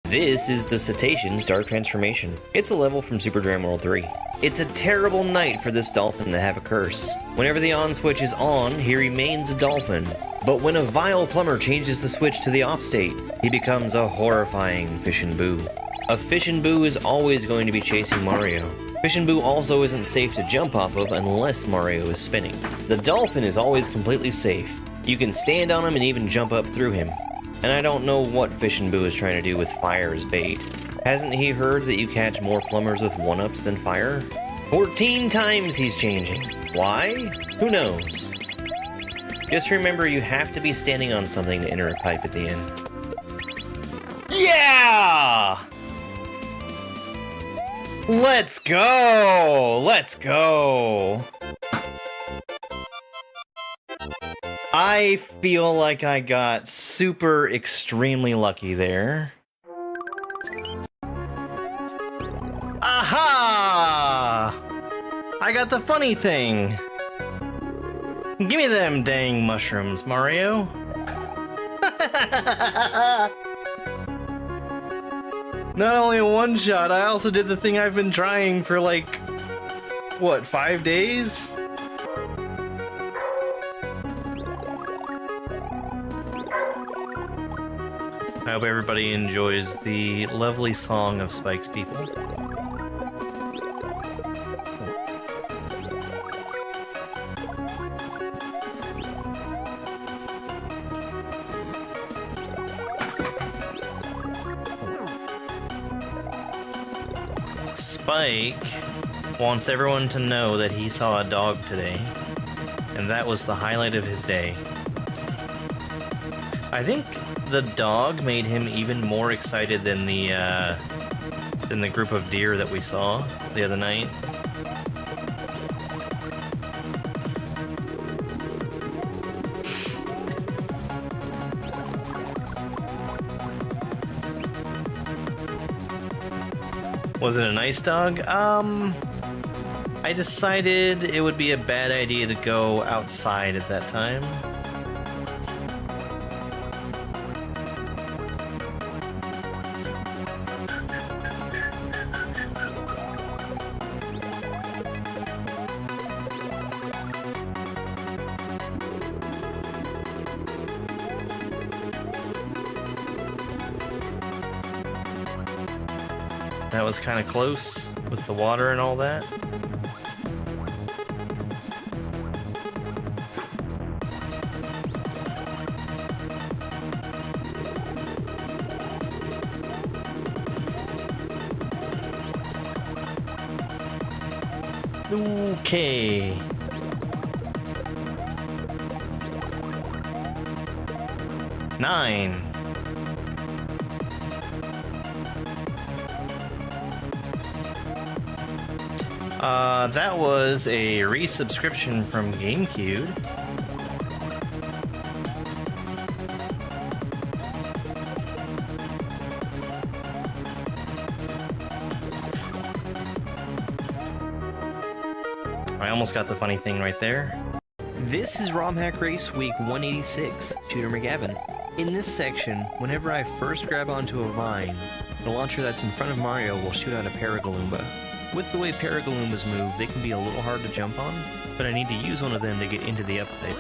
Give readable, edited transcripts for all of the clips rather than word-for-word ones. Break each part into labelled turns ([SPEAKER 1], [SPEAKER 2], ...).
[SPEAKER 1] This is the Cetacean Star Transformation. It's a level from Super Dram World 3. It's a terrible night for this dolphin to have a curse. Whenever the on switch is on, he remains a dolphin. But when a vile plumber changes the switch to the off state, he becomes a horrifying Fish and Boo. A Fish and Boo is always going to be chasing Mario. Fish and Boo also isn't safe to jump off of unless Mario is spinning. The dolphin is always completely safe. You can stand on him and even jump up through him. And I don't know what Fish and Boo is trying to do with fire as bait. Hasn't he heard that you catch more plumbers with 1-ups than fire? 14 times he's changing. Why? Who knows? Just remember you have to be standing on something to enter a pipe at the end. Yeah! Let's go! Let's go! I feel like I got super extremely lucky there. Aha! I got the funny thing. Give me them dang mushrooms, Mario. Not only one shot, I also did the thing I've been trying for like, what, 5 days? I hope everybody enjoys the lovely song of Spike's people. Spike wants everyone to know that he saw a dog today, and that was the highlight of his day. I think the dog made him even more excited than the group of deer that we saw the other night. Was it a nice dog? I decided it would be a bad idea to go outside at that time. That was kind of close with the water and all that. Okay. Nine. That was a resubscription from GameCube. I almost got the funny thing right there. This is ROM Hack Race Week 186, Shooter McGavin. In this section, whenever I first grab onto a vine, the launcher that's in front of Mario will shoot out a Paragaloomba. With the way Paragaloombas move, they can be a little hard to jump on, but I need to use one of them to get into the up pipe.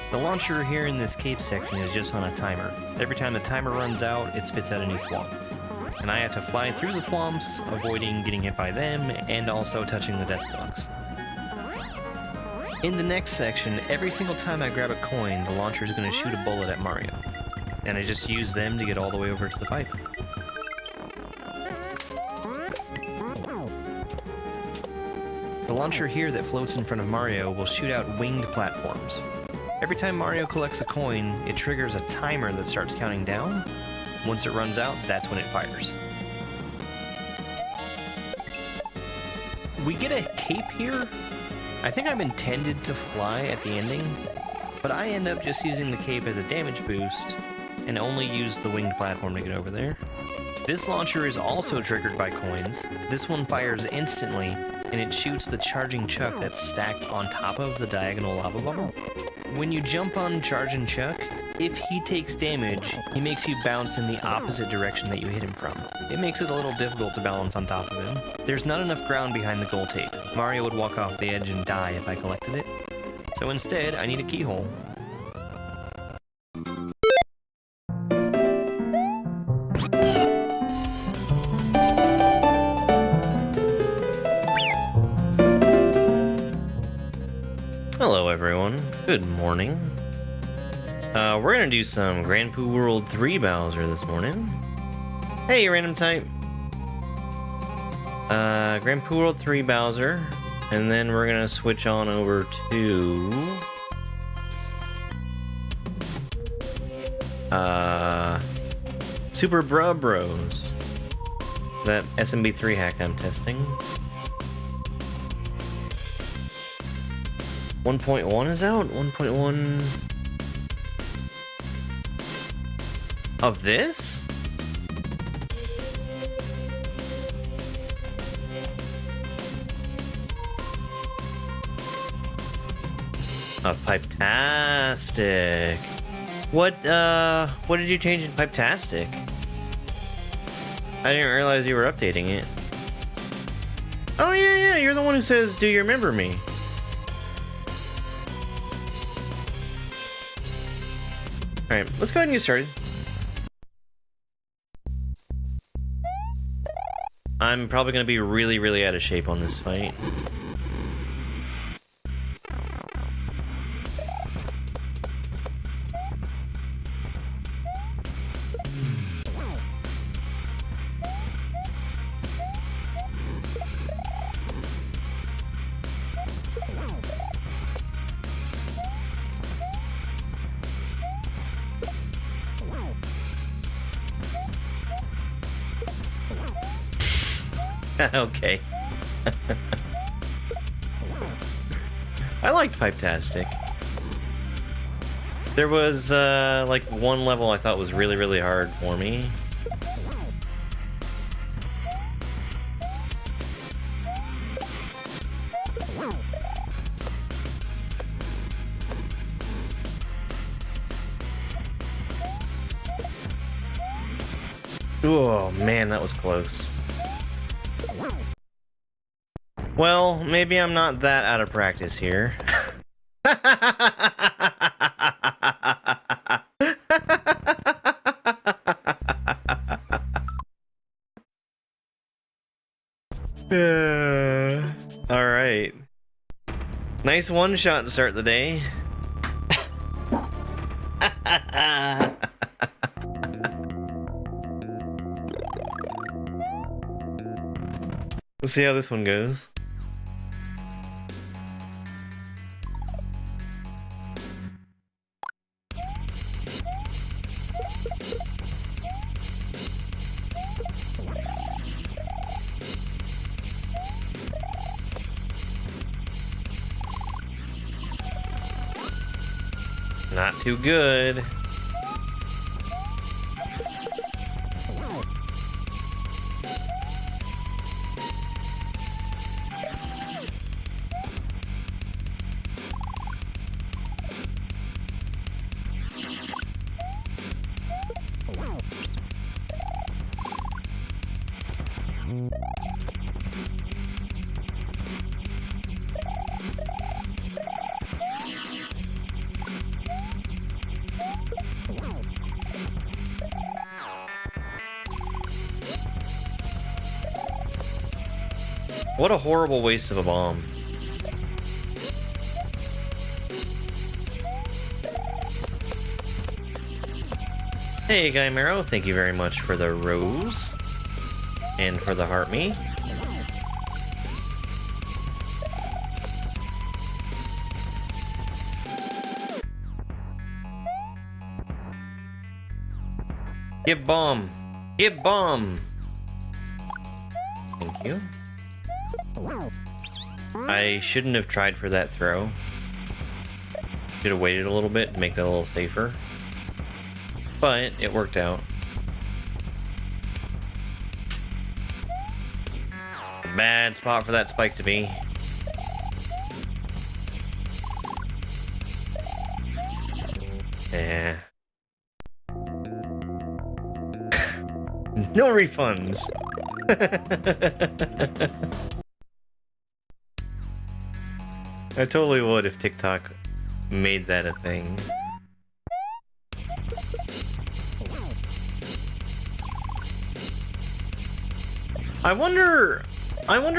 [SPEAKER 1] The launcher here in this cape section is just on a timer. Every time the timer runs out, it spits out a new thwomp. And I have to fly through the thwomps, avoiding getting hit by them, and also touching the death blocks. In the next section, every single time I grab a coin, the launcher is going to shoot a bullet at Mario. And I just use them to get all the way over to the pipe. The launcher here that floats in front of Mario will shoot out winged platforms. Every time Mario collects a coin, it triggers a timer that starts counting down. Once it runs out, that's when it fires. We get a cape here. I think I'm intended to fly at the ending, but I end up just using the cape as a damage boost and only use the winged platform to get over there. This launcher is also triggered by coins. This one fires instantly, and it shoots the charging chuck that's stacked on top of the diagonal lava bubble. When you jump on Charge and Chuck,
[SPEAKER 2] if he takes damage, he makes you bounce in the opposite direction that you hit him from. It makes it a little difficult to balance on top of him. There's not enough ground behind the gold tape. Mario would walk off the edge and die if I collected it. So instead, I need a keyhole.
[SPEAKER 1] Hello everyone, good morning. We're gonna do some Grand Poo World 3 Bowser this morning. Hey, random type. Grand Poo World 3 Bowser, and then we're gonna switch on over to... Super Bruh Bros. That SMB3 hack I'm testing. 1.1 is out? 1.1 of this? Of Pipe-tastic. What did you change in Pipe-tastic? I didn't realize you were updating it. Oh yeah, you're the one who says, "Do you remember me?" Alright, let's go ahead and get started. I'm probably going to be really out of shape on this fight. Okay. I liked Pipe-tastic. There was, like, one level I thought was really hard for me. Oh, man, that was close. Well, maybe I'm not that out of practice here. Alright. Nice one shot to start the day. Let's see how this one goes. Not too good. What a horrible waste of a bomb. Hey, Guymero, thank you very much for the rose. And for the heart me. Get bomb! Get bomb! Thank you. I shouldn't have tried for that throw. Should have waited a little bit to make that a little safer. But it worked out. Bad spot for that spike to be. Yeah. No refunds. I totally would if TikTok made that a thing. I wonder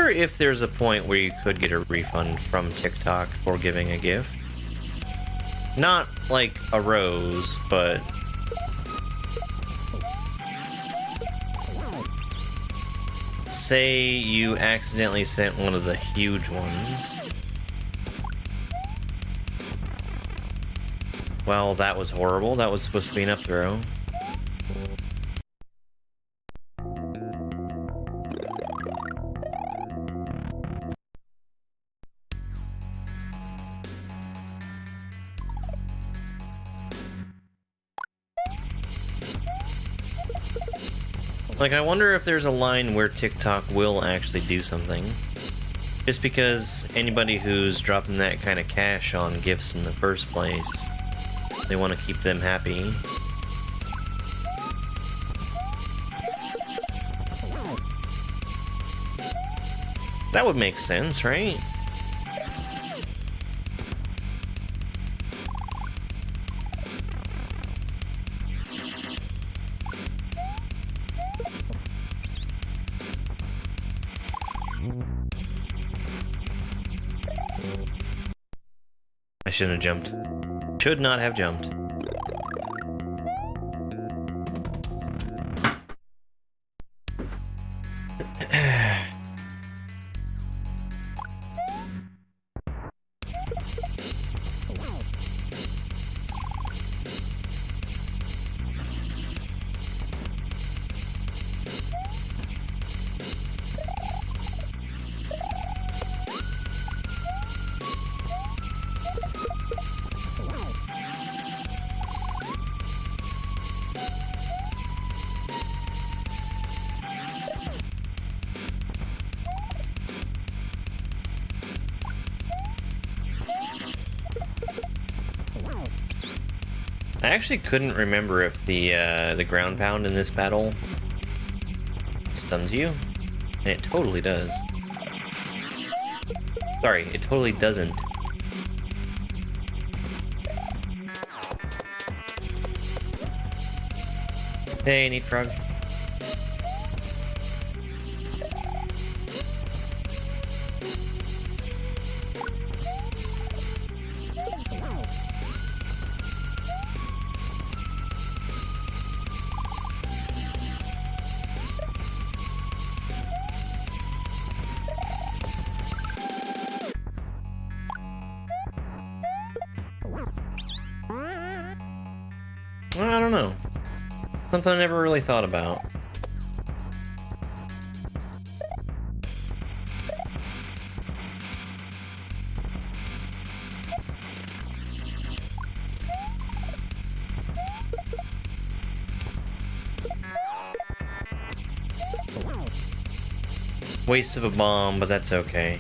[SPEAKER 1] if there's a point where you could get a refund from TikTok for giving a gift. Not like a rose, but say you accidentally sent one of the huge ones. Well, that was horrible. That was supposed to be an up throw. Like, I wonder if there's a line where TikTok will actually do something. Just because anybody who's dropping that kind of cash on gifts in the first place, they want to keep them happy. That would make sense, right? I shouldn't have jumped. Should not have jumped. I actually couldn't remember if the ground pound in this battle stuns you, and it totally does. Sorry, it totally doesn't. Hey, neat frog. Well, I don't know. Something I never really thought about. Waste of a bomb, but that's okay.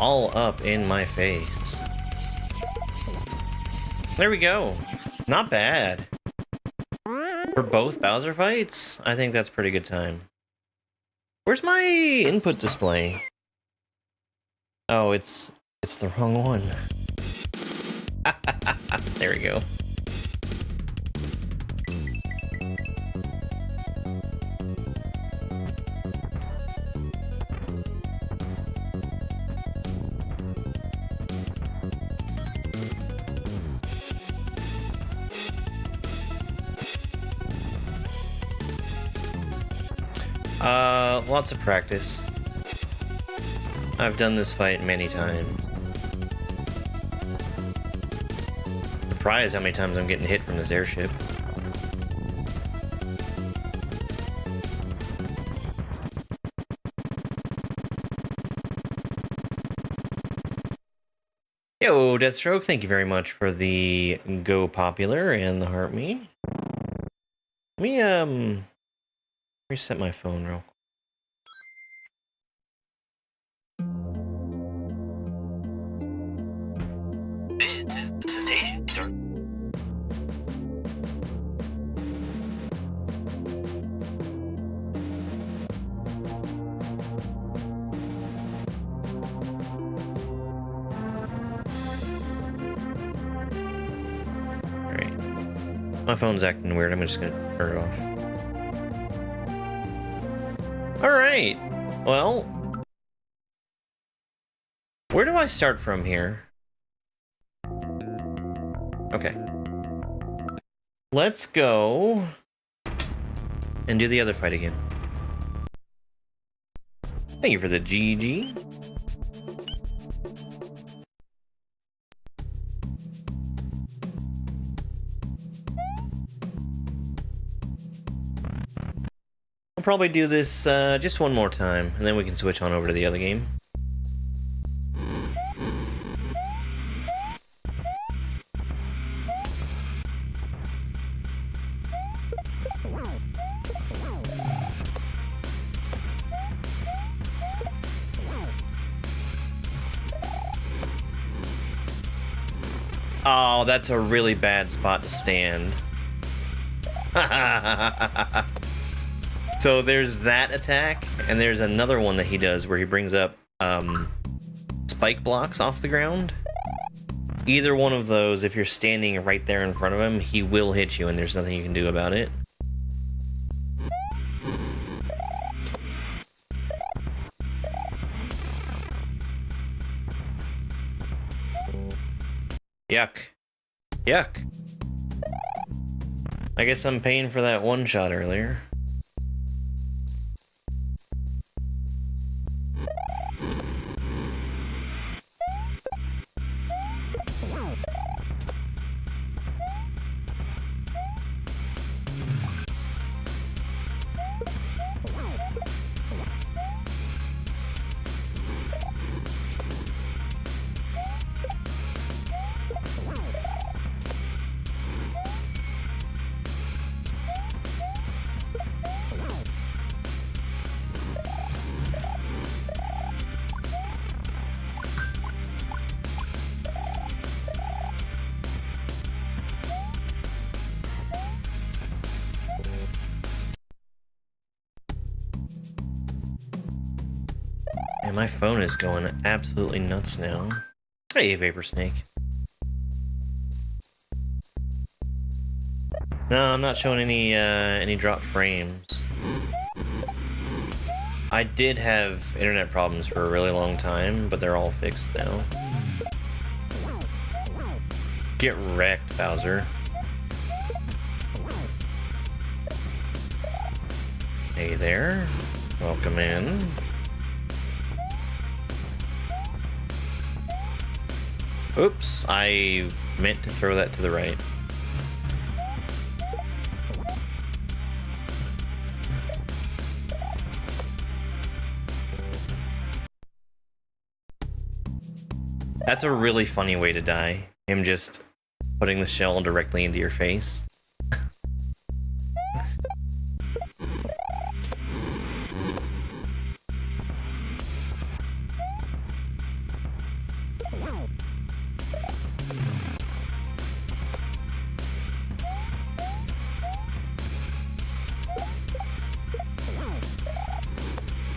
[SPEAKER 1] All up in my face. There we go. Not bad. For both Bowser fights, I think that's pretty good time. Where's my input display? Oh, it's the wrong one. There we go. Lots of practice. I've done this fight many times. Surprised how many times I'm getting hit from this airship. Yo, Deathstroke, thank you very much for the Go Popular and the Heart Me. Let me reset my phone real quick. My phone's acting weird. I'm just gonna turn it off. Alright. Well, where do I start from here? Okay. Let's go and do the other fight again. Thank you for the GG. I'll probably do this just one more time, and then we can switch on over to the other game. Oh, that's a really bad spot to stand. So there's that attack, and there's another one that he does where he brings up spike blocks off the ground. Either one of those, if you're standing right there in front of him, he will hit you, and there's nothing you can do about it. Yuck. Yuck. I guess I'm paying for that one shot earlier. And my phone is going absolutely nuts now. Hey, Vapor Snake. No, I'm not showing any dropped frames. I did have internet problems for a really long time, but they're all fixed now. Get wrecked, Bowser. Hey there. Welcome in. Oops, I meant to throw that to the right. That's a really funny way to die. Him just putting the shell directly into your face.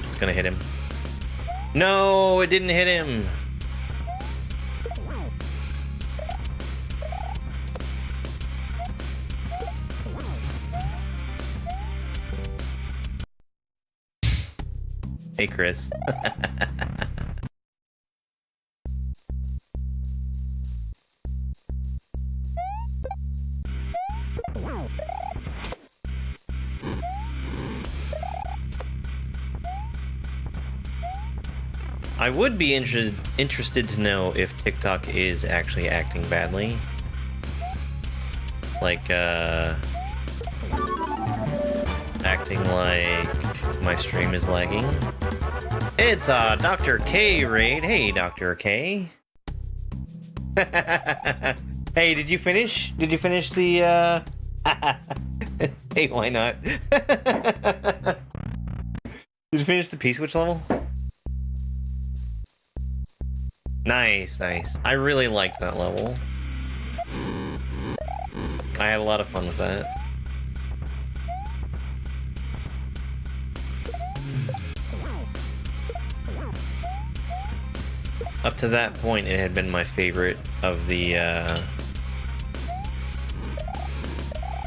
[SPEAKER 1] It's gonna hit him. No, it didn't hit him. Hey, Chris. I would be interested to know if TikTok is actually acting badly. Like, acting like my stream is lagging. It's Dr. K raid. Hey, Dr. K. Hey, did you finish? Did you finish the Hey, why not? Did you finish the P-Switch level? Nice, nice. I really liked that level. I had a lot of fun with that. Up to that point, it had been my favorite of the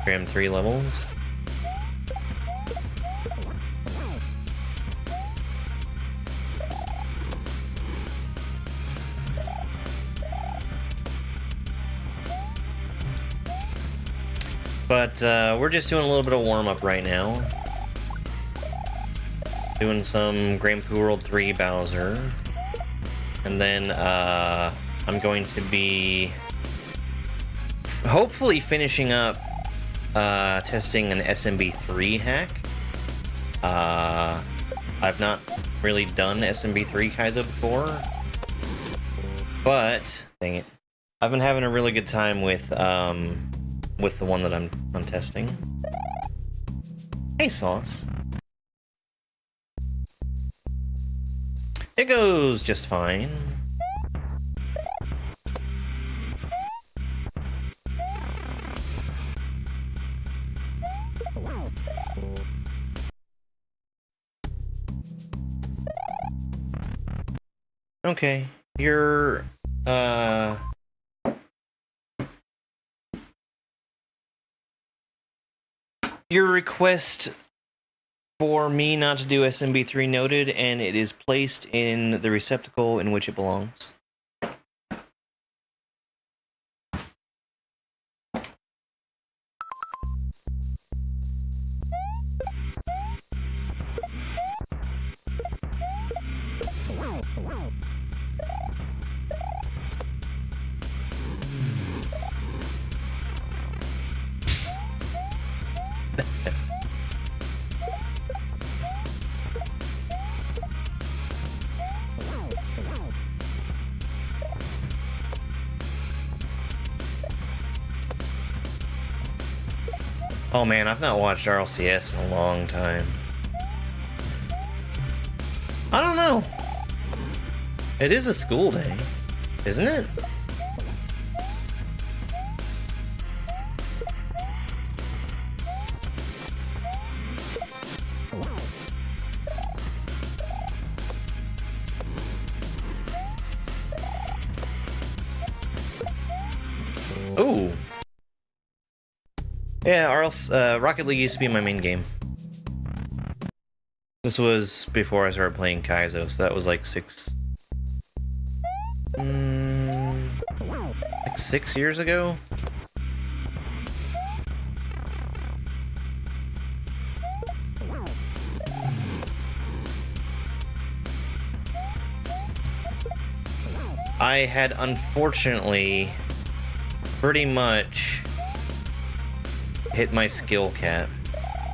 [SPEAKER 1] Dram 3 levels. But we're just doing a little bit of warm-up right now. Doing some Grand Poo World 3 Bowser. And then I'm going to be hopefully finishing up testing an SMB3 hack. I've not really done SMB3 kaizo before, but dang it, I've been having a really good time with the one that I'm testing. Hey, Sauce. It goes just fine. Okay, your request for me not to do SMB3 noted, and it is placed in the receptacle in which it belongs. Oh man, I've not watched RLCS in a long time. I don't know. It is a school day, isn't it? Ooh. Yeah, Rocket League used to be my main game. This was before I started playing Kaizo, so that was like 6 years ago. I had unfortunately pretty much hit my skill cap.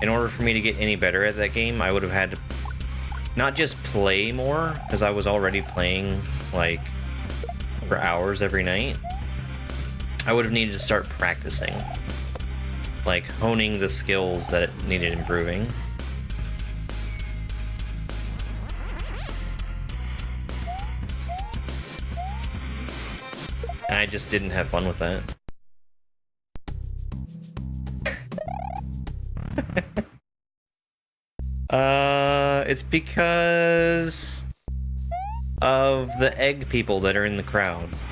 [SPEAKER 1] In order for me to get any better at that game, I would have had to not just play more, because I was already playing like for hours every night. I would have needed to start practicing, like honing the skills that needed improving. And I just didn't have fun with that. It's because of the egg people that are in the crowds.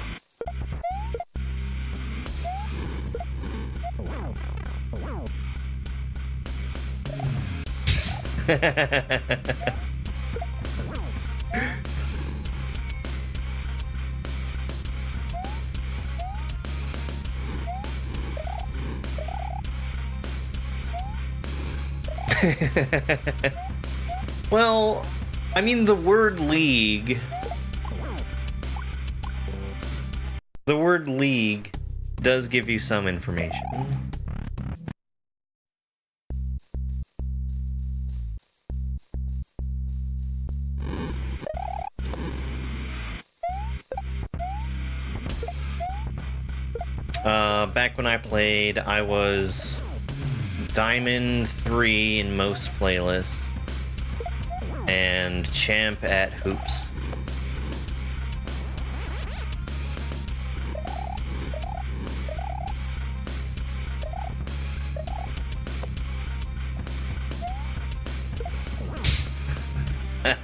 [SPEAKER 1] Well, I mean, the word league does give you some information. Back when I played, I was Diamond 3 in most playlists, and champ at hoops. Well,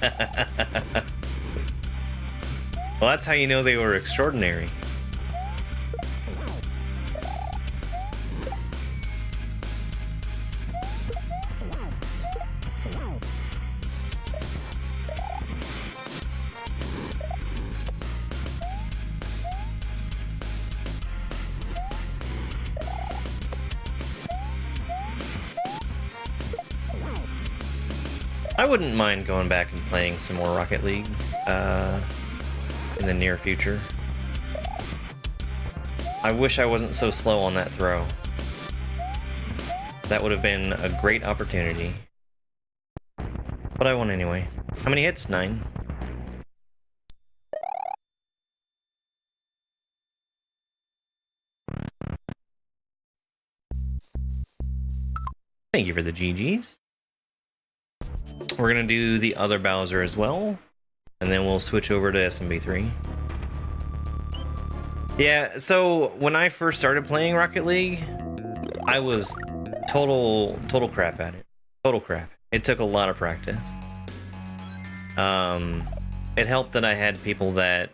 [SPEAKER 1] that's how you know they were extraordinary. I wouldn't mind going back and playing some more Rocket League in the near future. I wish I wasn't so slow on that throw. That would have been a great opportunity. But I won anyway. How many hits? 9. Thank you for the GGs. We're gonna do the other Bowser as well, and then we'll switch over to SMB3. Yeah, so when I first started playing Rocket League, I was total crap at it. Total crap. It took a lot of practice. It helped that I had people that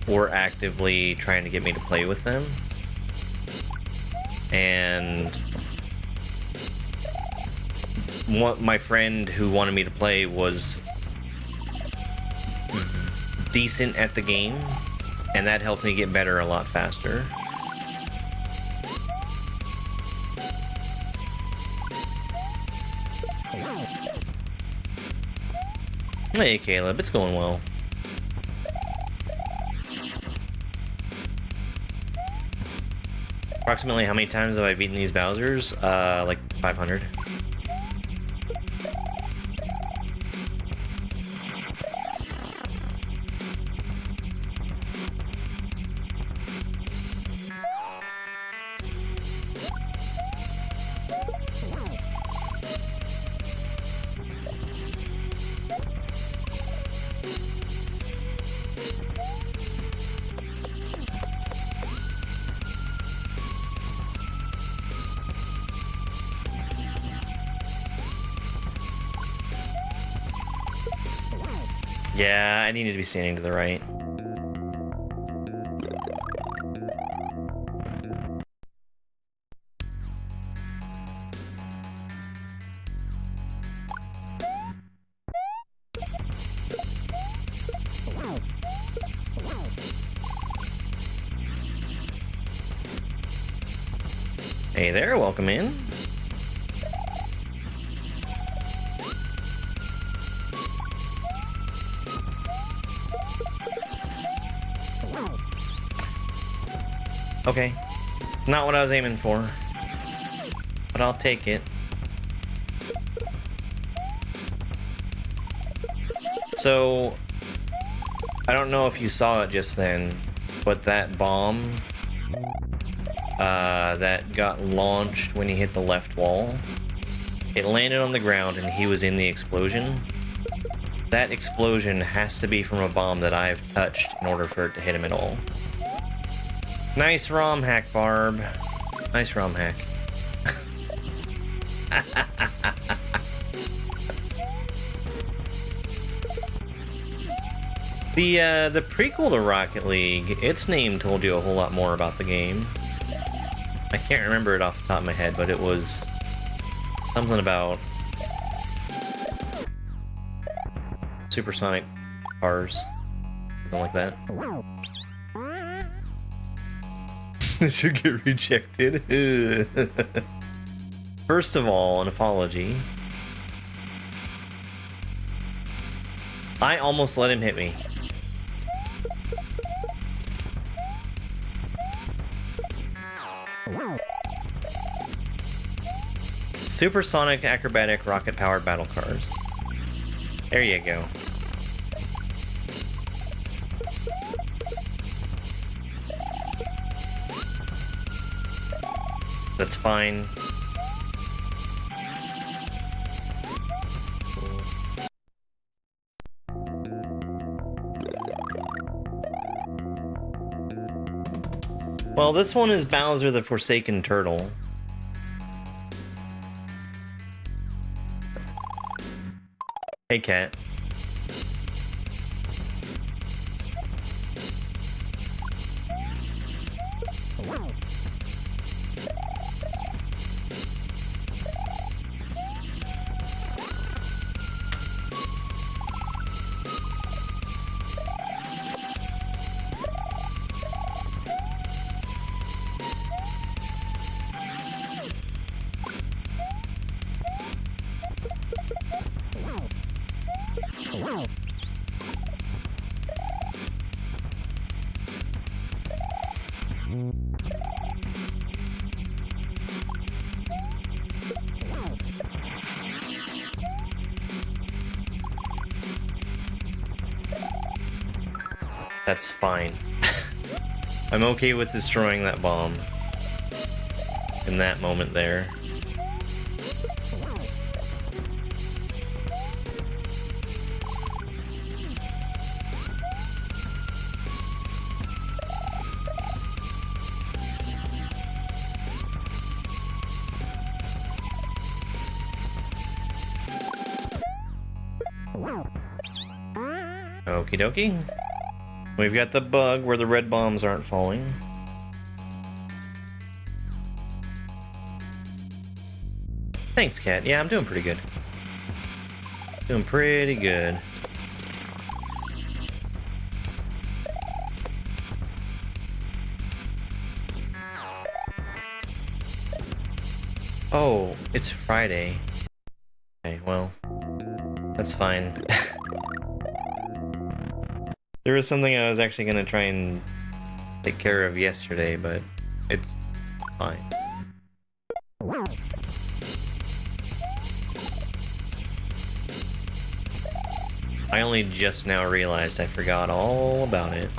[SPEAKER 1] were actively trying to get me to play with them. And my friend who wanted me to play was decent at the game, and that helped me get better a lot faster. Hey Caleb, it's going well. Approximately how many times have I beaten these Bowsers? Like 500. Yeah, I needed to be standing to the right. Hey there, welcome in. Okay, not what I was aiming for, but I'll take it. So, I don't know if you saw it just then, but that bomb that got launched when he hit the left wall, it landed on the ground and he was in the explosion. That explosion has to be from a bomb that I've touched in order for it to hit him at all. Nice ROM hack, Barb. Nice ROM hack. The prequel to Rocket League, its name told you a whole lot more about the game. I can't remember it off the top of my head, but it was something about supersonic cars, something like that. It should get rejected. First of all, an apology. I almost let him hit me. Supersonic acrobatic rocket powered battle cars. There you go. That's fine. Well, this one is Bowser the Forsaken Turtle. Hey, cat. That's fine. I'm okay with destroying that bomb. In that moment there. Okie dokie. We've got the bug where the red bombs aren't falling. Thanks, Cat. Yeah, I'm doing pretty good. Doing pretty good. Oh, it's Friday. Okay, well, that's fine. There was something I was actually gonna try and take care of yesterday, but it's fine. I only just now realized I forgot all about it.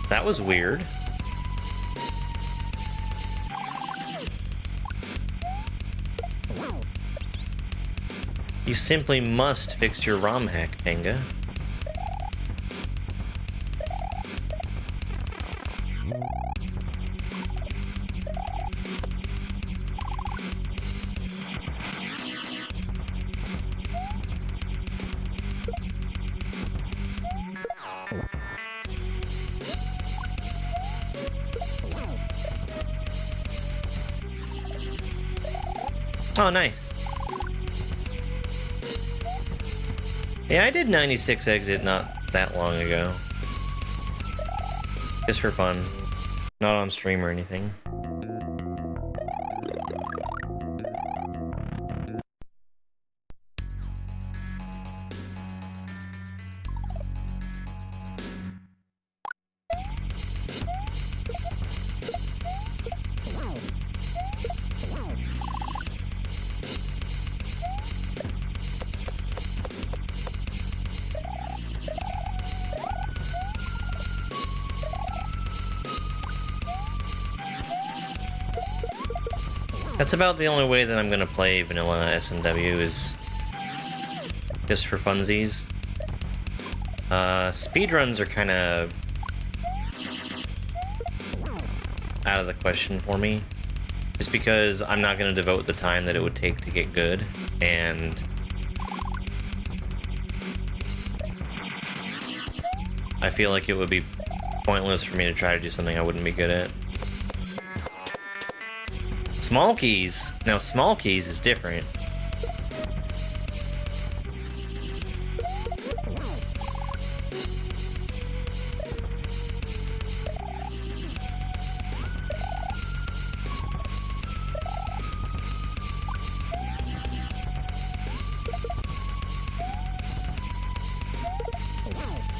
[SPEAKER 1] That was weird. You simply must fix your ROM hack, Panga. Oh, nice. Yeah, I did 96 exit not that long ago. Just for fun. Not on stream or anything. That's about the only way that I'm gonna play vanilla SMW is just for funsies. Speedruns are kind of out of the question for me, just because I'm not gonna devote the time that it would take to get good, and I feel like it would be pointless for me to try to do something I wouldn't be good at. Small keys. Now, small keys is different.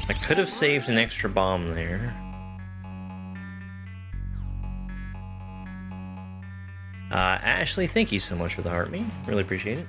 [SPEAKER 1] I could have saved an extra bomb there. Ashley, thank you so much for the heart me. Really appreciate it.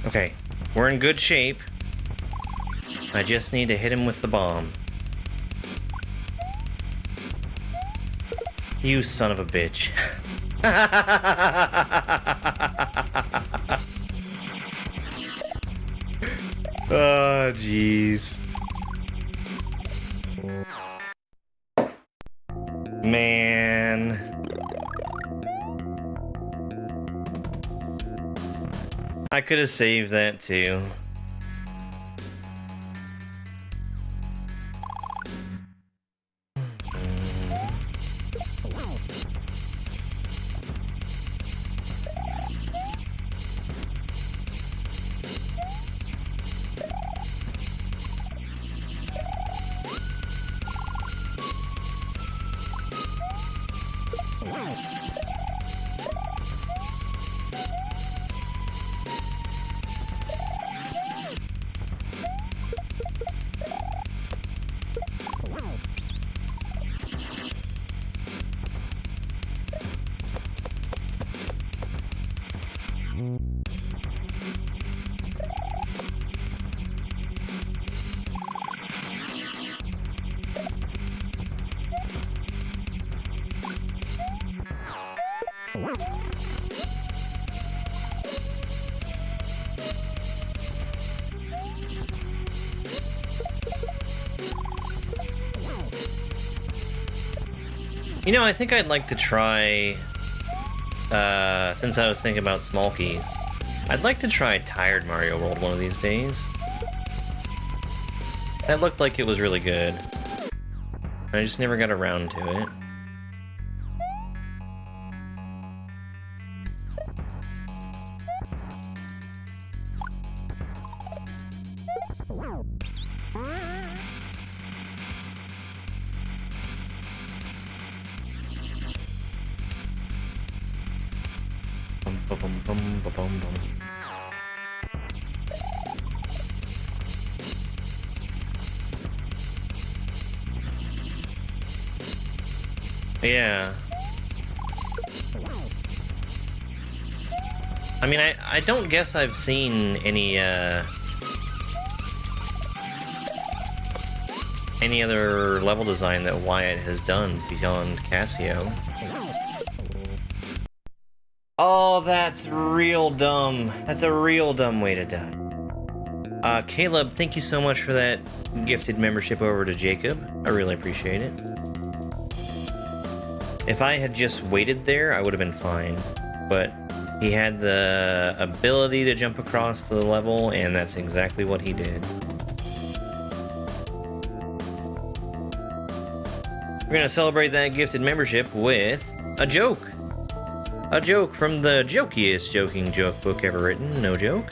[SPEAKER 1] Okay, we're in good shape. I just need to hit him with the bomb. You son of a bitch. Oh, jeez. Man. I could have saved that too. You know, I think I'd like to try, since I was thinking about small keys, I'd like to try Tired Mario World one of these days. That looked like it was really good. I just never got around to it. Yeah. I mean, I don't guess I've seen any other level design that Wyatt has done beyond Casio. Oh, that's real dumb. That's a real dumb way to die. Caleb, thank you so much for that gifted membership over to Jacob. I really appreciate it. If I had just waited there, I would have been fine. But he had the ability to jump across the level, and that's exactly what he did. We're gonna celebrate that gifted membership with a joke. A joke from the jokiest joking joke book ever written, no joke.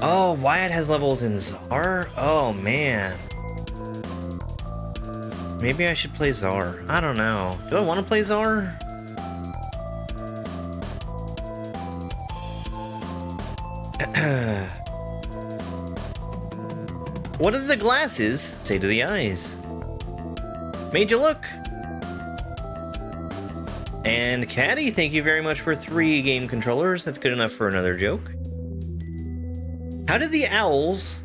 [SPEAKER 1] Oh, Wyatt has levels in Czar? Oh, man. Maybe I should play Czar. I don't know. Do I want to play Czar? What did the glasses say to the eyes? Made you look. And Caddy, thank you very much for 3 game controllers. That's good enough for another joke. How did the owls...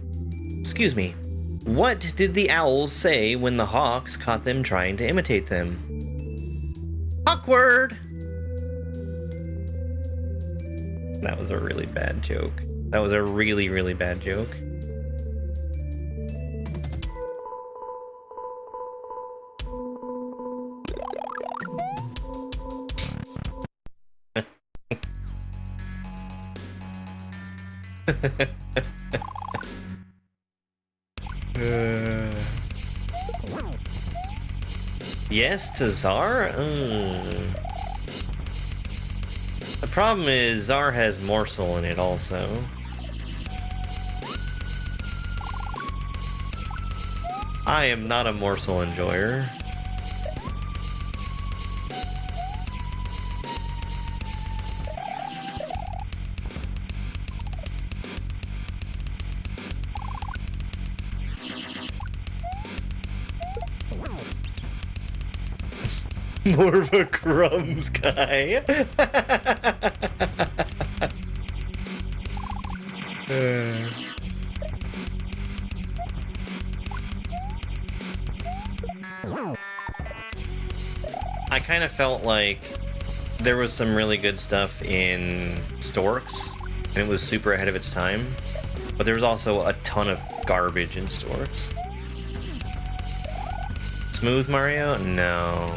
[SPEAKER 1] Excuse me. What did the owls say when the hawks caught them trying to imitate them? Awkward! That was a really bad joke. That was a really, really bad joke. Yes to Czar? The problem is Czar has morsel in it also. I am not a morsel enjoyer. More of a crumbs guy. I kind of felt like there was some really good stuff in Storks, and it was super ahead of its time, but there was also a ton of garbage in Storks. Smooth Mario? No.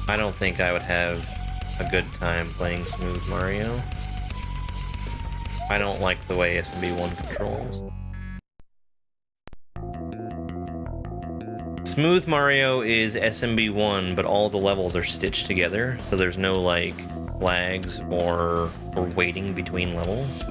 [SPEAKER 1] I don't think I would have a good time playing Smooth Mario. I don't like the way SMB1 controls. Smooth Mario is SMB1, but all the levels are stitched together, so there's no, like, lags or waiting between levels.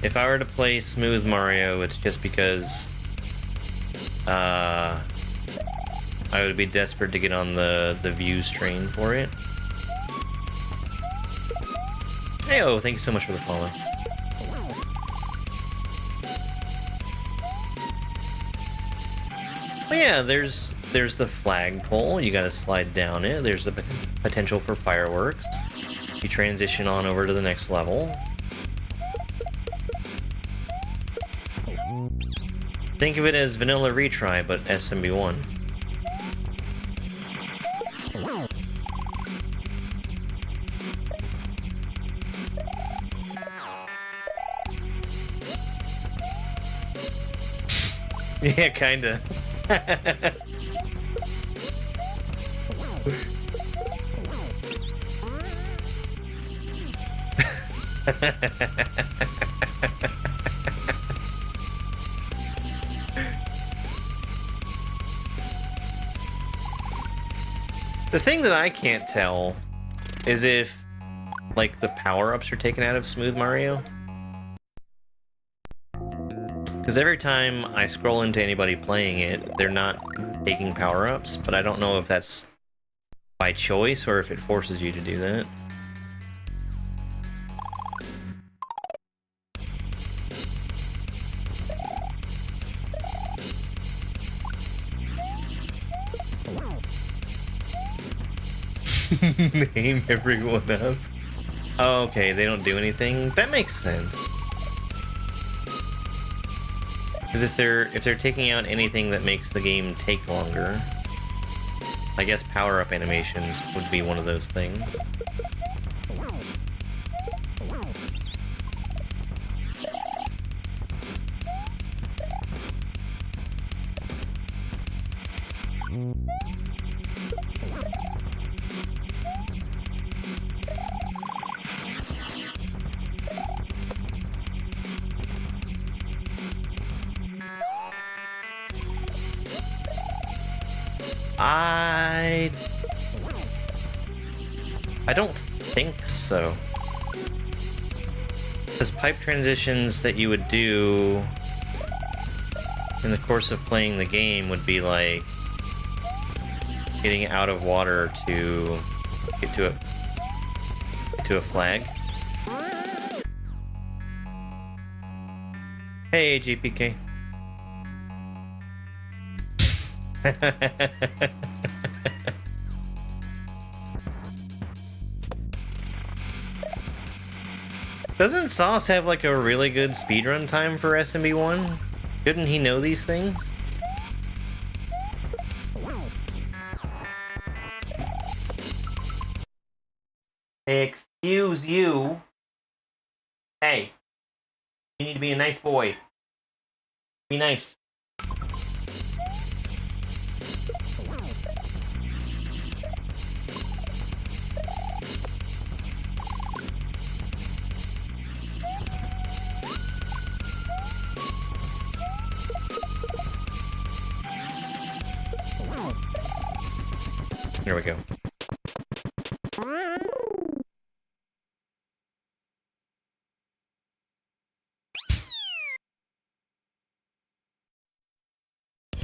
[SPEAKER 1] If I were to play Smooth Mario, it's just because I would be desperate to get on the views train for it. Hey-oh, thank you so much for the follow. But yeah, there's the flagpole. You gotta slide down it. There's the potential for fireworks. You transition on over to the next level. Think of it as vanilla retry, but SMB1. Yeah, kinda. The thing that I can't tell is if, like, the power-ups are taken out of Smooth Mario. Because every time I scroll into anybody playing it, they're not taking power-ups, but I don't know if that's by choice or if it forces you to do that. Name everyone up. Oh, okay, they don't do anything. That makes sense. Because if they're taking out anything that makes the game take longer, I guess power-up animations would be one of those things. I don't think so. Because pipe transitions that you would do in the course of playing the game would be like getting out of water to get to a flag. Hey, JPK. Doesn't Sauce have like a really good speedrun time for SMB1? Shouldn't he know these things? Excuse you. Hey, you need to be a nice boy. Be nice. There we go.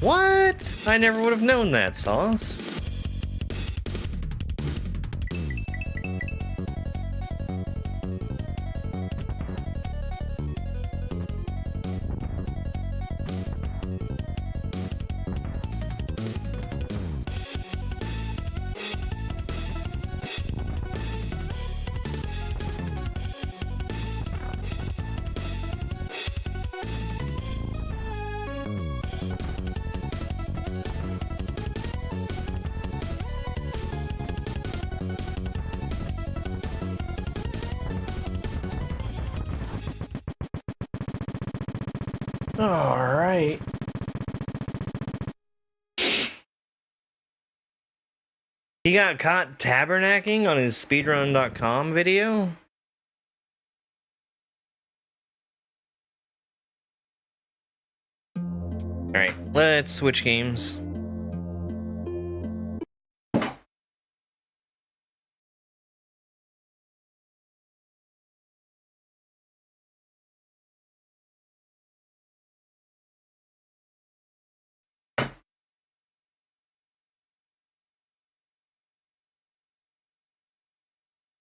[SPEAKER 1] What? I never would have known that, Sauce. Alright. He got caught tabernacling on his speedrun.com video? Alright, let's switch games.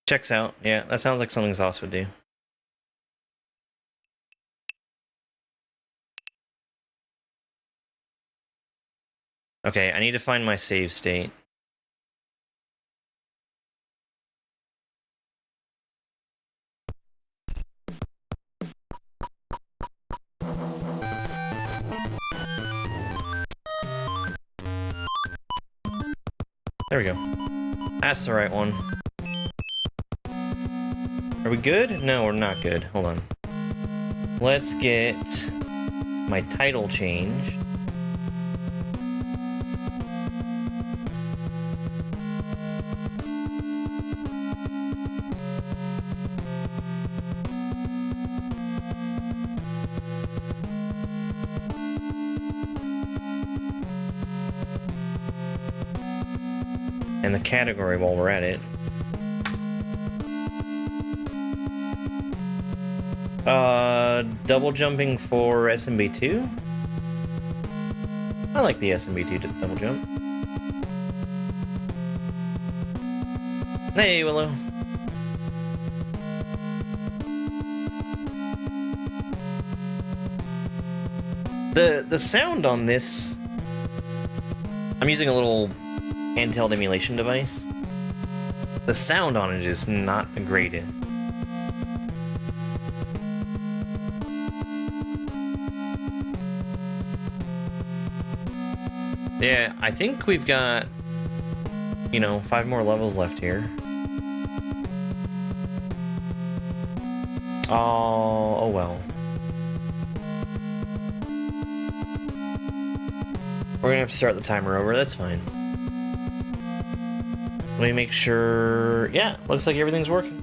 [SPEAKER 1] Checks out. Yeah, that sounds like something Sauce would do. Okay, I need to find my save state. There we go. That's the right one. Are we good? No, we're not good. Hold on. Let's get my title changed. And the category while we're at it. Double jumping for SMB2? I like the SMB2 double jump. Hey, Willow. The sound on this... I'm using a little handheld emulation device. The sound on it is not the greatest. Yeah, I think we've got, 5 more levels left here. Oh well. We're gonna have to start the timer over, that's fine. Let me make sure... Yeah, looks like everything's working.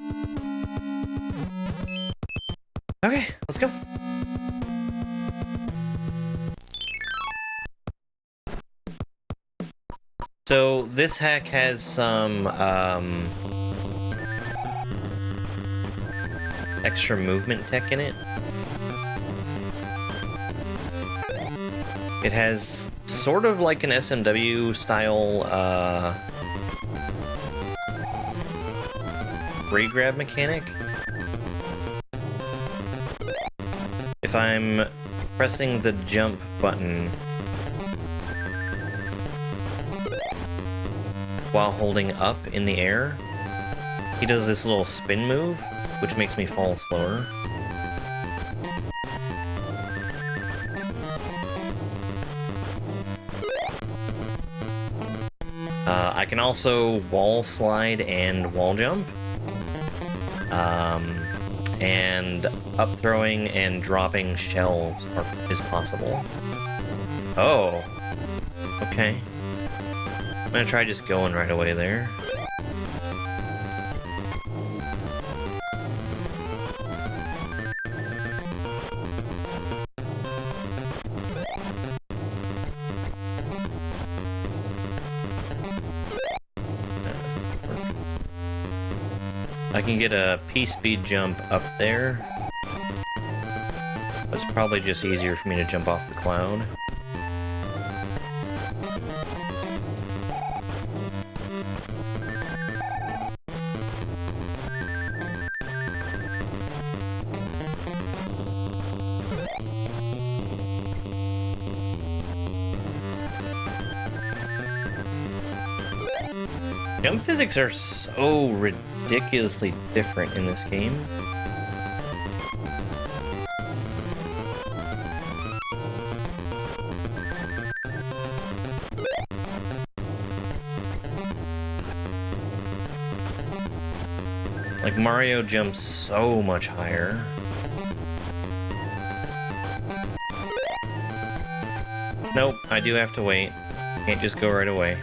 [SPEAKER 1] Okay, let's go. So, this hack has some, extra movement tech in it. It has sort of like an SMW style, re-grab mechanic. If I'm pressing the jump button while holding up in the air, he does this little spin move, which makes me fall slower. I can also wall slide and wall jump. And up throwing and dropping shells is possible. Oh, okay. I'm gonna try just going right away there. I can get a P-speed jump up there. But it's probably just easier for me to jump off the cloud. Jump physics are so ridiculously different in this game. Like, Mario jumps so much higher. Nope, I do have to wait. Can't just go right away.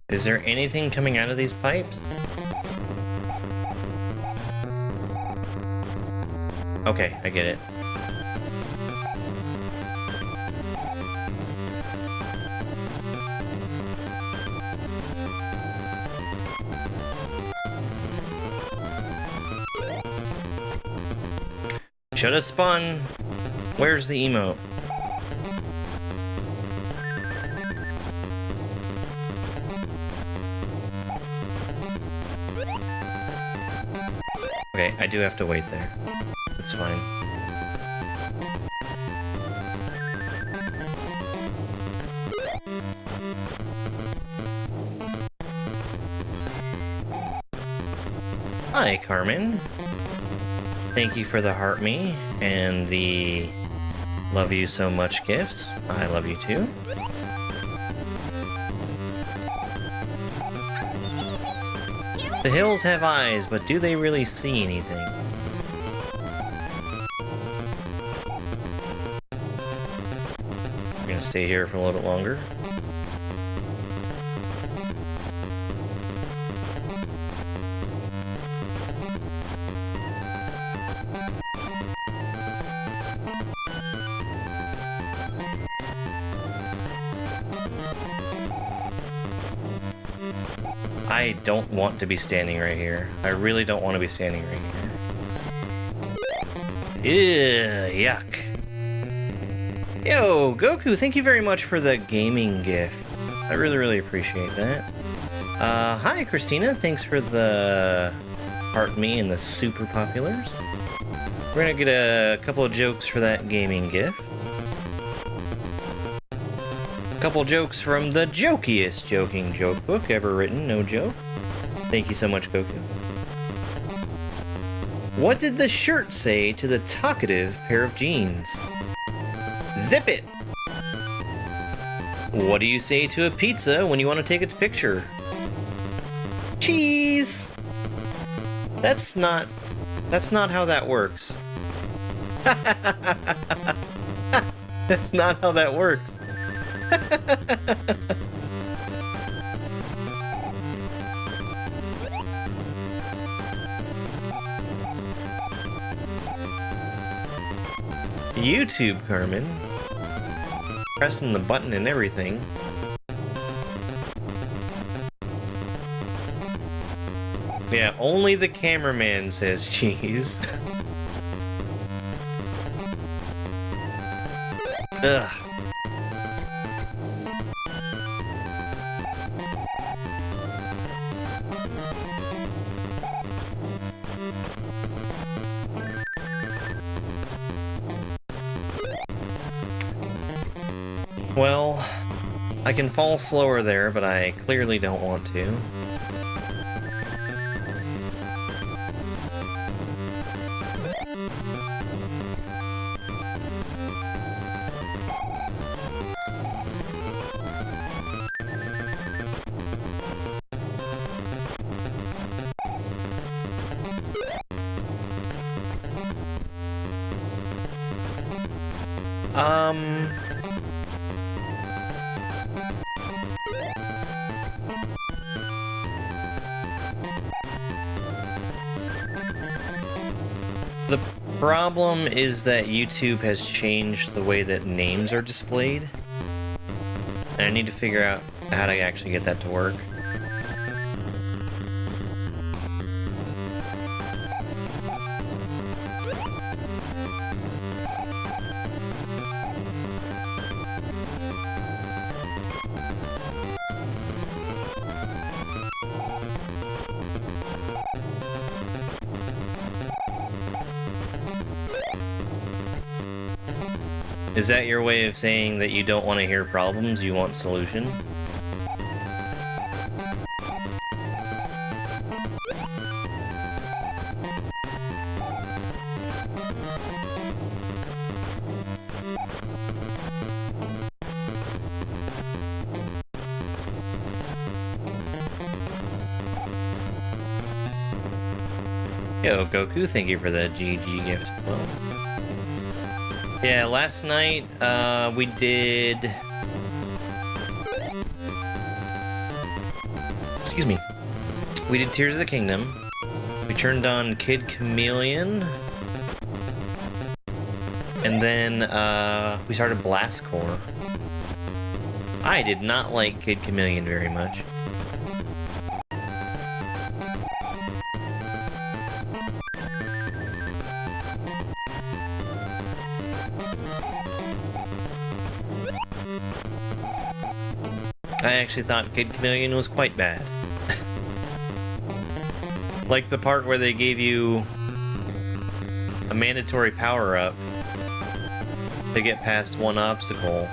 [SPEAKER 1] Is there anything coming out of these pipes? Okay, I get it. Should have spun. Where's the emote? Okay, I do have to wait there. It's fine. Hi, Carmen. Thank you for the heart me and the love you so much gifts. I love you too. The hills have eyes, but do they really see anything? I'm gonna stay here for a little bit longer. I don't want to be standing right here. I really don't want to be standing right here. Ew, yuck. Yo, Goku, thank you very much for the gaming gift. I really, really appreciate that. Hi, Christina. Thanks for the heart me and the super populars. We're gonna get a couple of jokes for that gaming gift. Couple jokes from the jokiest joking joke book ever written, no joke. Thank you so much, Goku. What did the shirt say to the talkative pair of jeans? Zip it! What do you say to a pizza when you want to take its picture? Cheese! That's not how that works. That's not how that works. YouTube, Carmen. Pressing the button and everything. Yeah, only the cameraman says cheese. Ugh. Well, I can fall slower there, but I clearly don't want to. The problem is that YouTube has changed the way that names are displayed. And I need to figure out how to actually get that to work. Is that your way of saying that you don't want to hear problems, you want solutions? Yo, Goku, thank you for the GG gift. Well, yeah, last night, we did... Excuse me. We did Tears of the Kingdom. We turned on Kid Chameleon. And then, we started Blast Corps. I did not like Kid Chameleon very much. I actually thought Kid Chameleon was quite bad. Like the part where they gave you a mandatory power-up to get past one obstacle.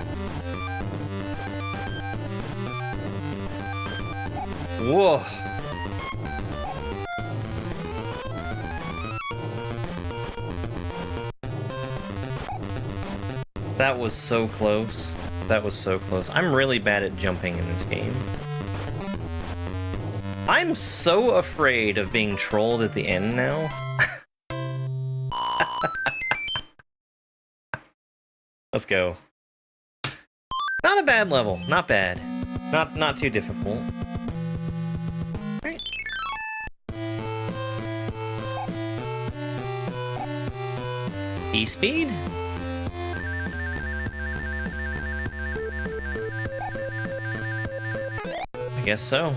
[SPEAKER 1] Whoa! That was so close. That was so close. I'm really bad at jumping in this game. I'm so afraid of being trolled at the end now. Let's go. Not a bad level. Not bad. Not too difficult. Right. E-speed? I guess so.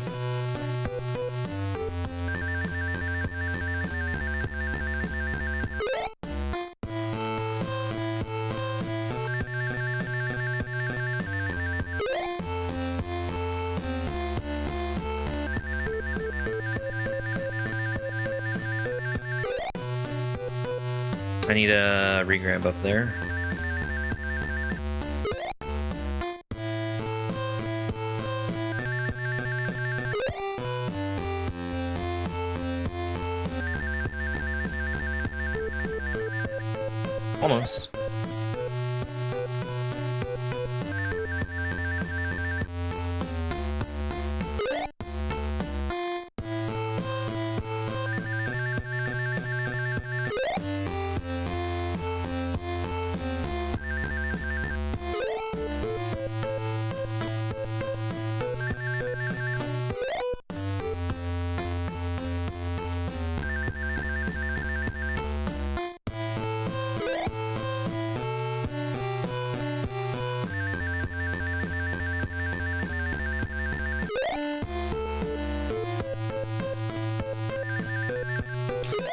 [SPEAKER 1] I need a regrab up there. Almost.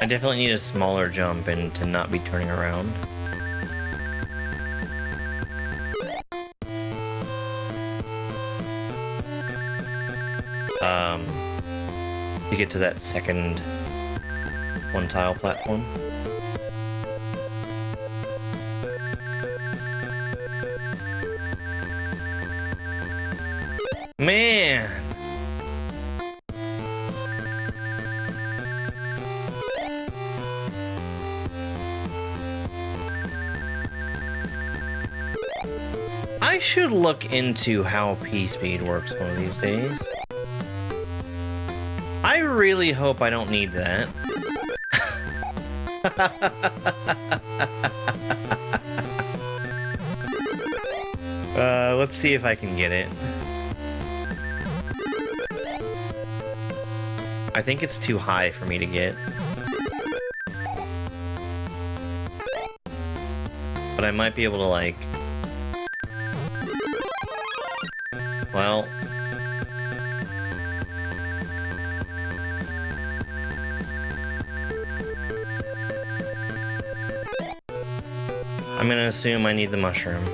[SPEAKER 1] I definitely need a smaller jump and to not be turning around. To get to that second one-tile platform. Man! I should look into how P-Speed works one of these days. I really hope I don't need that. Let's see if I can get it. I think it's too high for me to get. But I might be able to, like... Well... I'm gonna assume I need the mushroom.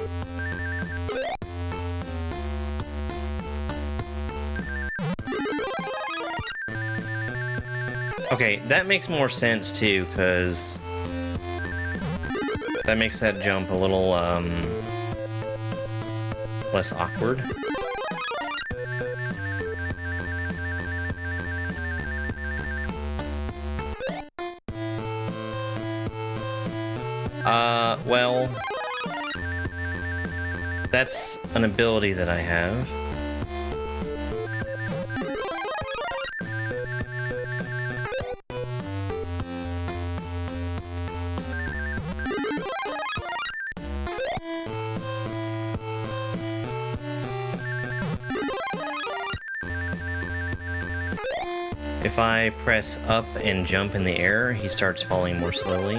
[SPEAKER 1] Okay, that makes more sense too, because that makes that jump a little less awkward. Well, that's an ability that I have. If I press up and jump in the air, he starts falling more slowly.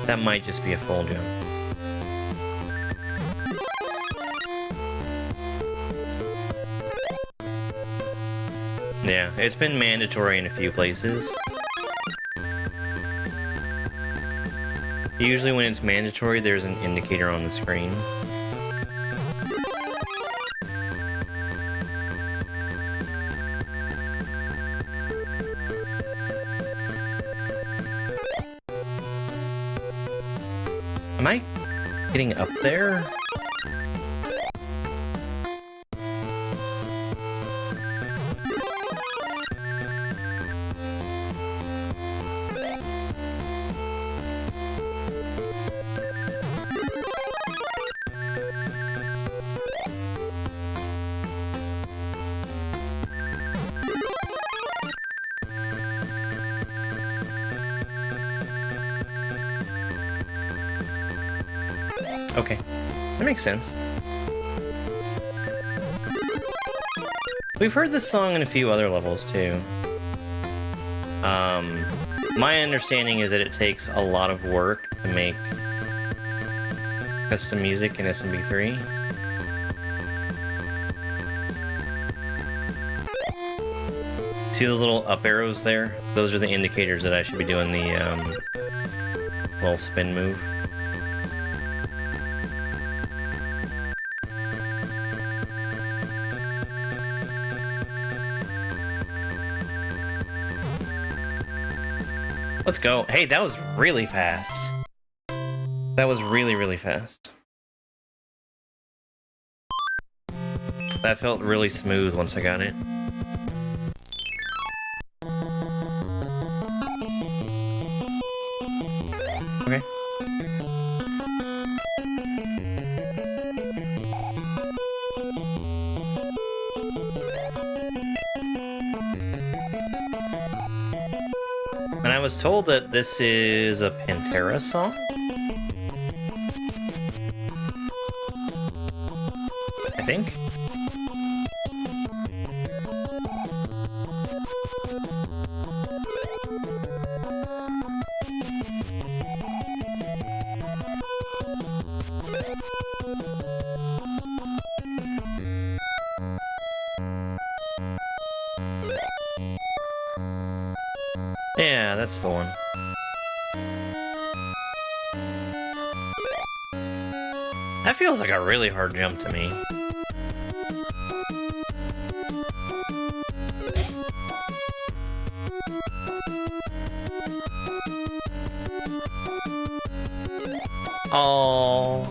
[SPEAKER 1] That might just be a full jump. Yeah, it's been mandatory in a few places. Usually when it's mandatory, there's an indicator on the screen. Am I getting up there? Okay, that makes sense. We've heard this song in a few other levels, too. My understanding is that it takes a lot of work to make custom music in SMB3. See those little up arrows there? Those are the indicators that I should be doing the little spin move. Let's go. Hey, that was really fast. That was really, really fast. That felt really smooth once I got it. Okay. And I was told that this is a Pantera song? I think? Yeah, that's the one. That feels like a really hard jump to me. Oh.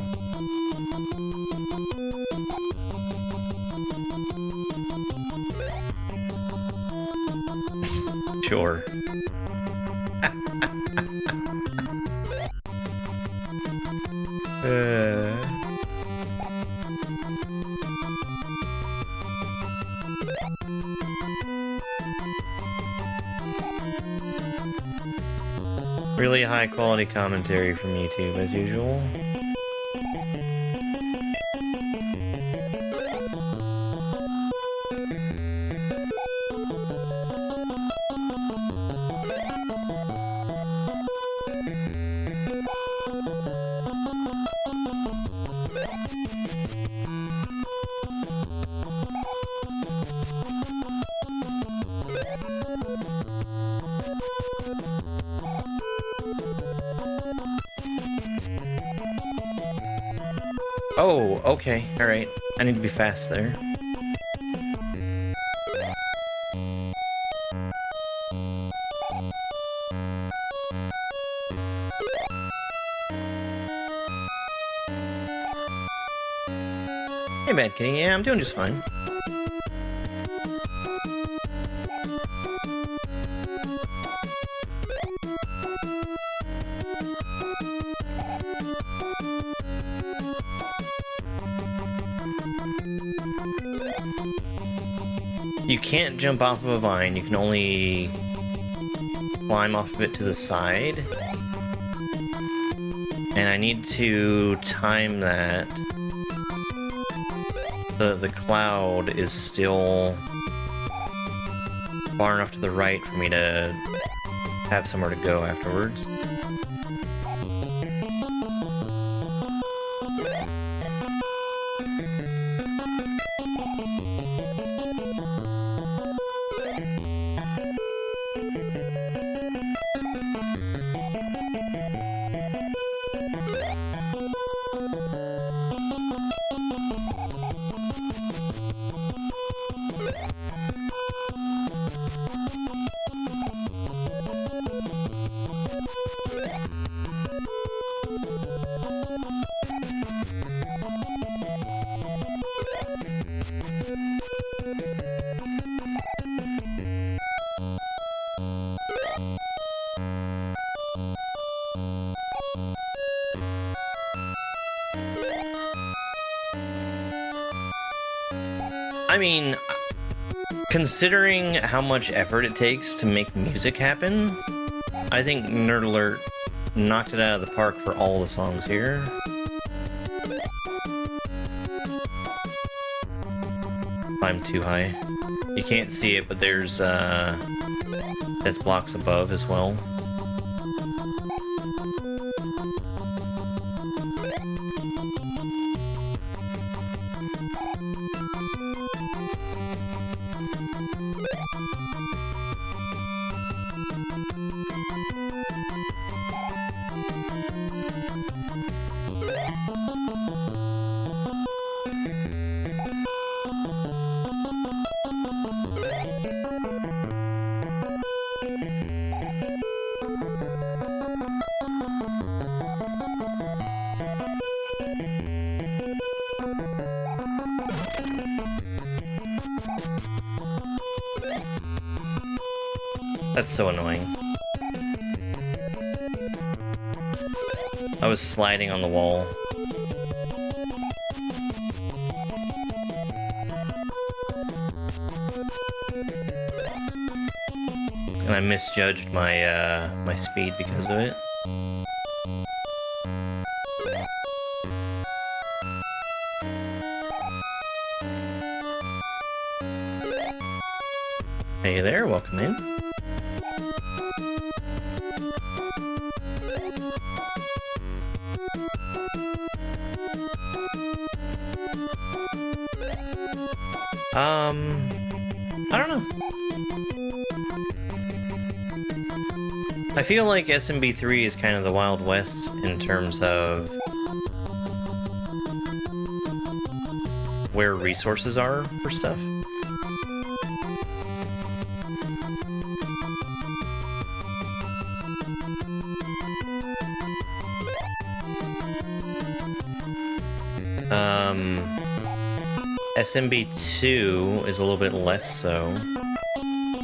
[SPEAKER 1] Sure. Really high quality commentary from YouTube as usual. Oh, okay, alright. I need to be fast there. Hey, Mad Kitty, yeah, I'm doing just fine. You can't jump off of a vine, you can only climb off of it to the side. And I need to time that. The cloud is still far enough to the right for me to have somewhere to go afterwards. I mean, considering how much effort it takes to make music happen, I think Nerd Alert knocked it out of the park for all the songs here. I'm too high. You can't see it, but there's death blocks above as well. That's so annoying. I was sliding on the wall. And I misjudged my my speed because of it. Hey there, welcome in. I don't know. I feel like SMB3 is kind of the Wild West in terms of where resources are for stuff. SMB2 is a little bit less so,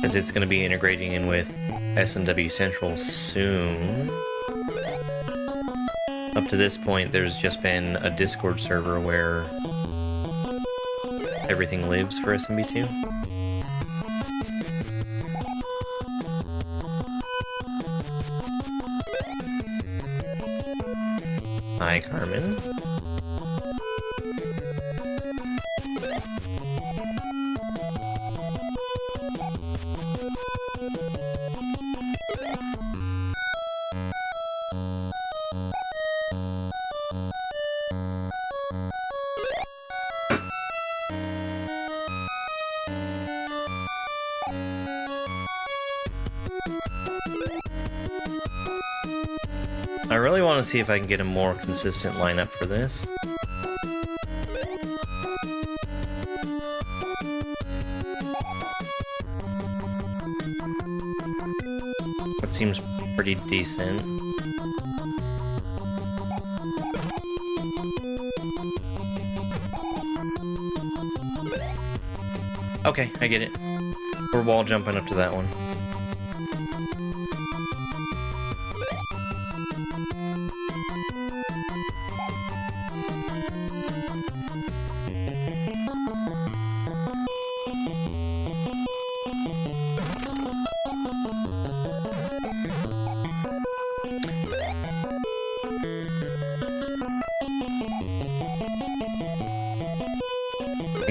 [SPEAKER 1] as it's going to be integrating in with SMW Central soon. Up to this point, there's just been a Discord server where everything lives for SMB2. Hi, Carmen. I really want to see if I can get a more consistent lineup for this. That seems pretty decent. Okay, I get it. We're wall jumping up to that one.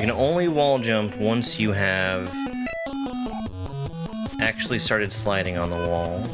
[SPEAKER 1] You can only wall jump once you have actually started sliding on the wall.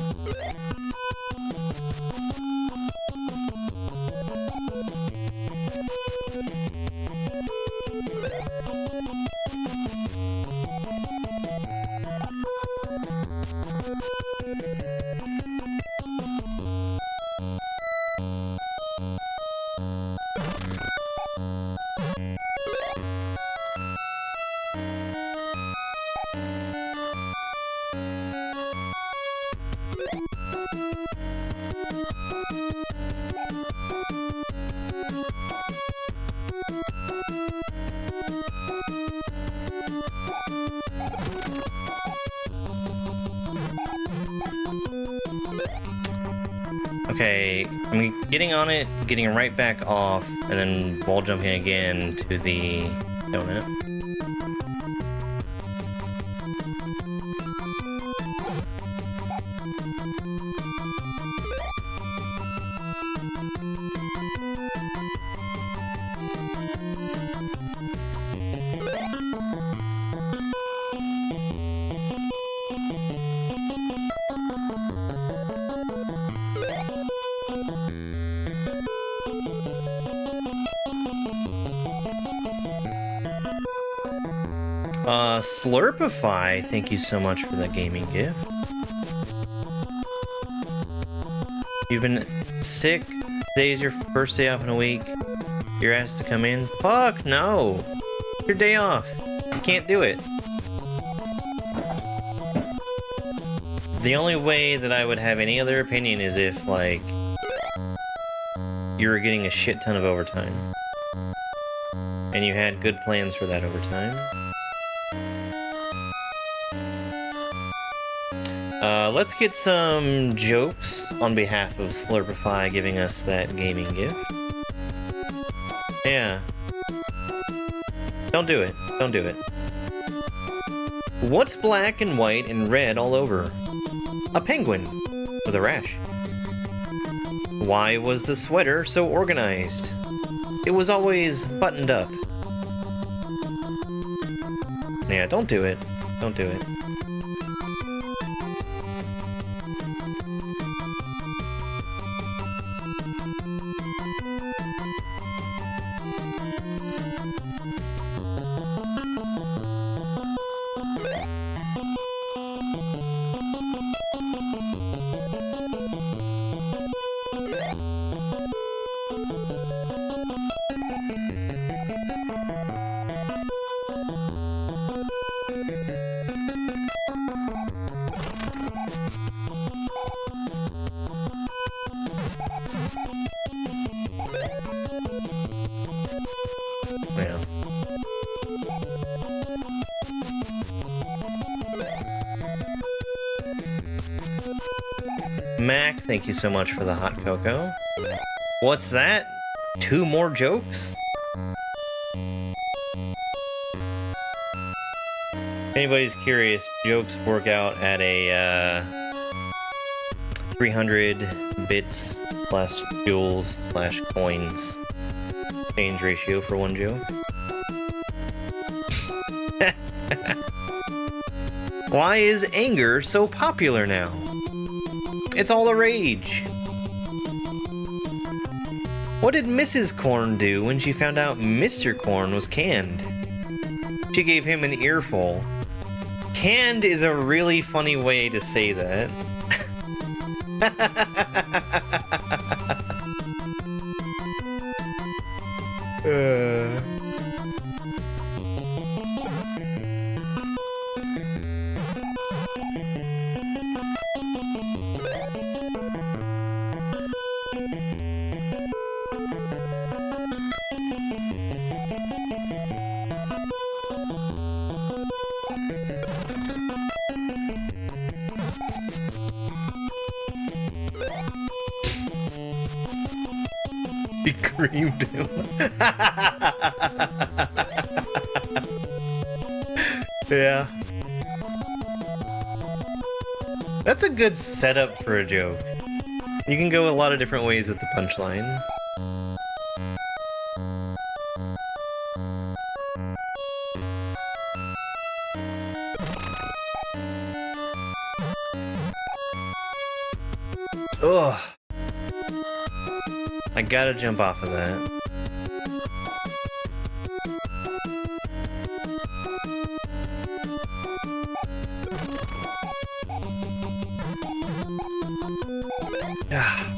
[SPEAKER 1] Okay, I'm getting on it, getting right back off, and then wall jumping again to the donut. Slurpify, thank you so much for that gaming gift. You've been sick. Today's your first day off in a week. You're asked to come in. Fuck no! Your day off. You can't do it. The only way that I would have any other opinion is if, like, you were getting a shit ton of overtime. And you had good plans for that overtime. Let's get some jokes on behalf of Slurpify giving us that gaming gift. Yeah. Don't do it. Don't do it. What's black and white and red all over? A penguin with a rash. Why was the sweater so organized? It was always buttoned up. Yeah, don't do it. Don't do it. Yeah. Mac, thank you so much for the hot cocoa. What's that? 2 more jokes? If anybody's curious, jokes work out at a 300 bits plus joules slash coins exchange ratio for 1 joke. Why is anger so popular now? It's all the rage. What did Mrs. Corn do when she found out Mr. Corn was canned? She gave him an earful. Canned is a really funny way to say that. He creamed him. Yeah. That's a good setup for a joke. You can go a lot of different ways with the punchline. Ugh. I gotta jump off of that. Ah.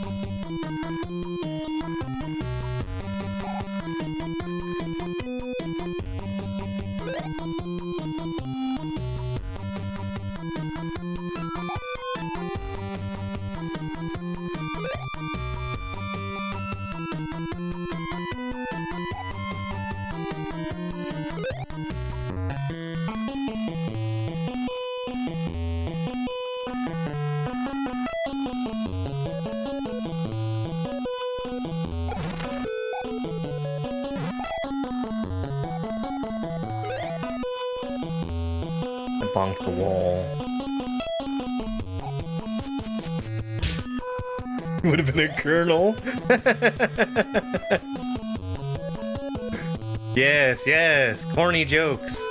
[SPEAKER 1] Bonked the wall. Would have been a kernel. Yes, yes, corny jokes.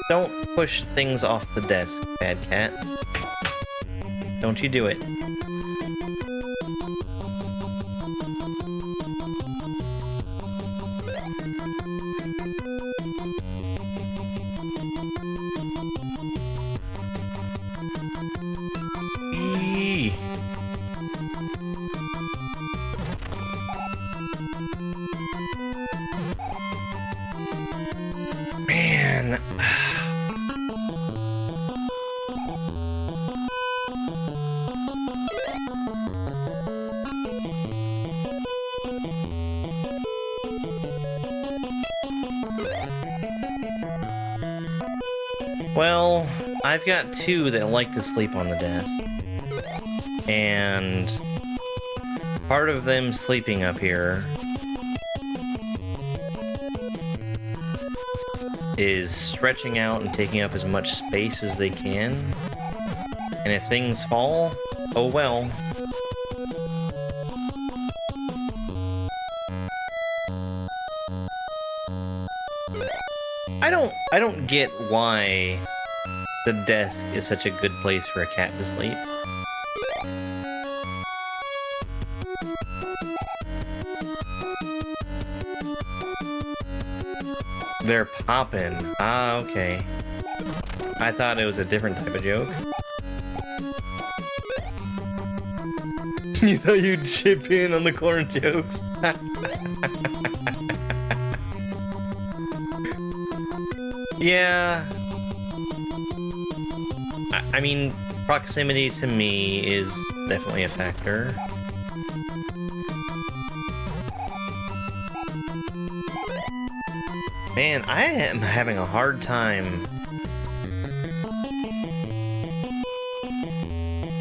[SPEAKER 1] Don't push things off the desk, bad cat. Don't you do it. Eee. Man. Well, I've got two that like to sleep on the desk. And part of them sleeping up here is stretching out and taking up as much space as they can. And if things fall, oh well. I don't get why the desk is such a good place for a cat to sleep. They're popping. Ah, okay. I thought it was a different type of joke. You thought you'd chip in on the corn jokes? Yeah. I mean, proximity to me is definitely a factor. Man, I am having a hard time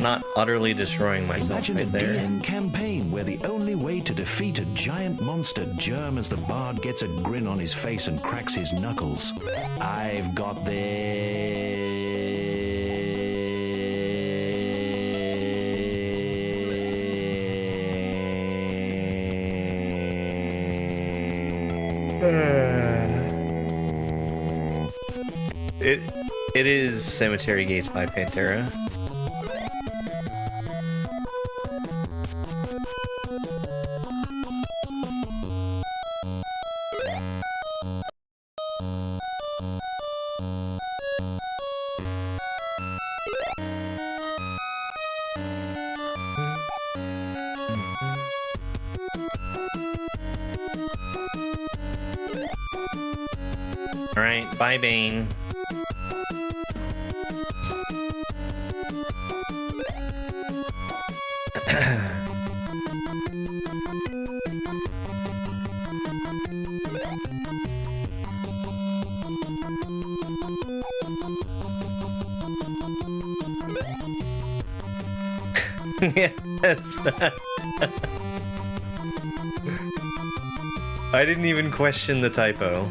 [SPEAKER 1] not utterly destroying myself
[SPEAKER 3] Imagine
[SPEAKER 1] right
[SPEAKER 3] a
[SPEAKER 1] there.
[SPEAKER 3] DN campaign where the only way to defeat a giant monster germ as the bard gets a grin on his face and cracks his knuckles. I've got
[SPEAKER 1] It is Cemetery Gates by Pantera. Alright, bye Bane. Yes. I didn't even question the typo.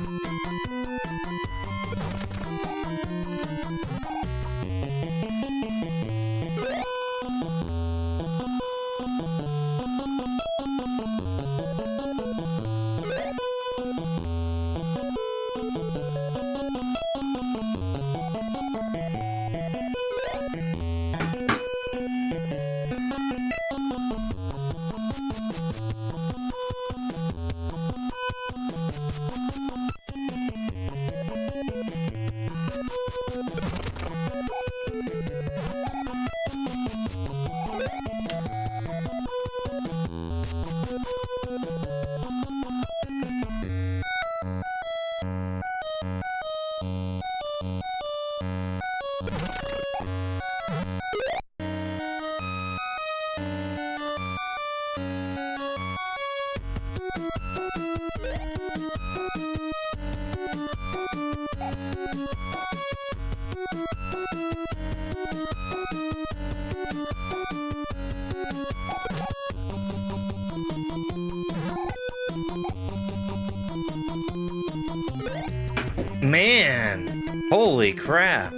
[SPEAKER 1] Man, holy crap.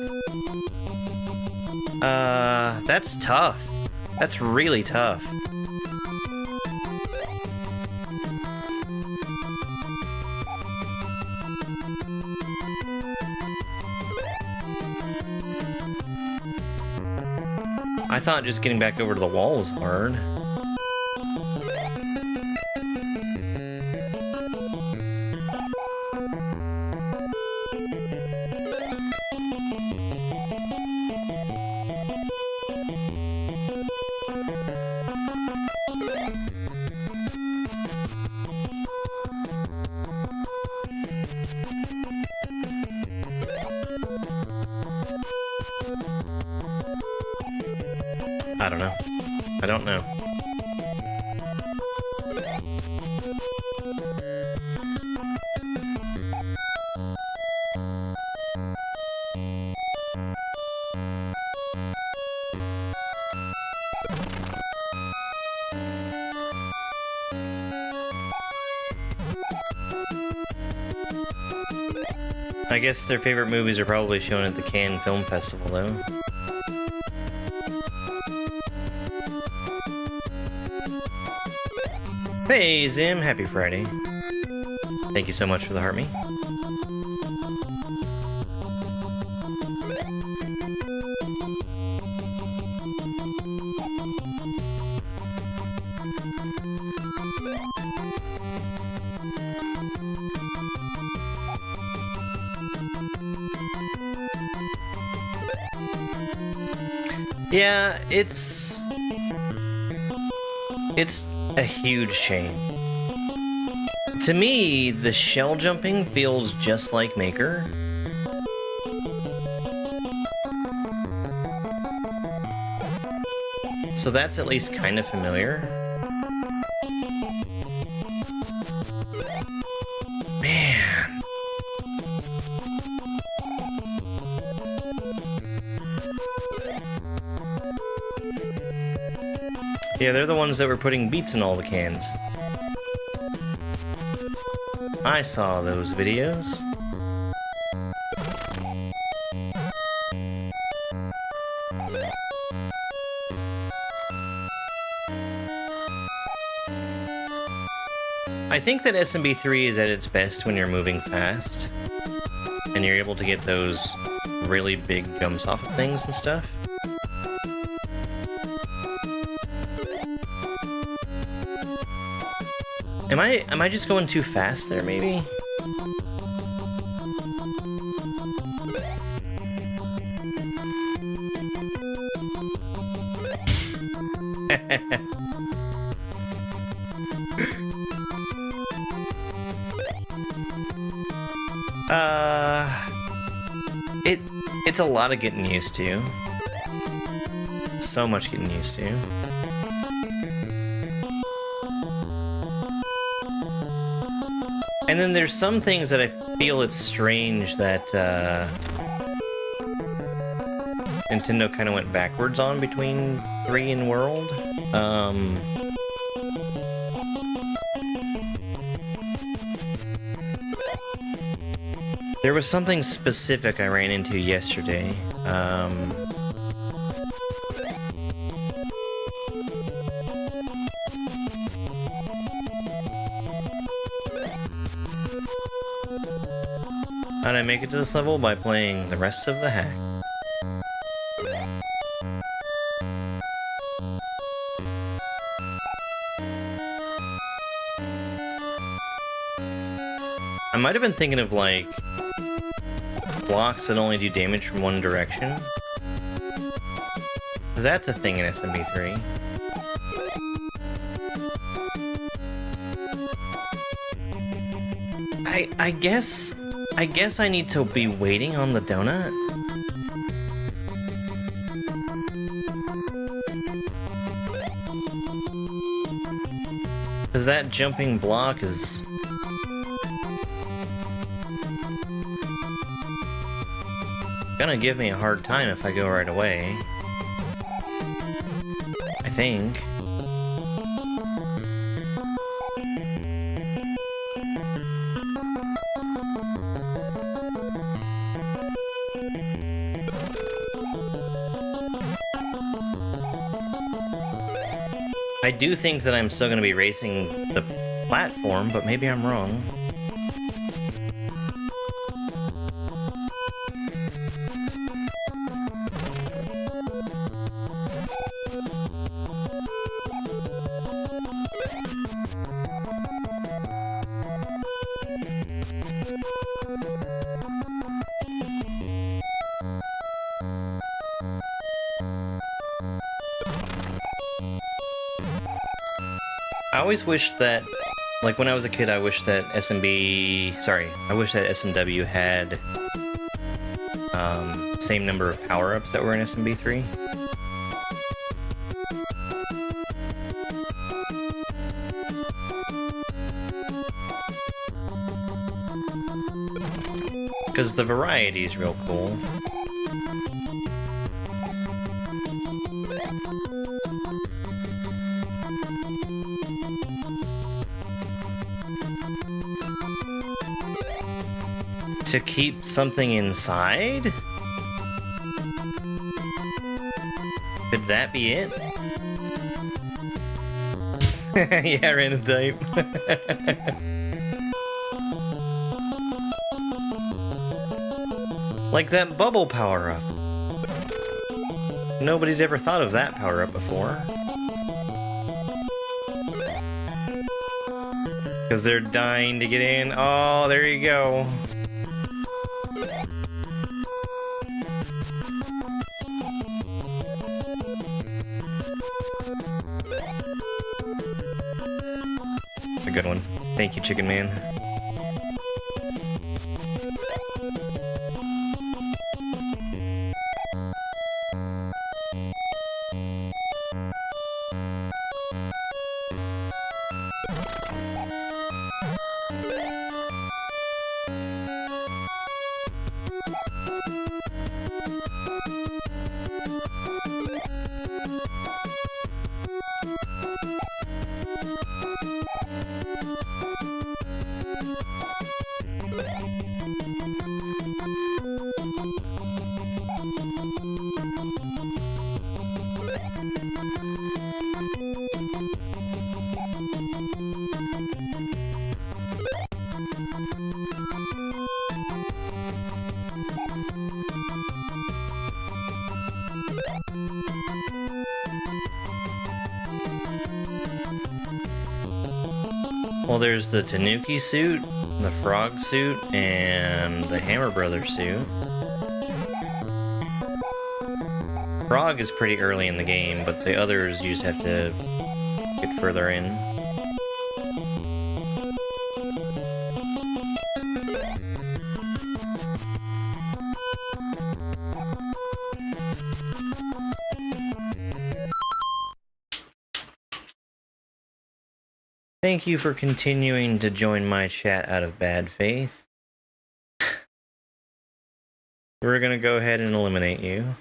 [SPEAKER 1] That's tough. That's really tough. I thought just getting back over to the wall was hard. I don't know. I don't know. I guess their favorite movies are probably shown at the Cannes Film Festival, though. Hey, Zim, happy Friday. Thank you so much for the heart me. Yeah, it's a huge chain. To me, the shell jumping feels just like Maker. So that's at least kind of familiar. Man. Yeah, they're the ones that were putting beats in all the cans. I saw those videos. I think that SMB3 is at its best when you're moving fast, and you're able to get those really big jumps off of things and stuff. Am I just going too fast there, maybe? It's a lot of getting used to. So much getting used to. And then there's some things that I feel it's strange that Nintendo kind of went backwards on between 3 and World. There was something specific I ran into yesterday. How'd I make it to this level? By playing the rest of the hack. I might have been thinking of, like, blocks that only do damage from one direction. Because that's a thing in SMB3. I guess I need to be waiting on the donut. Because that jumping block is... gonna give me a hard time if I go right away. I think. I do think that I'm still gonna be racing the platform, but maybe I'm wrong. I always wished that, like when I was a kid, I wish that SMW had same number of power-ups that were in SMB3. Because the variety is real cool. To keep something inside? Could that be it? Yeah, random type. Like that bubble power-up. Nobody's ever thought of that power-up before. Because they're dying to get in. Oh, there you go. A good one. Thank you, Chicken Man. Well, there's the Tanuki suit, the Frog suit, and the Hammer Brothers suit. Frog is pretty early in the game, but the others you just have to get further in. Thank you for continuing to join my chat out of bad faith. We're gonna go ahead and eliminate you.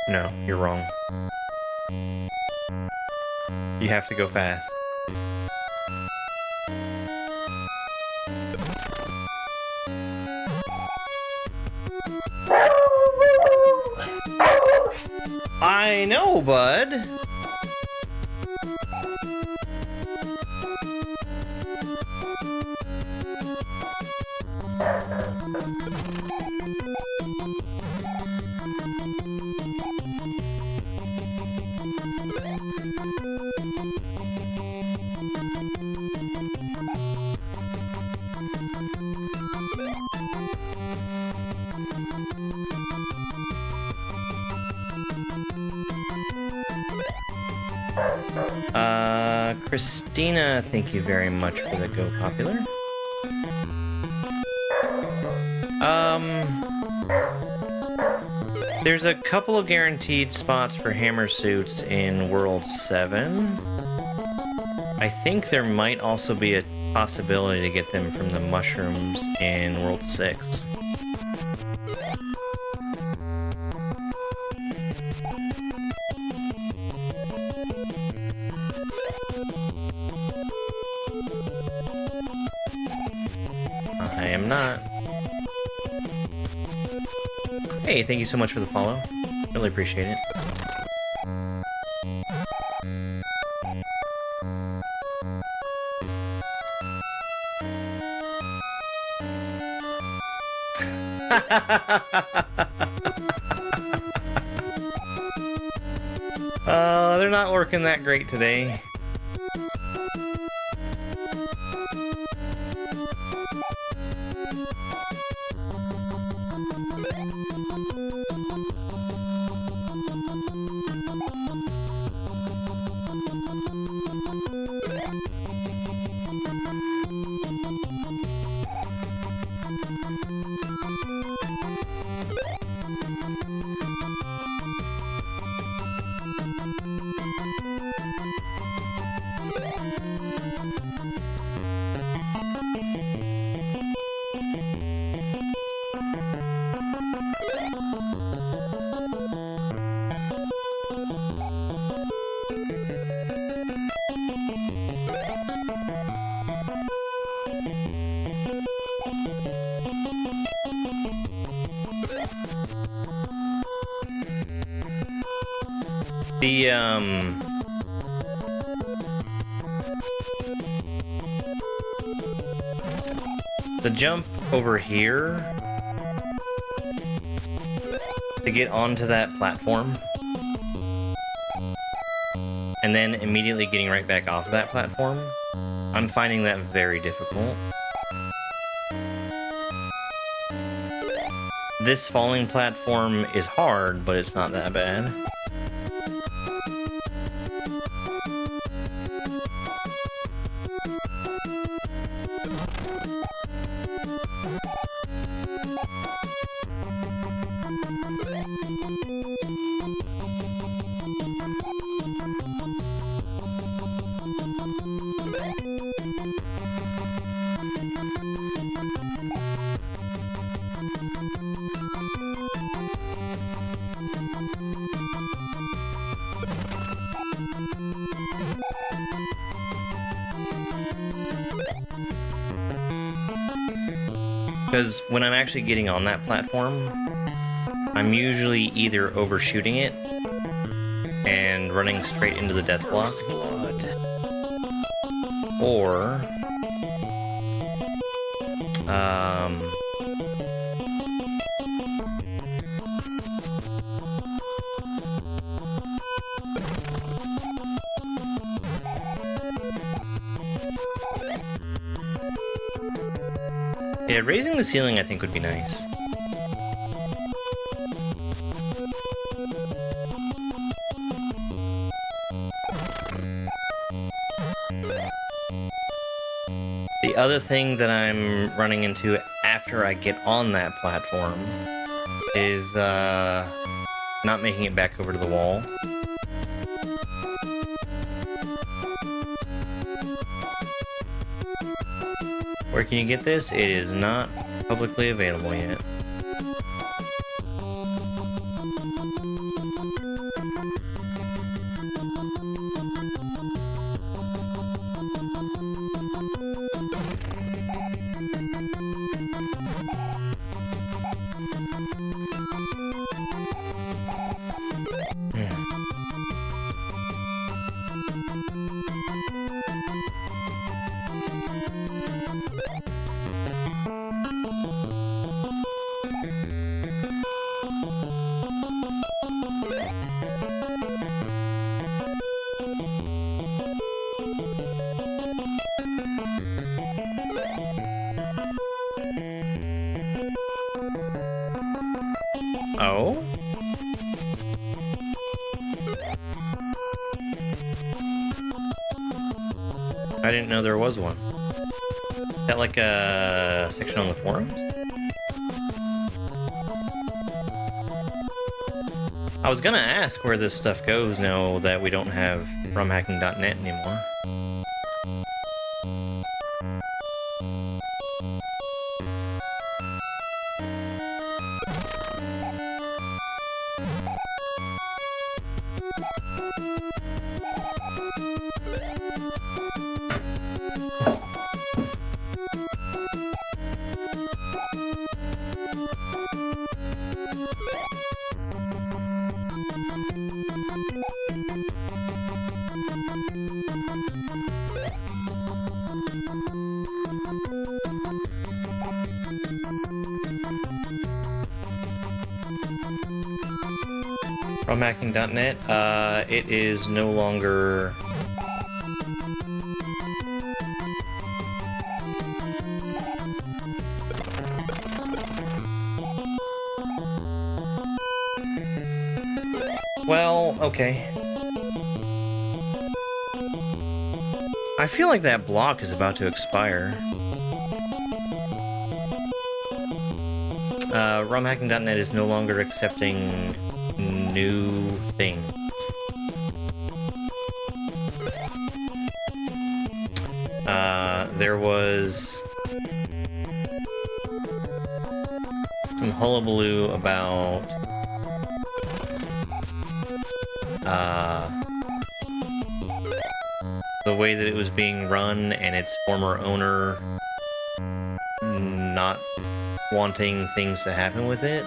[SPEAKER 1] No, you're wrong. You have to go fast. I know, bud. Christina, thank you very much for the Go Popular. There's a couple of guaranteed spots for hammer suits in World 7. I think there might also be a possibility to get them from the mushrooms in World 6. I am not. Hey, thank you so much for the follow. Really appreciate it. They're not working that great today. The jump over here to get onto that platform and then immediately getting right back off of that platform, I'm finding that very difficult. This falling platform is hard, but it's not that bad. Because when I'm actually getting on that platform, I'm usually either overshooting it and running straight into the death block, or yeah, raising the ceiling I think would be nice. The other thing that I'm running into after I get on that platform is not making it back over to the wall. Where can you get this? It is not publicly available yet. Oh? I didn't know there was one. Is that like a section on the forums? I was gonna ask where this stuff goes now that we don't have rumhacking.net anymore. Rumhacking.net, it is no longer... Well, okay. I feel like that block is about to expire. Rumhacking.net is no longer accepting new things. There was some hullabaloo about the way that it was being run and its former owner not wanting things to happen with it.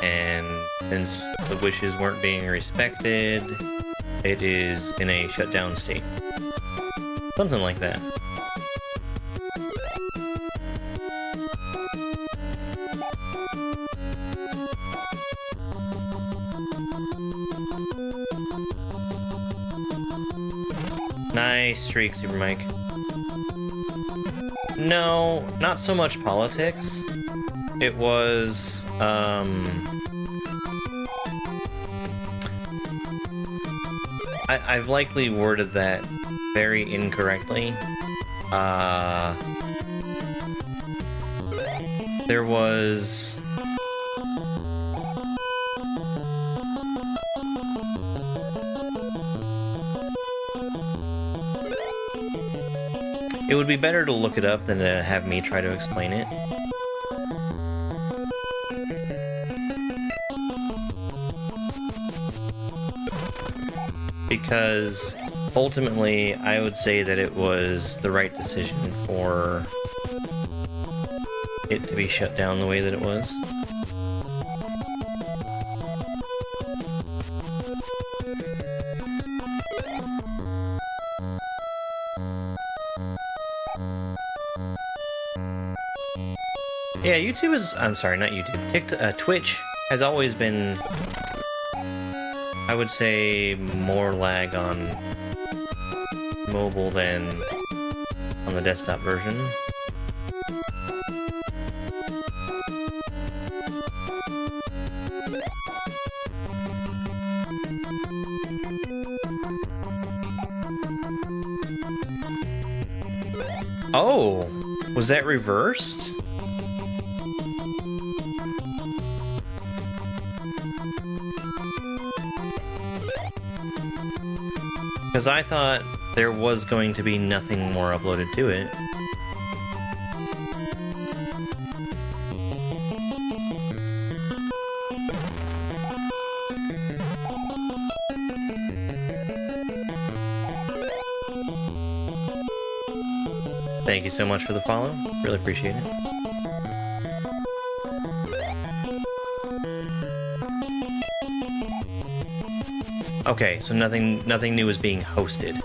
[SPEAKER 1] And since the wishes weren't being respected, it is in a shutdown state. Something like that. Nice streak, Super Mike. No, not so much politics. It was, I've likely worded that very incorrectly. There was... It would be better to look it up than to have me try to explain it. Because ultimately, I would say that it was the right decision for it to be shut down the way that it was. Yeah, YouTube is... I'm sorry, not YouTube. TikTok, Twitch has always been, I would say, more lag on mobile than on the desktop version. Oh, was that reversed? Because I thought there was going to be nothing more uploaded to it. Thank you so much for the follow. Really appreciate it. Okay, so nothing new is being hosted.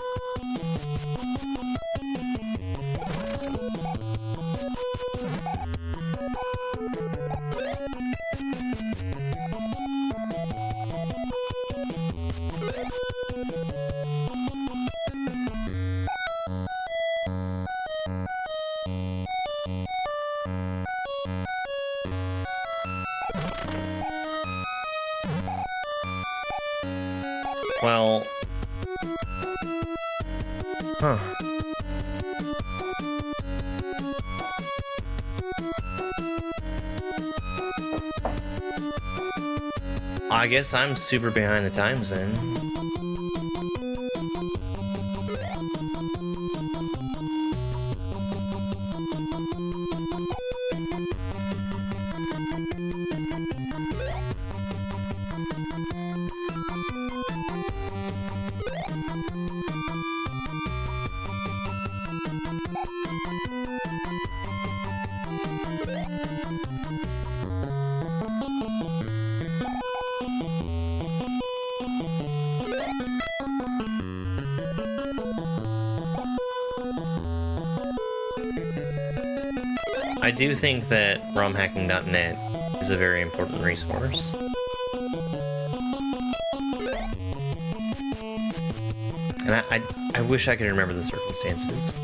[SPEAKER 1] Well, huh. I guess I'm super behind the times then. I do think that romhacking.net is a very important resource. And I wish I could remember the circumstances.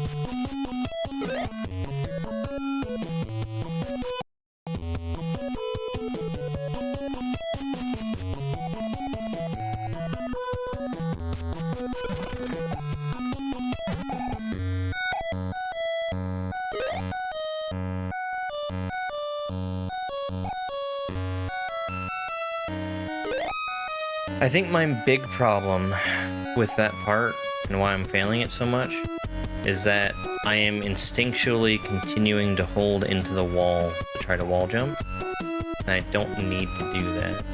[SPEAKER 1] I think my big problem with that part, and why I'm failing it so much, is that I am instinctually continuing to hold into the wall to try to wall jump, and I don't need to do that.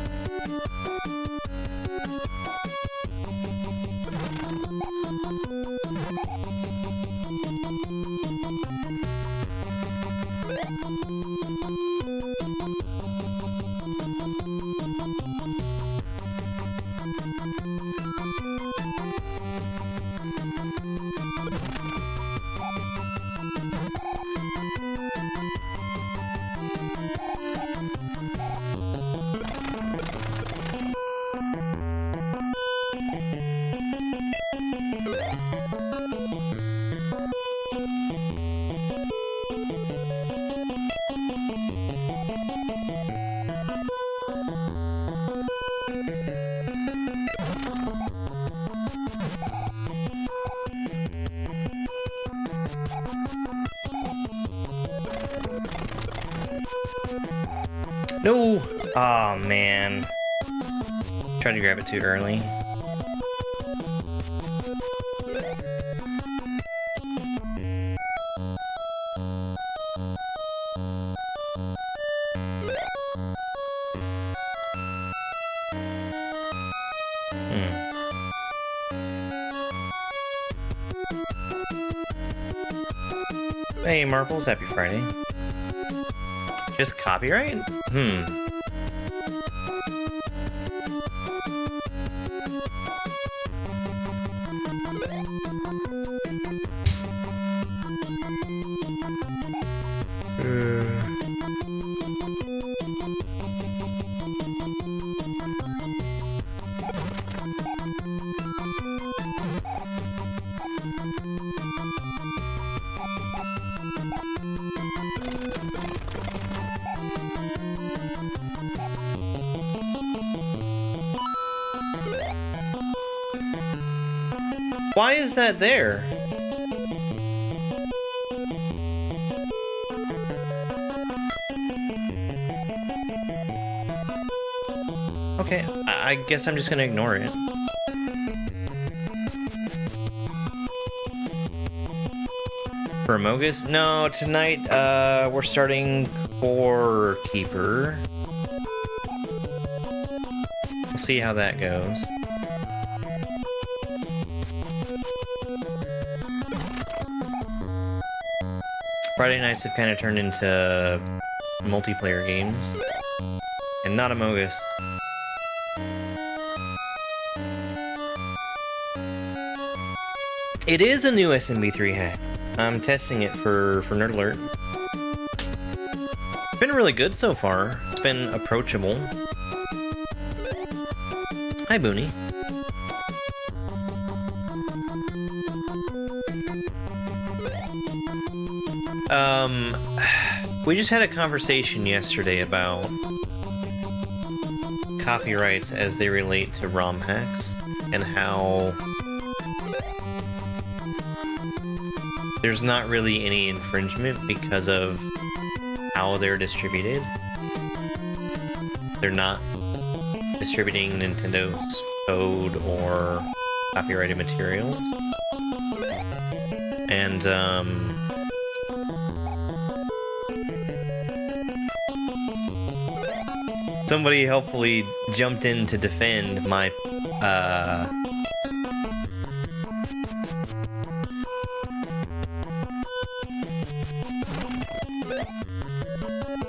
[SPEAKER 1] No! Oh man. Tried to grab it too early. Hey Marbles, happy Friday. Just copyright? Why is that there? Okay, I guess I'm just gonna ignore it. For Amogus? No, tonight, we're starting Core Keeper. We'll see how that goes. Friday nights have kind of turned into multiplayer games. And not Amogus. It is a new SMB3 hack. I'm testing it for nerdalert. It's been really good so far. It's been approachable. Hi, Booney. We just had a conversation yesterday about copyrights as they relate to ROM hacks and how there's not really any infringement because of how they're distributed. They're not distributing Nintendo's code or copyrighted materials. And, somebody helpfully jumped in to defend my,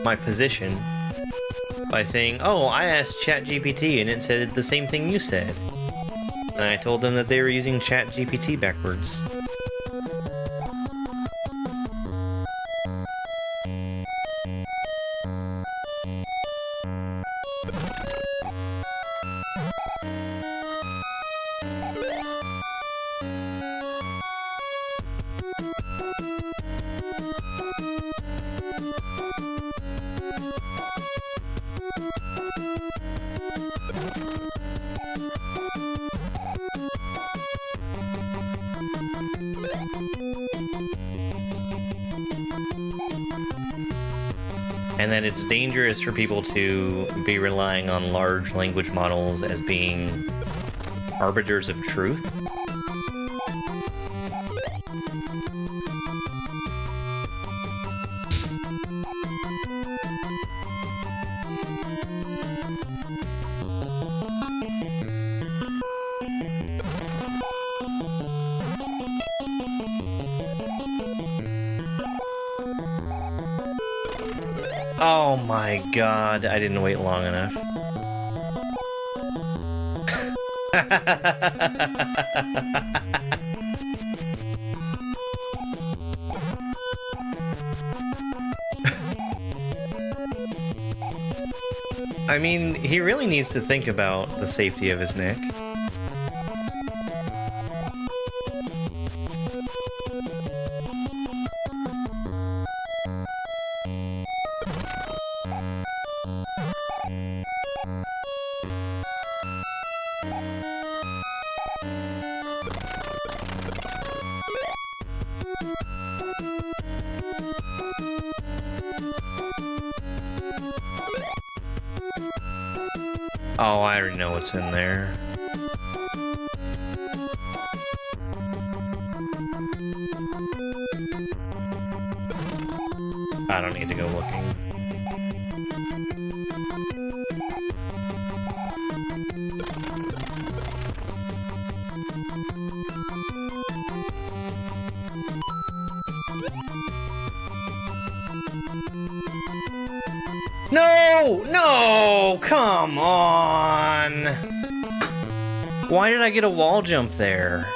[SPEAKER 1] my position by saying, oh, I asked ChatGPT and it said the same thing you said. And I told them that they were using ChatGPT backwards. And that it's dangerous for people to be relying on large language models as being arbiters of truth. Oh my god, I didn't wait long enough. I mean, he really needs to think about the safety of his neck. Oh, I already know what's in there. I don't need to go looking. No! No! Come on! Why did I get a wall jump there?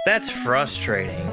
[SPEAKER 1] That's frustrating.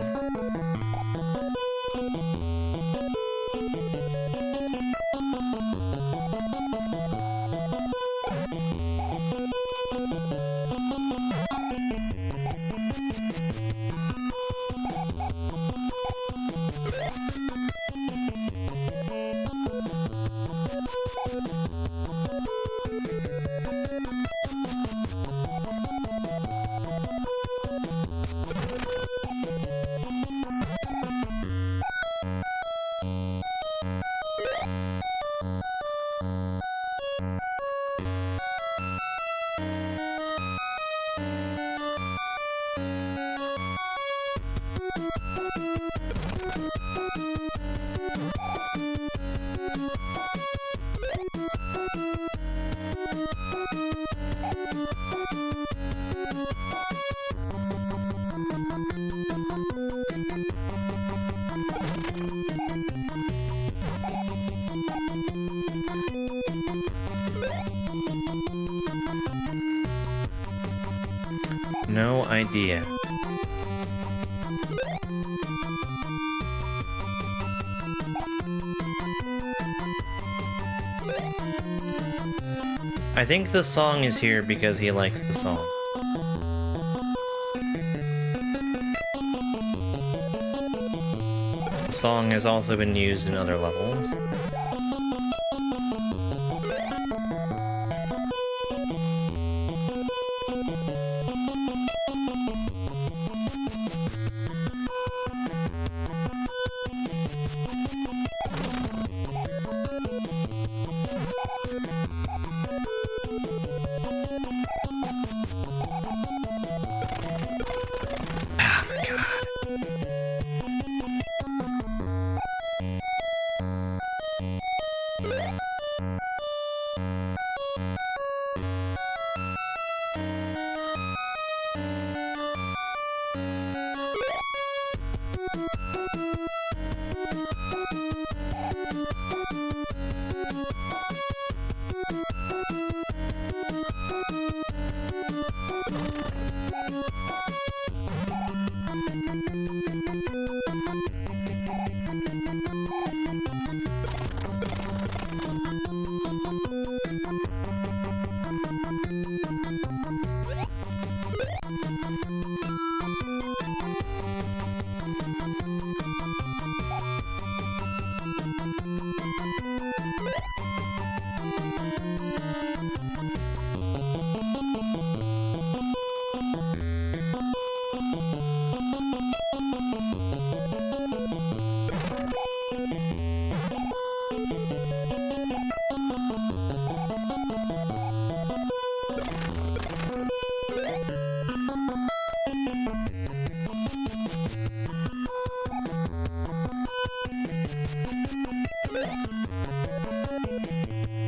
[SPEAKER 1] No idea. I think the song is here because he likes the song. The song has also been used in other levels.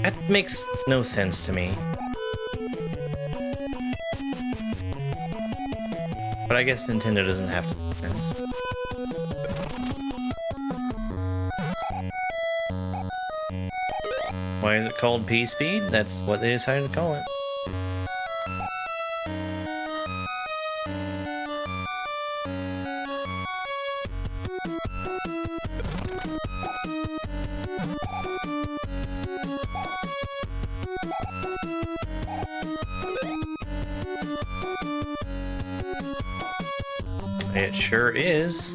[SPEAKER 1] That makes no sense to me. But I guess Nintendo doesn't have to make sense. Why is it called P-Speed? That's what they decided to call it. It sure is.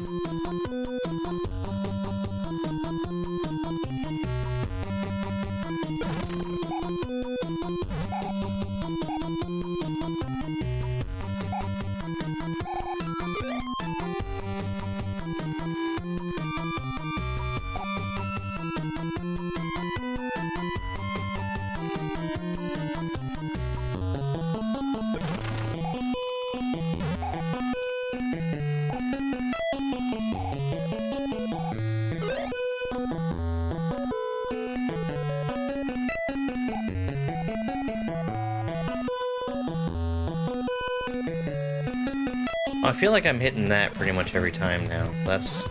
[SPEAKER 1] I feel like I'm hitting that pretty much every time now, so that's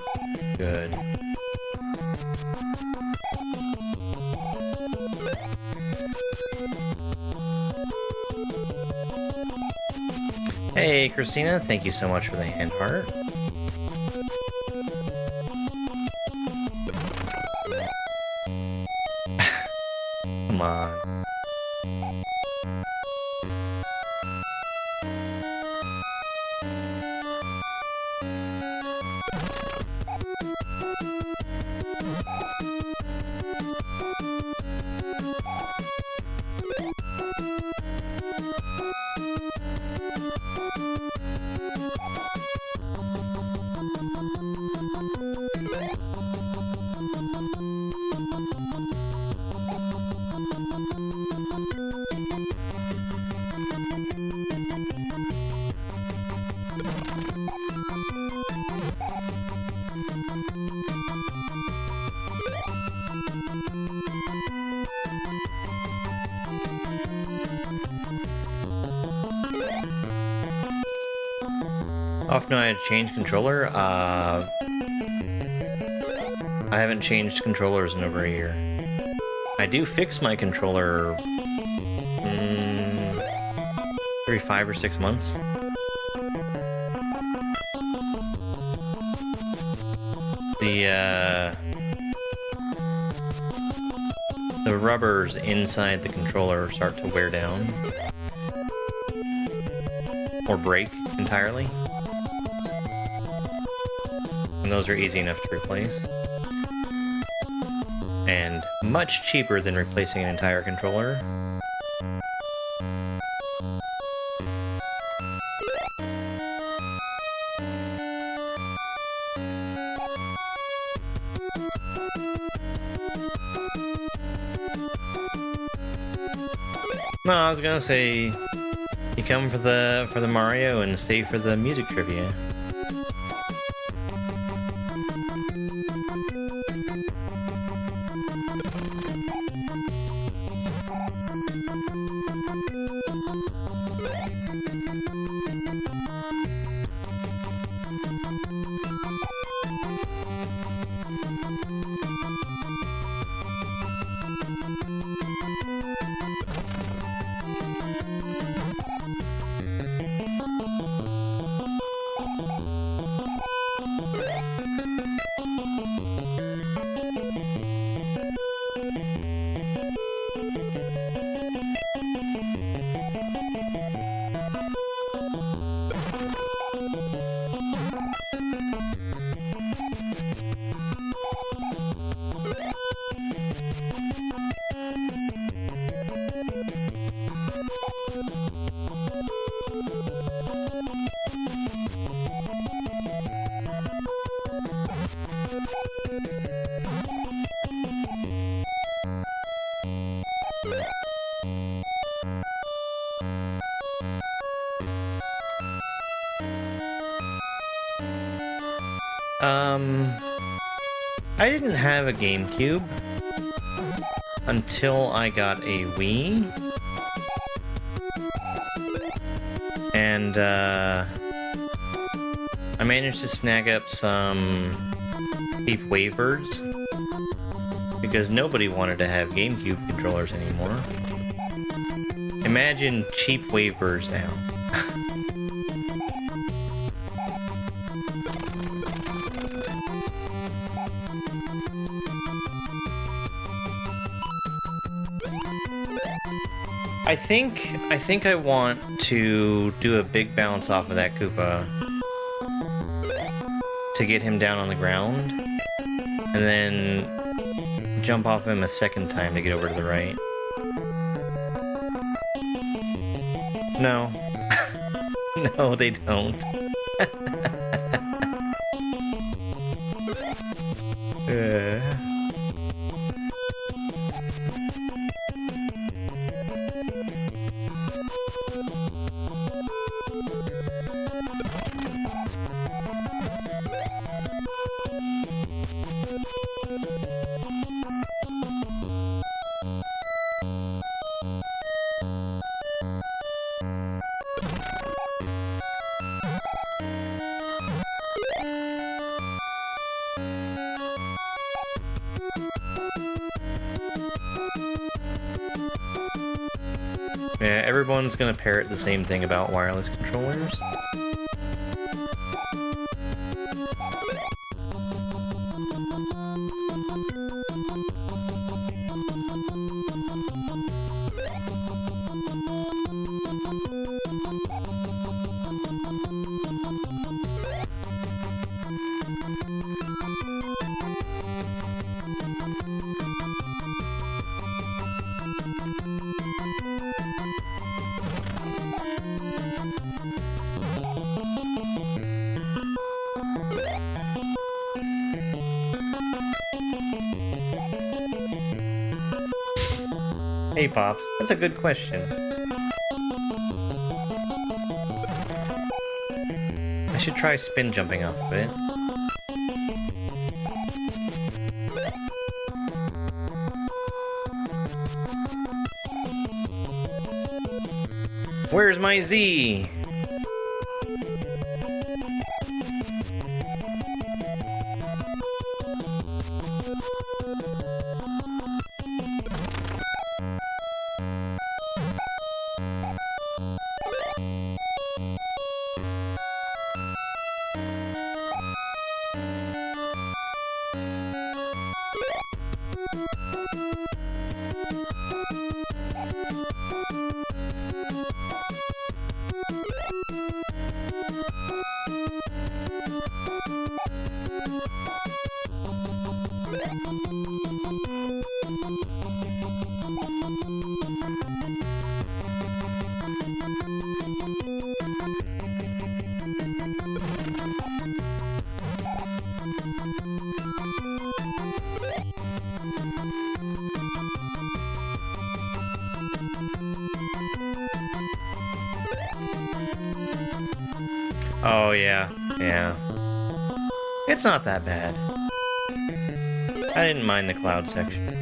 [SPEAKER 1] good. Hey, Christina, thank you so much for the hand heart. Come on. Often I change controller. I haven't changed controllers in over a year. I do fix my controller every 5 or 6 months. The rubbers inside the controller start to wear down or break entirely, and those are easy enough to replace and much cheaper than replacing an entire controller. No, I was gonna say you come for the Mario and stay for the music trivia. I didn't have a GameCube until I got a Wii, and I managed to snag up some cheap waivers because nobody wanted to have GameCube controllers anymore. Imagine cheap waivers now. I think I want to do a big bounce off of that Koopa to get him down on the ground, and then jump off him a second time to get over to the right. No. No, they don't. Yeah, everyone's gonna parrot the same thing about wireless controllers. Hey, Pops, that's a good question. I should try spin jumping off of it. Where's my Z? Oh, yeah. Yeah. It's not that bad. I didn't mind the cloud section.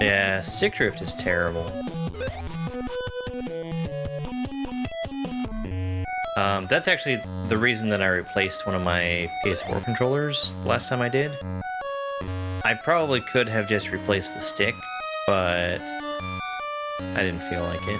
[SPEAKER 1] Yeah, stick drift is terrible. That's actually the reason that I replaced one of my PS4 controllers last time I did. I probably could have just replaced the stick, but I didn't feel like it.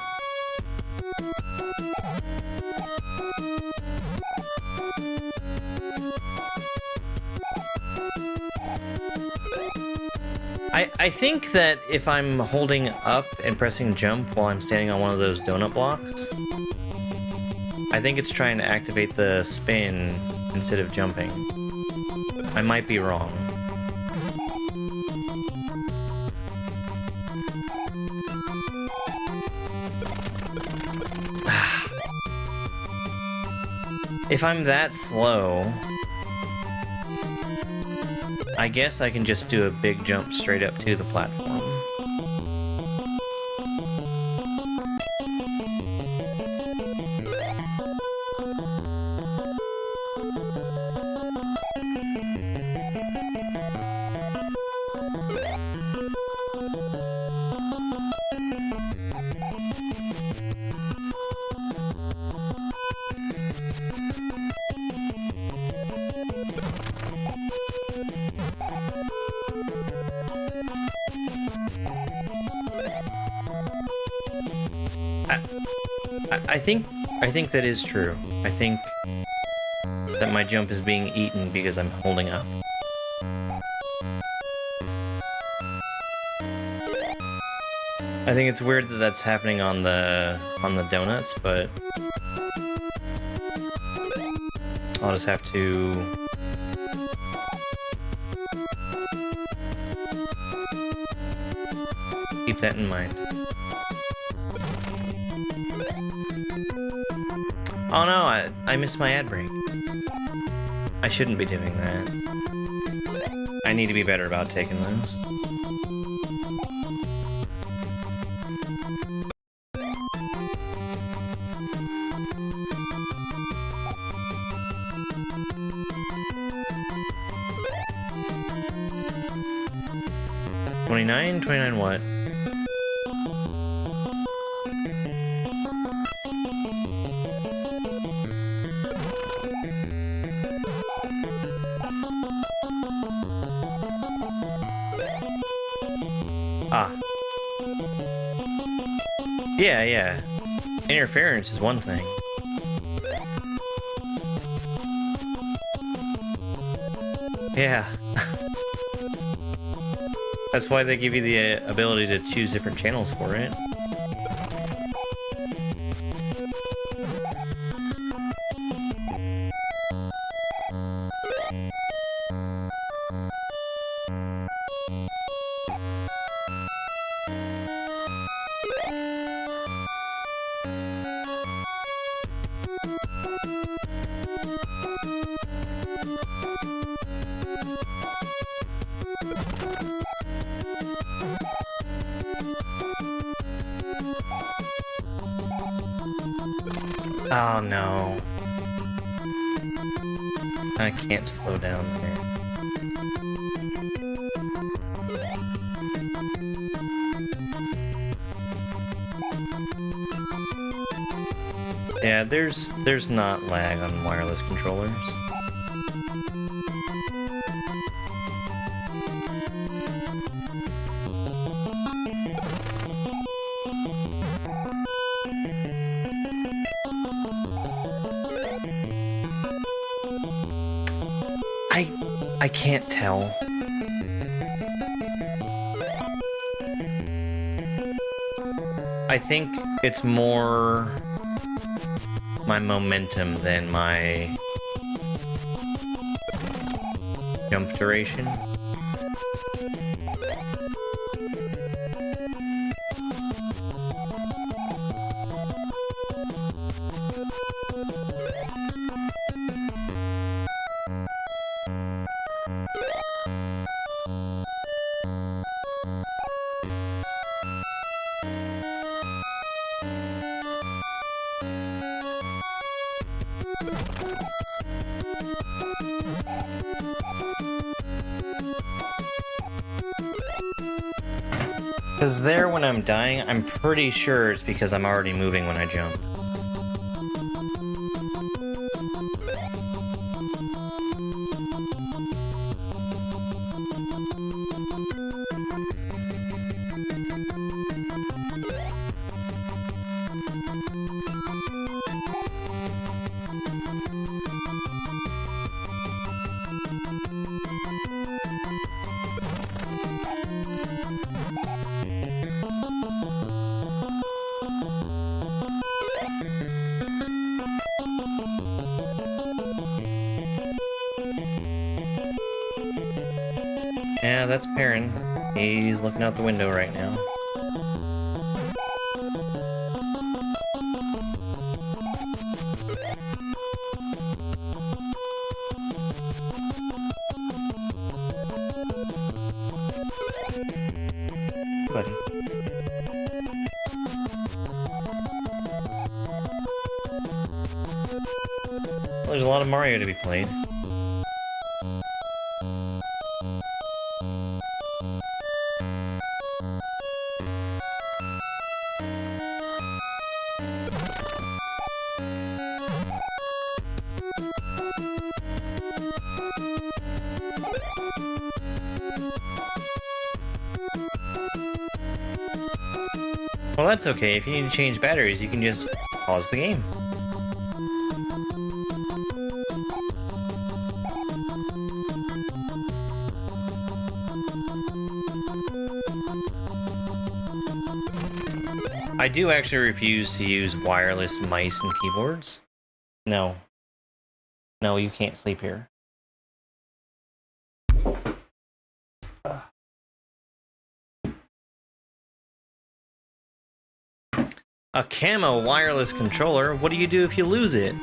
[SPEAKER 1] I think that if I'm holding up and pressing jump while I'm standing on one of those donut blocks, I think it's trying to activate the spin instead of jumping. I might be wrong. If I'm that slow, I guess I can just do a big jump straight up to the platform. I think that is true. I think that my jump is being eaten because I'm holding up. I think it's weird that that's happening on the donuts, but I'll just have to keep that in mind. Oh no, I missed my ad break. I shouldn't be doing that. I need to be better about taking those. $29 what? Ah. Yeah. Interference is one thing. Yeah. That's why they give you the ability to choose different channels for it. Oh no. I can't slow down there. Yeah, there's not lag on wireless controllers. I can't tell. I think it's more my momentum than my jump duration. Because there, when I'm dying, I'm pretty sure it's because I'm already moving when I jump. Yeah, that's Perrin. He's looking out the window right now. Buddy. Well, there's a lot of Mario to be played. Well, that's okay. If you need to change batteries, you can just pause the game. I do actually refuse to use wireless mice and keyboards. No. No, you can't sleep here. A camo wireless controller? What do you do if you lose it?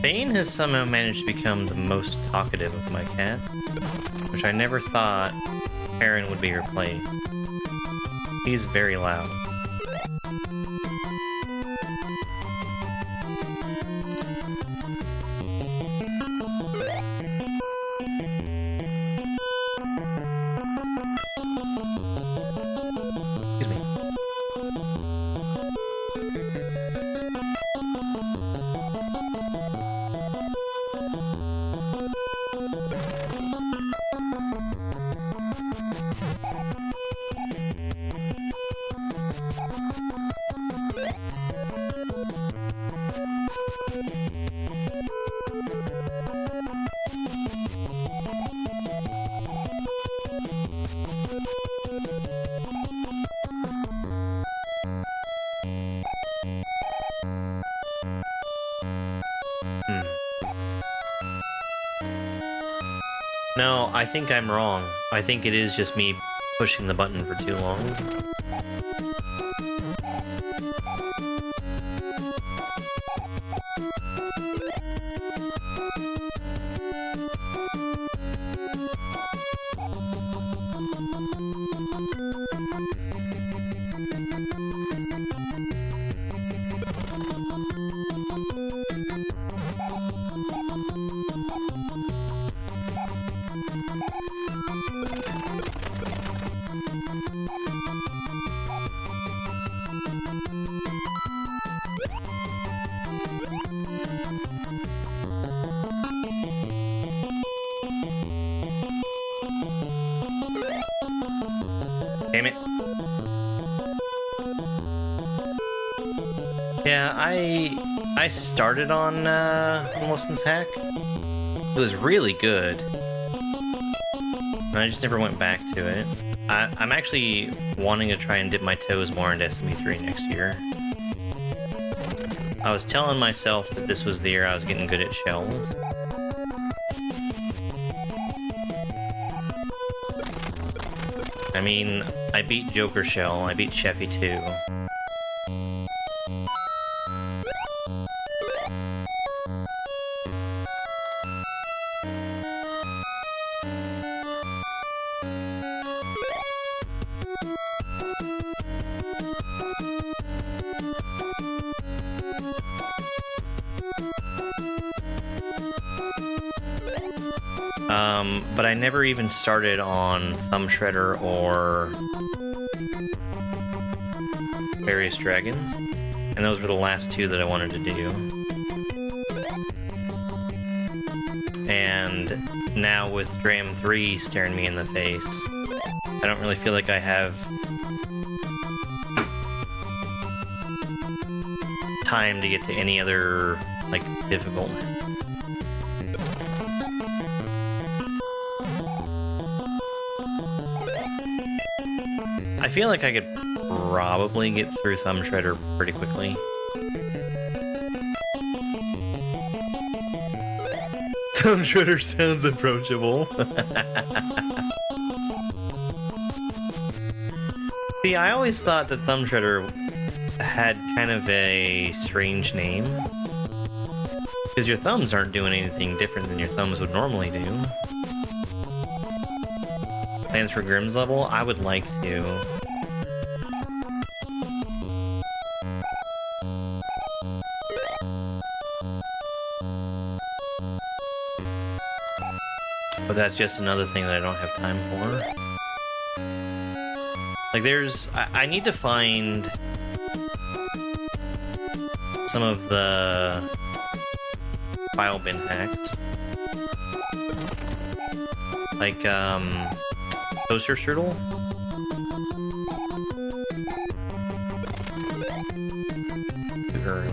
[SPEAKER 1] Bane has somehow managed to become the most talkative of my cats, which I never thought Perrin would be replaced. He's very loud. No, I think I'm wrong. I think it is just me pushing the button for too long. Damn it. Yeah, I started on Wilson's Hack. It was really good. And I just never went back to it. I'm actually wanting to try and dip my toes more into SMB3 next year. I was telling myself that this was the year I was getting good at shells. I mean, I beat Joker Shell, I beat Sheffy too. But I never even started on Thumb Shredder or Various Dragons, and those were the last two that I wanted to do. And now with Dram 3 staring me in the face, I don't really feel like I have time to get to any other, like, difficult. I feel like I could probably get through Thumb Shredder pretty quickly. Thumb Shredder sounds approachable. See, I always thought that Thumb Shredder had kind of a strange name. Because your thumbs aren't doing anything different than your thumbs would normally do. Plans for Grimm's level? I would like to. But that's just another thing that I don't have time for. Like, I need to find some of the file bin hacks. Like, Toaster Strudel? Too early.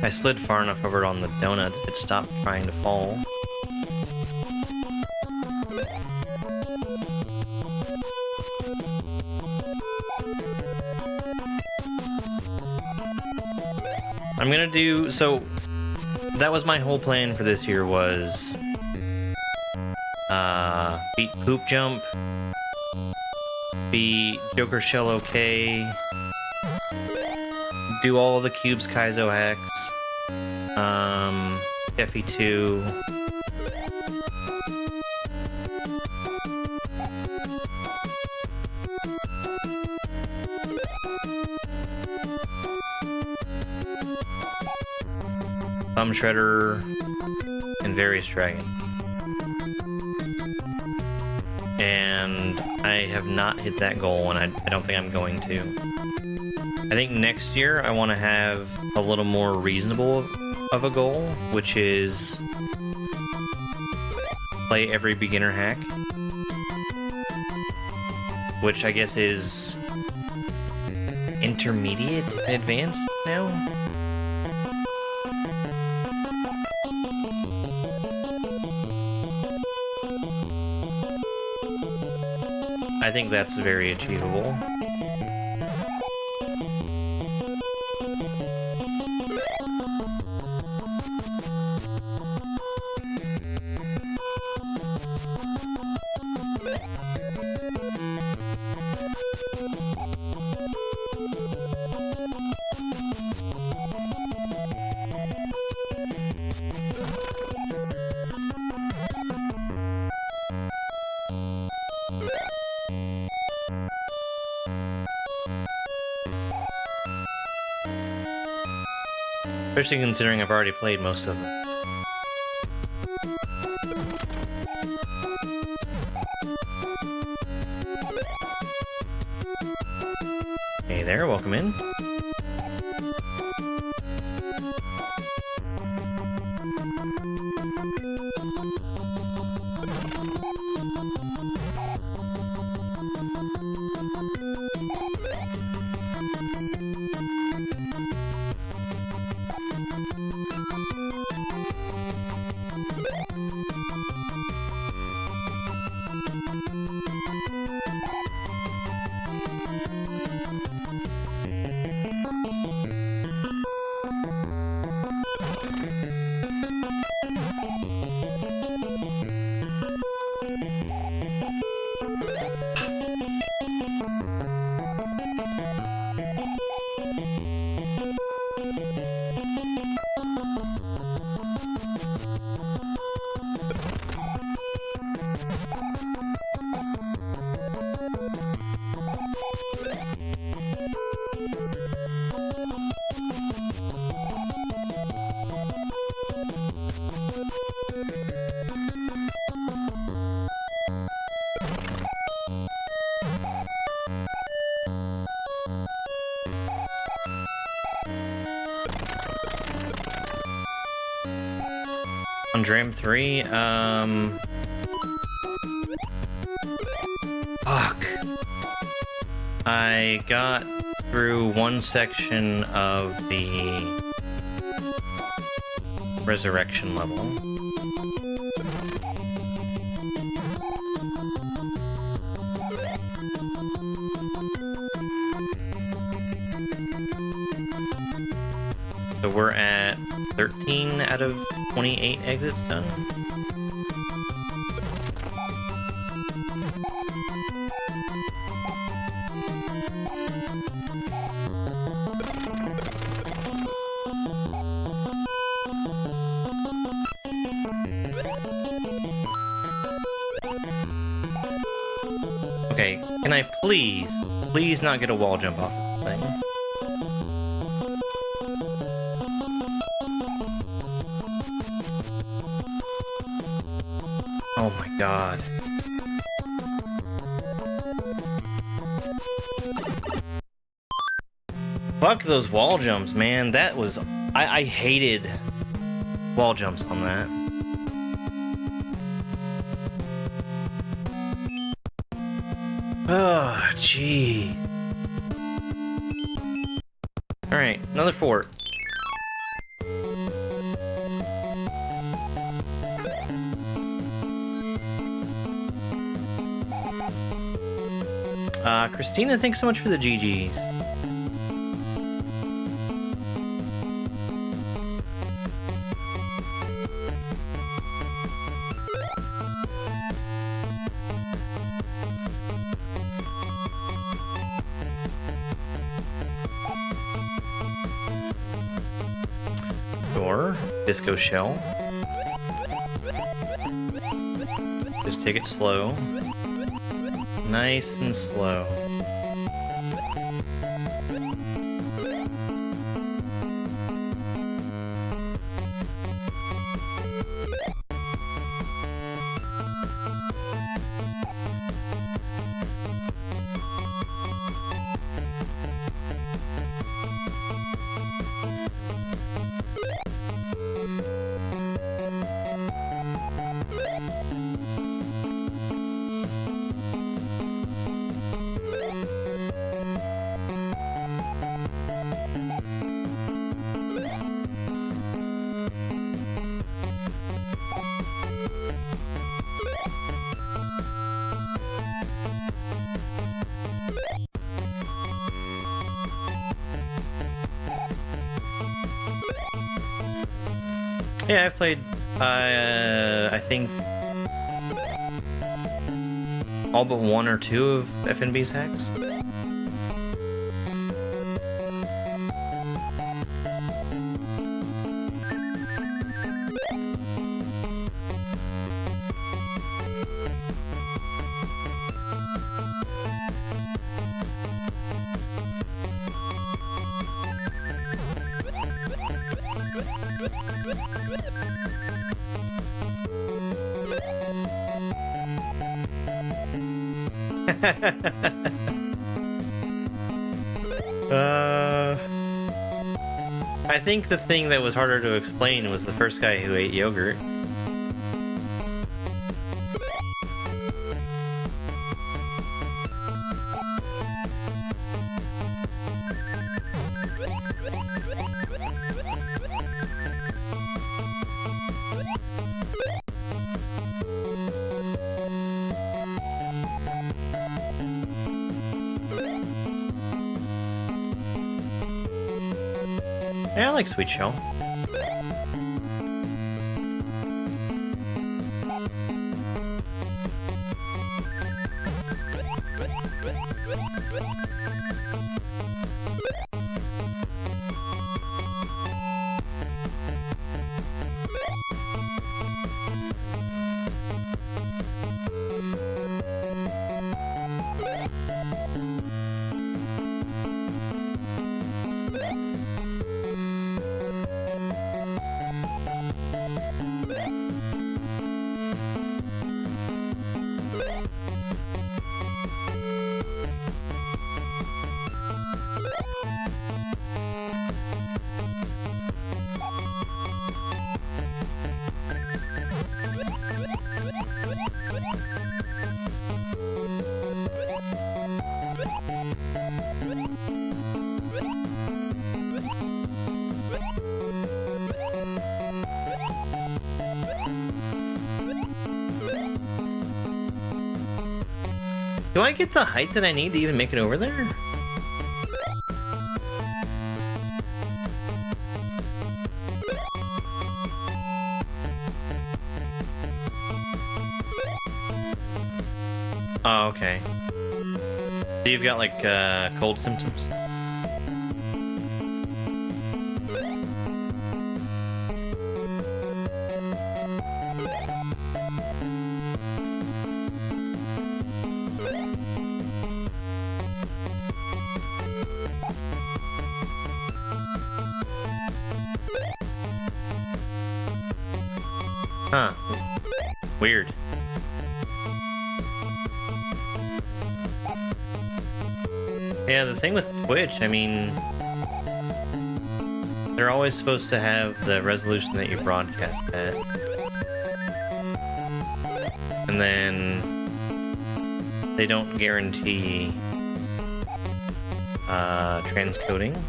[SPEAKER 1] I slid far enough over on the donut that it stopped trying to fall. I'm gonna do, so that was my whole plan for this year was beat Poop Jump, beat Joker Shell okay, do all the Cubes Kaizo hacks, Jeffy 2, Thumb Shredder, and and various dragons. And I have not hit that goal, and I don't think I'm going to. I think next year I want to have a little more reasonable of a goal, which is play every beginner hack, which I guess is intermediate and advanced now. I think that's very achievable. Especially considering I've already played most of them. Hey there, welcome in. On Dram 3, fuck. I got through one section of the resurrection level. So we're at 13 out of 28 exits done. Okay, can I please not get a wall jump off of the thing? Oh my god. Fuck those wall jumps, man. That was... I hated wall jumps on that. Oh, gee. Alright, another fort. Christina, thanks so much for the GGs. Sure. Disco shell. Just take it slow. Nice and slow.
[SPEAKER 2] Yeah, I've played, I think, all but 1 or 2 of FNB's hacks. I think the thing that was harder to explain was the first guy who ate yogurt. Yeah, I like Sweet Shell. Do I get the height that I need to even make it over there? Oh, okay. So you've got like cold symptoms? Huh. Weird. Yeah, the thing with Twitch, I mean, they're always supposed to have the resolution that you broadcast at. And then they don't guarantee transcoding.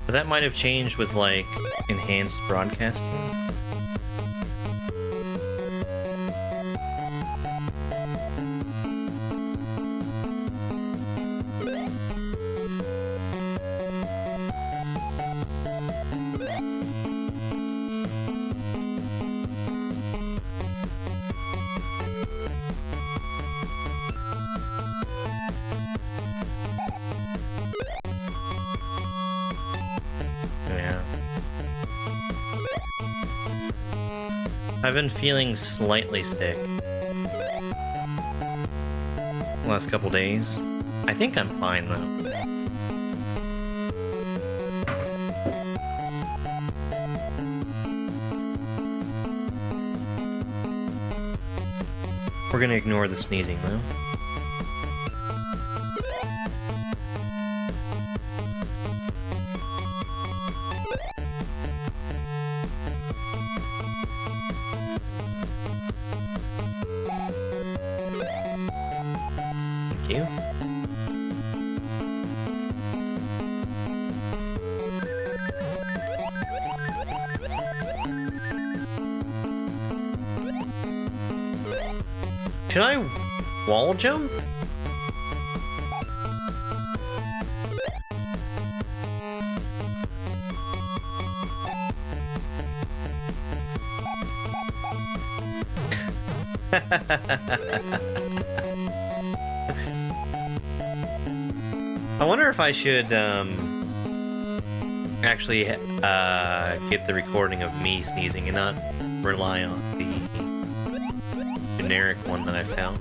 [SPEAKER 2] But that might have changed with, like, enhanced broadcasting. I've been feeling slightly sick the last couple days. I think I'm fine though. We're gonna ignore the sneezing though. You. Should I wall jump?
[SPEAKER 1] I wonder if I should actually get the recording of me sneezing and not rely on the generic one that I found.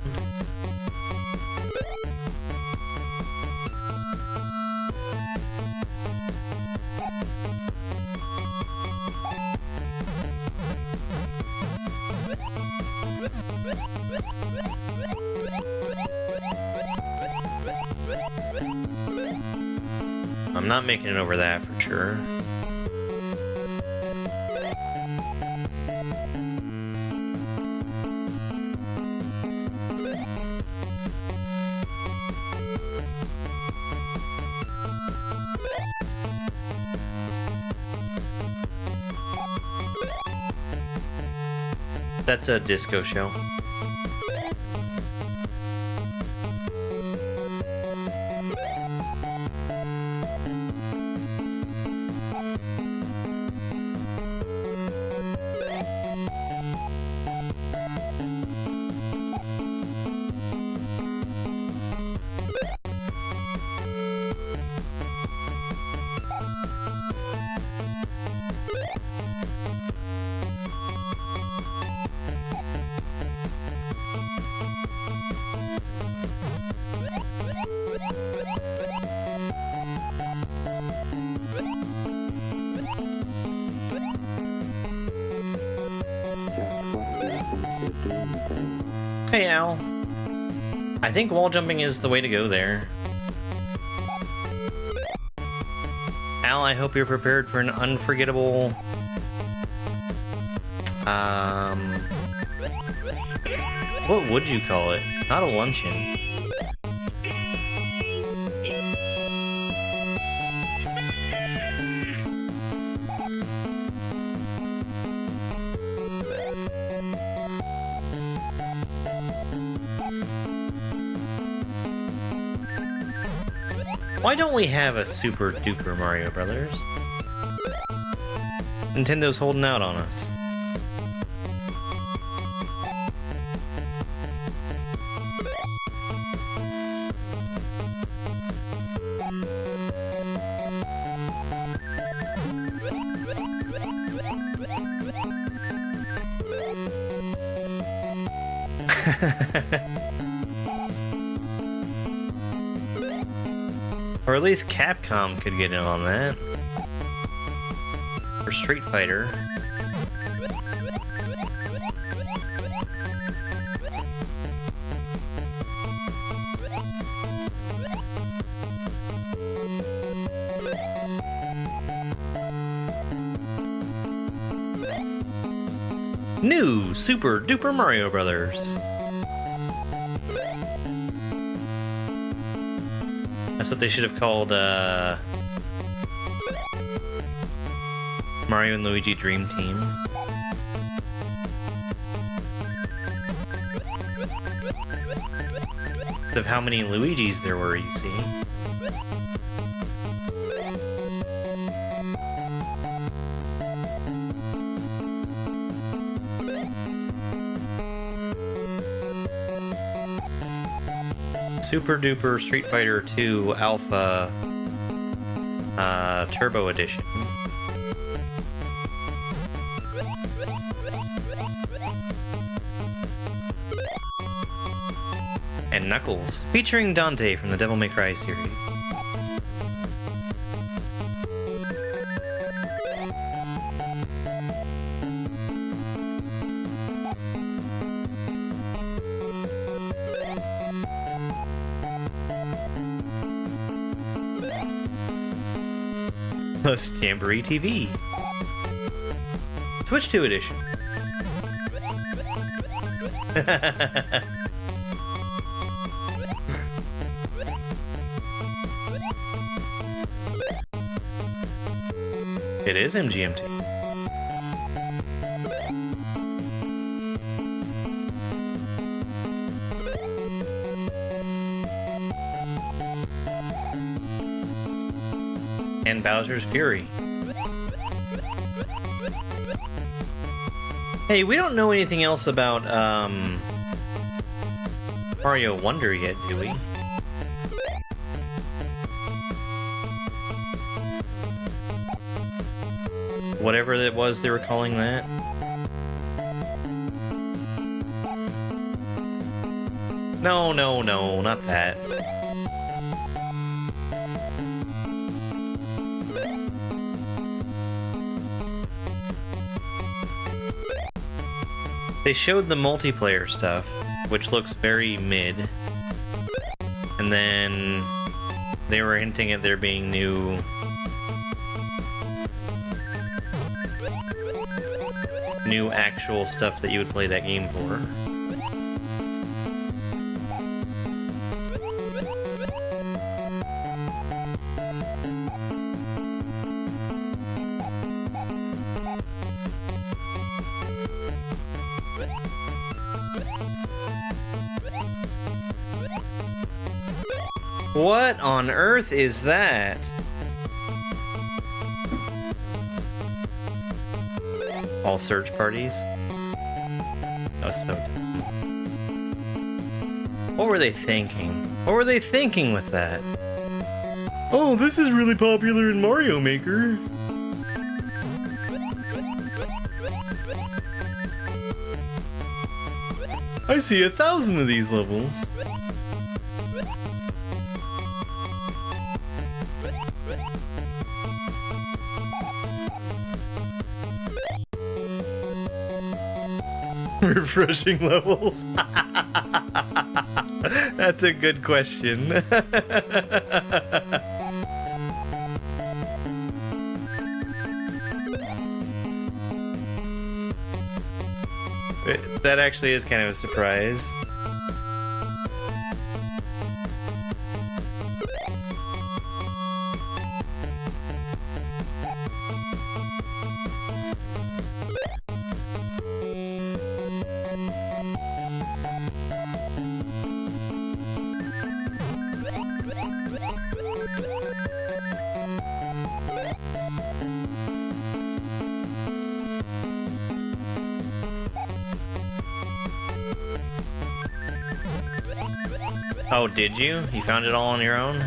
[SPEAKER 1] I'm not making it over that for sure. That's a disco show. Hey, Al. I think wall jumping is the way to go there. Al, I hope you're prepared for an unforgettable... what would you call it? Not a luncheon. Why don't we have a Super Duper Mario Brothers? Nintendo's holding out on us. Or at least Capcom could get in on that. For Street Fighter. New Super Duper Mario Brothers. That's what they should have called Mario and Luigi Dream Team. Of how many Luigis there were, you see. Super Duper Street Fighter 2 Alpha Turbo Edition. And Knuckles, featuring Dante from the Devil May Cry series. Plus Jamboree TV. Switch 2 edition. It is MGMT. And Bowser's Fury. Hey, we don't know anything else about
[SPEAKER 2] Mario Wonder yet, do we? Whatever it was they were calling that. No, no, no, not that. They showed the multiplayer stuff, which looks very mid. And then they were hinting at there being new actual stuff that you would play that game for. What on earth is that? All search parties? Oh, so dumb. What were they thinking? What were they thinking with that? Oh, this is really popular in Mario Maker. I see 1,000 of these levels. Refreshing levels? That's a good question. That actually is kind of a surprise. Oh, did you? You found it all on your own?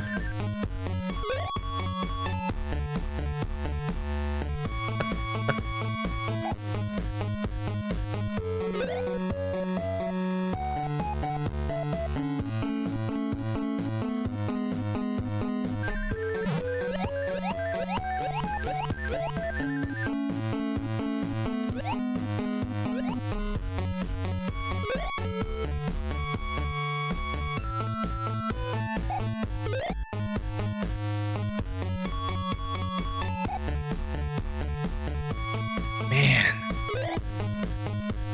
[SPEAKER 2] Man,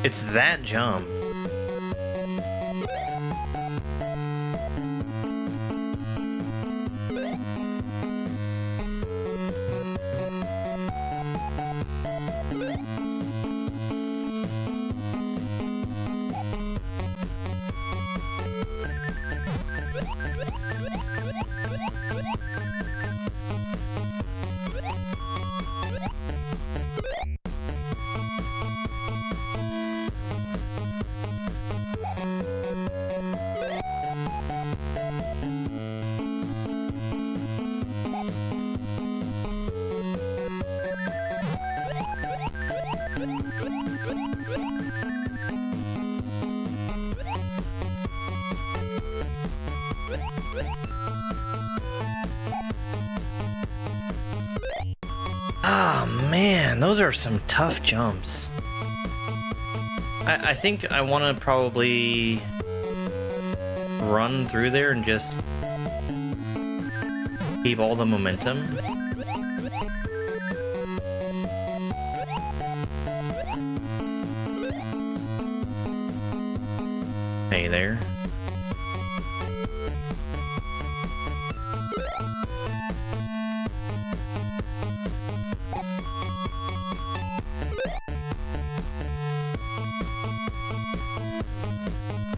[SPEAKER 2] it's that jump. Oh man, those are some tough jumps. I think I want to probably run through there and just keep all the momentum. Hey there.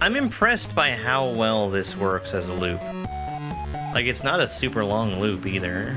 [SPEAKER 2] I'm impressed by how well this works as a loop. Like, it's not a super long loop either.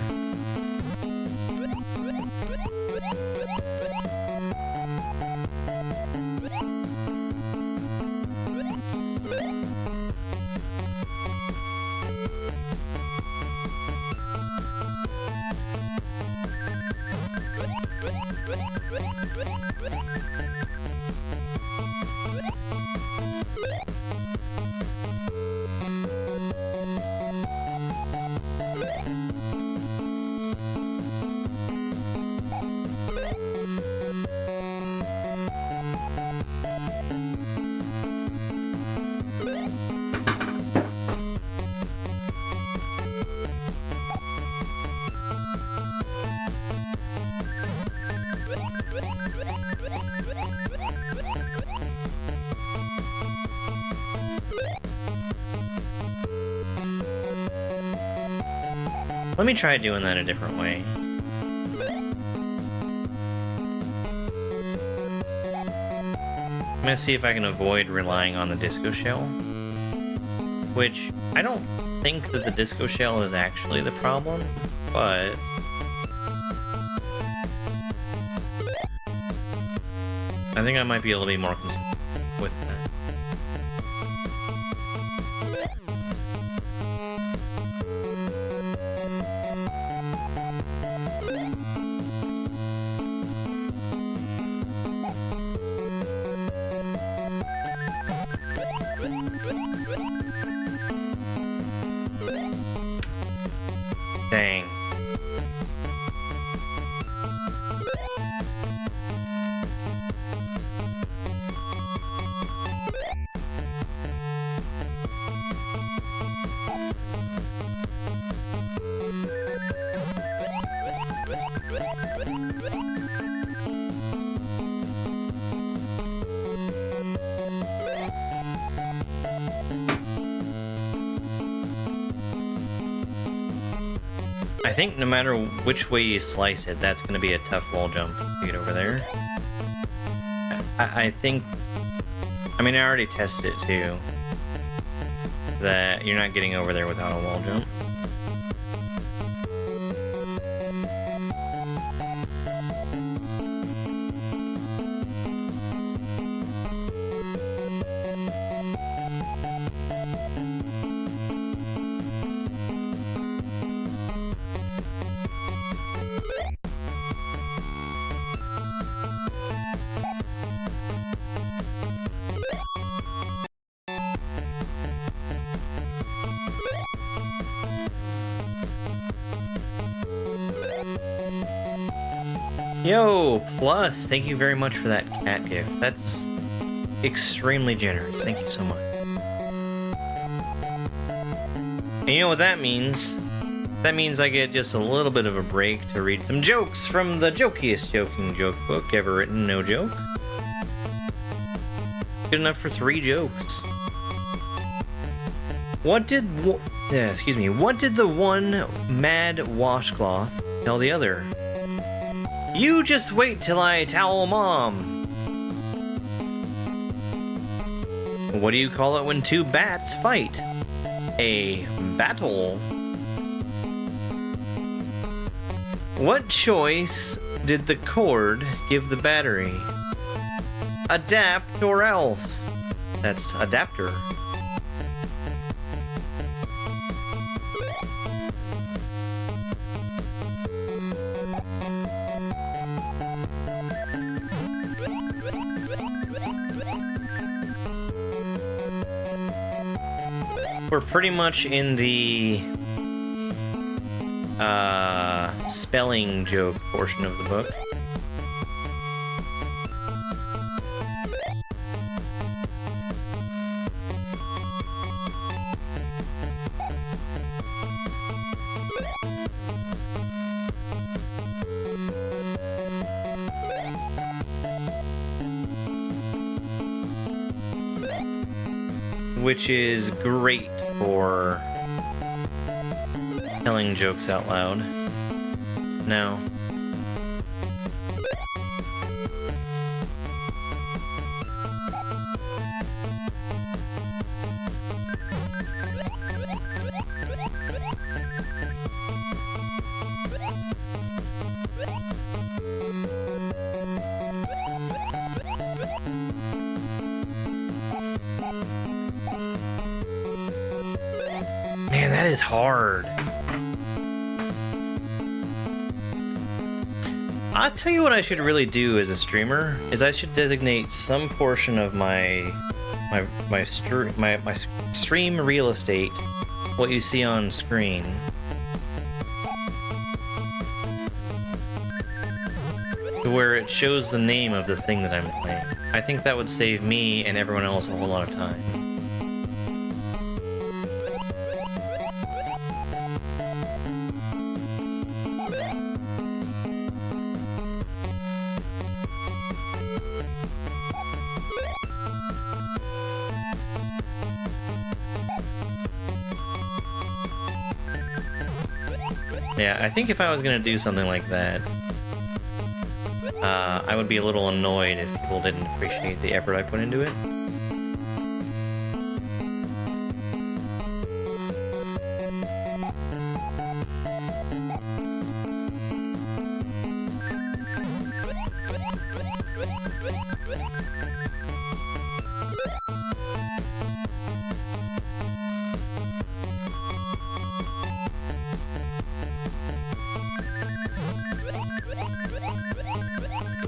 [SPEAKER 1] Let me try doing that a different way. I'm gonna see if I can avoid relying on the disco shell. Which, I don't think that the disco shell is actually the problem, but... I think I might be able to be more consistent with that. Dang. I think no matter which way you slice it, that's going to be a tough wall jump to get over there. I think... I mean, I already tested it too. That you're not getting over there without a wall jump. Yo, plus, thank you very much for that cat gift. That's extremely generous. Thank you so much. And you know what that means? That means I get just a little bit of a break to read some jokes from the jokiest joking joke book ever written, no joke. Good enough for 3 jokes. What did the one mad washcloth tell the other? You just wait till I towel Mom. What do you call it when 2 bats fight? A battle. What choice did the cord give the battery? Adapt or else. That's adapter. We're pretty much in the spelling joke portion of the book. Which is great for telling jokes out loud. Now, man, that is hard. I'll tell you what I should really do as a streamer, is I should designate some portion of my stream real estate, what you see on screen, to where it shows the name of the thing that I'm playing. I think that would save me and everyone else a whole lot of time. Yeah, I think if I was gonna do something like that, I would be a little annoyed if people didn't appreciate the effort I put into it.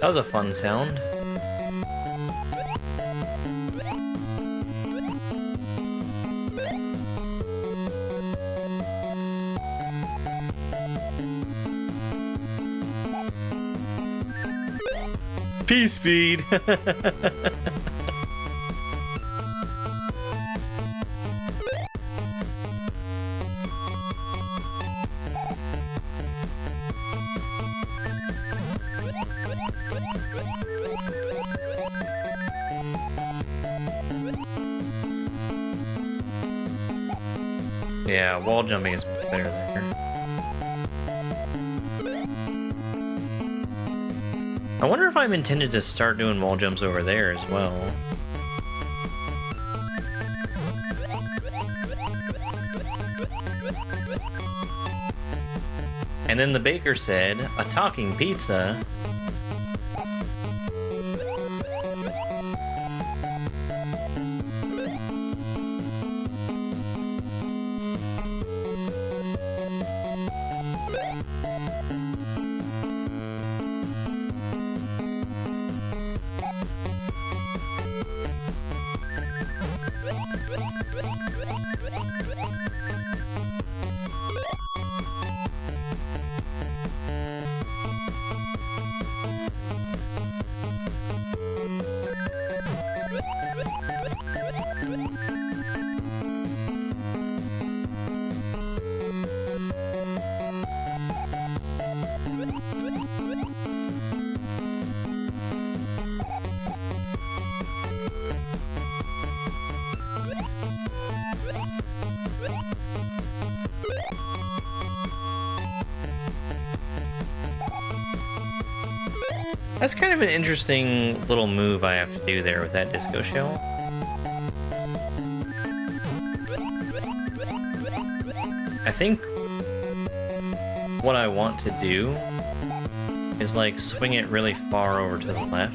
[SPEAKER 1] That was a fun sound. Peace feed. Yeah, wall jumping is better there. I wonder if I'm intended to start doing wall jumps over there as well. And then the baker said, a talking pizza. That's kind of an interesting little move I have to do there with that disco shell. I think what I want to do is like swing it really far over to the left.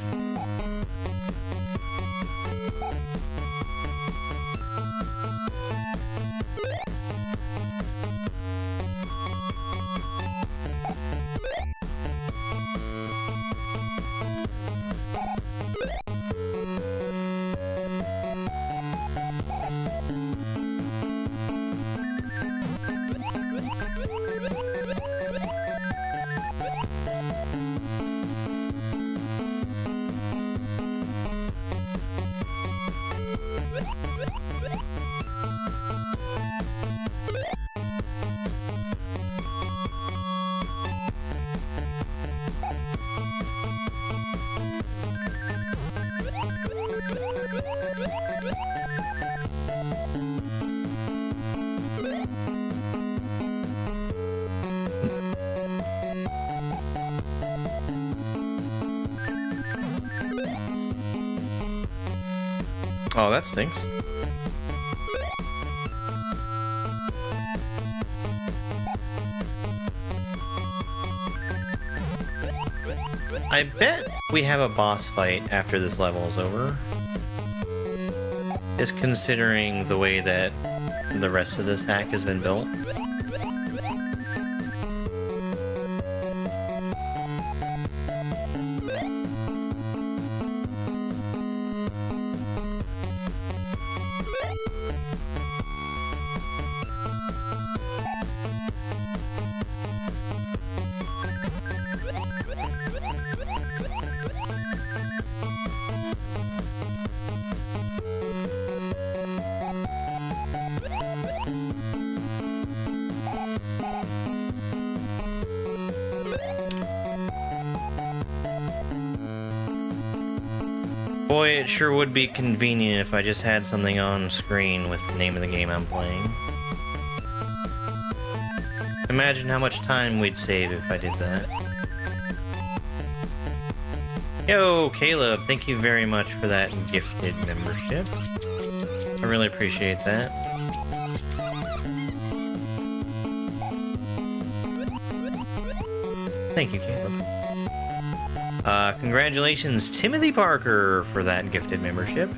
[SPEAKER 1] Oh, that stinks. I bet we have a boss fight after this level is over. Just considering the way that the rest of this hack has been built. Boy, it sure would be convenient if I just had something on screen with the name of the game I'm playing. Imagine how much time we'd save if I did that. Yo, Caleb, thank you very much for that gifted membership. I really appreciate that. Thank you, Caleb. Congratulations, Timothy Parker, for that gifted membership.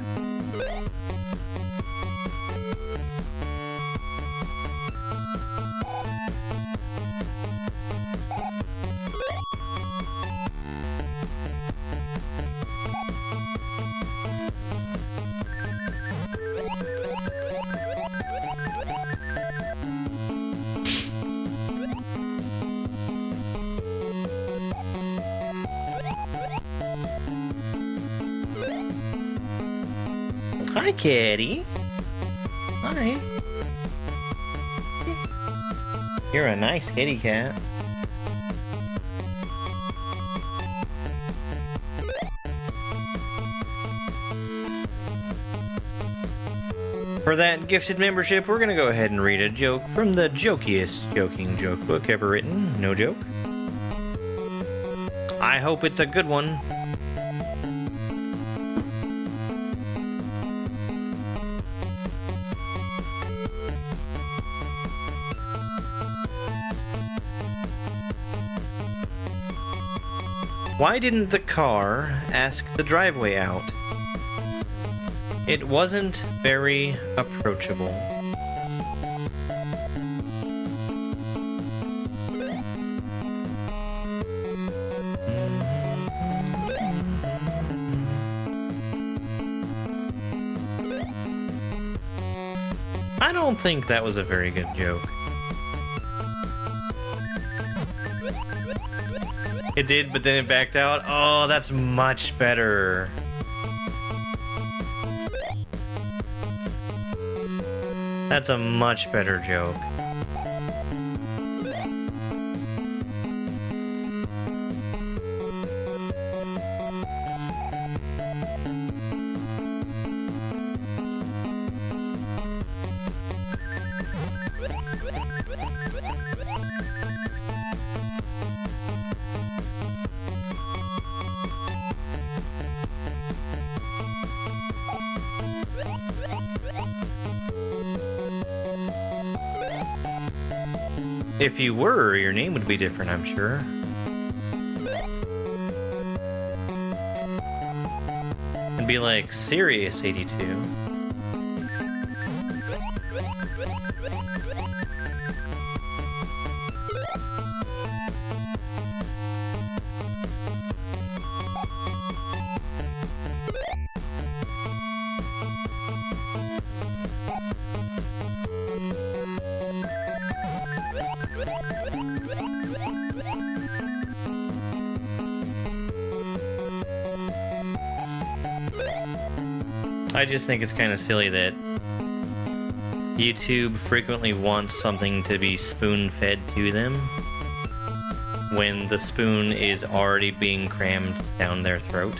[SPEAKER 1] Hi, kitty. Hi. You're a nice kitty cat. For that gifted membership, we're gonna go ahead and read a joke from the jokiest joking joke book ever written. No joke. I hope it's a good one. Why didn't the car ask the driveway out? It wasn't very approachable. I don't think that was a very good joke. It did, but then it backed out. Oh, that's much better. That's a much better joke. If you were, your name would be different, I'm sure. And be like Sirius 82. I just think it's kind of silly that YouTube frequently wants something to be spoon-fed to them when the spoon is already being crammed down their throat.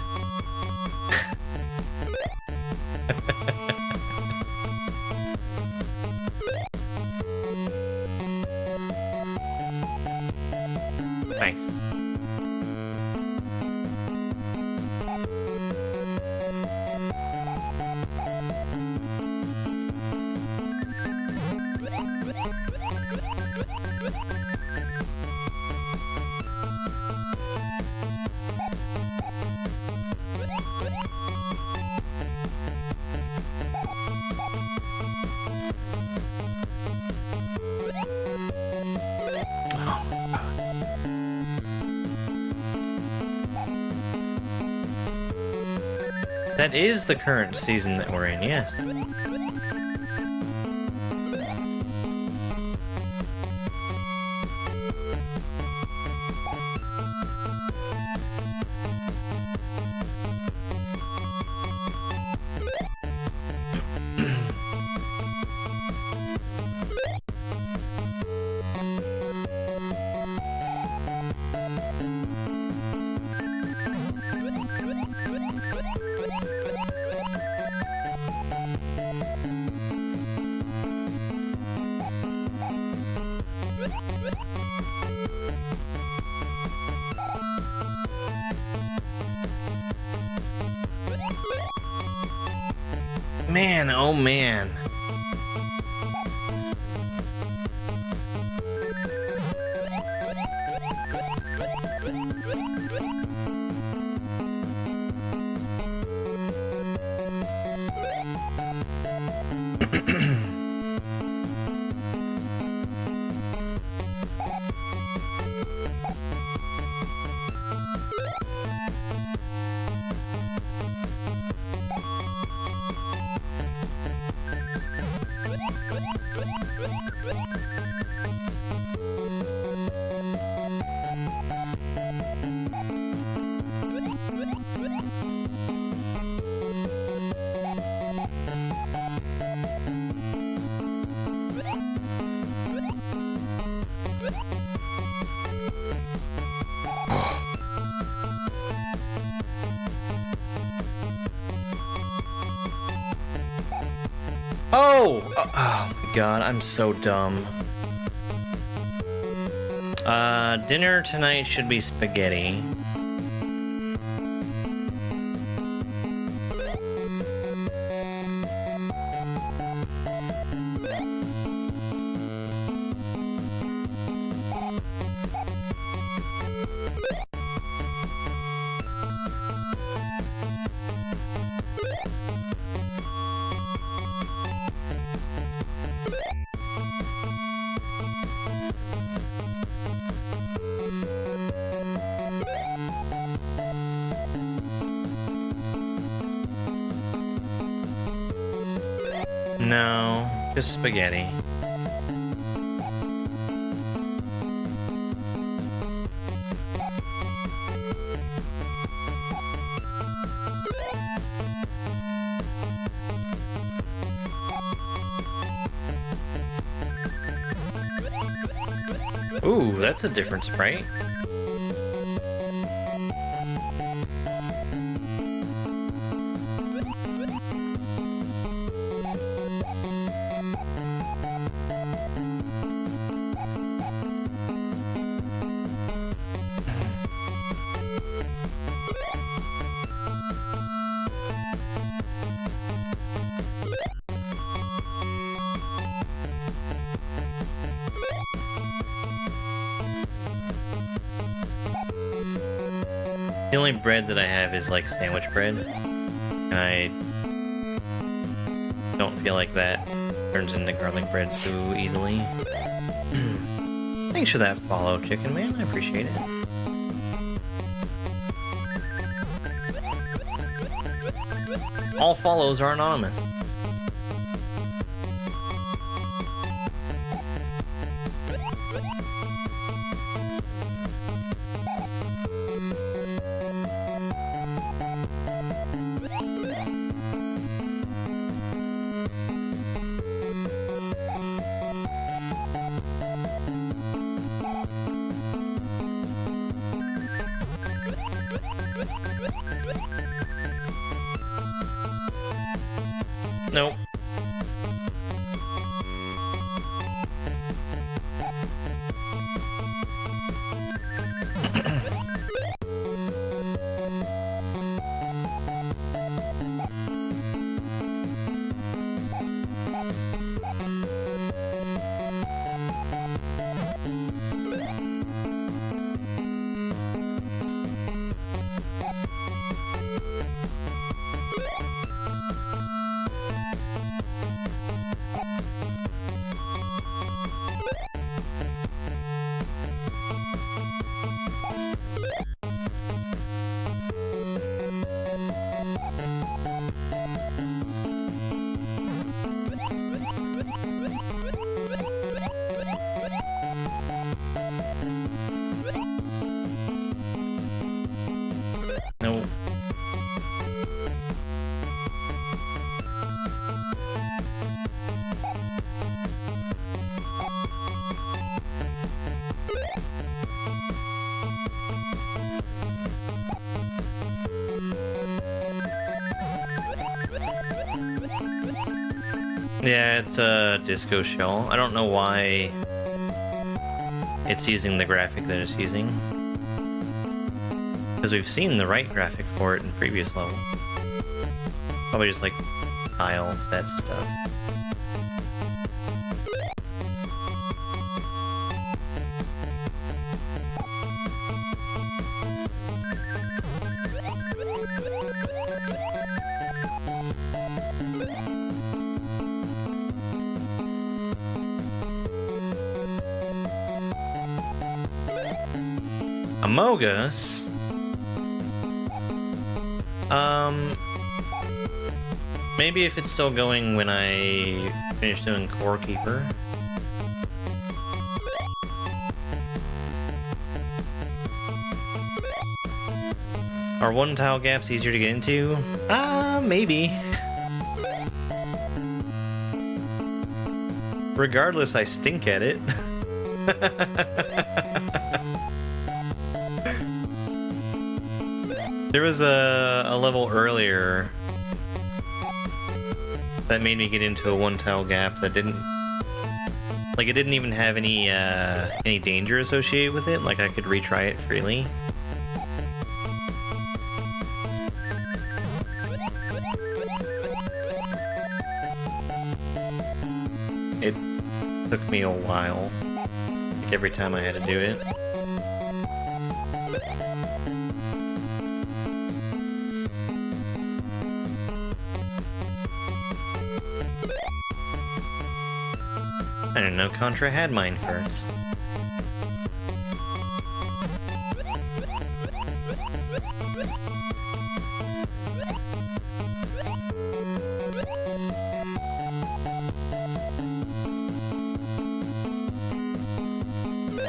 [SPEAKER 1] Thanks. That is the current season that we're in, yes. Man, oh man. Oh my god, I'm so dumb. Dinner tonight should be spaghetti. No, just spaghetti. Ooh, that's a different sprite. The only bread that I have is like sandwich bread, and I don't feel like that turns into garlic bread too easily. Thanks for that follow, Chicken Man. I appreciate it. All follows are anonymous. Nope. Nope. Yeah, it's a disco shell. I don't know why it's using the graphic that it's using, because we've seen the right graphic for it in previous levels. Probably just like
[SPEAKER 2] tiles, that stuff. Amogus? Maybe if it's still going when I finish doing Core Keeper. Are one tile gaps easier to get into? Maybe. Regardless, I stink at it. There was a level earlier that made me get into a one tile gap that didn't, like, it didn't even have any danger associated with it. Like, I could retry it freely. It took me a while, like every time I had to do it. I didn't know Contra had mine first.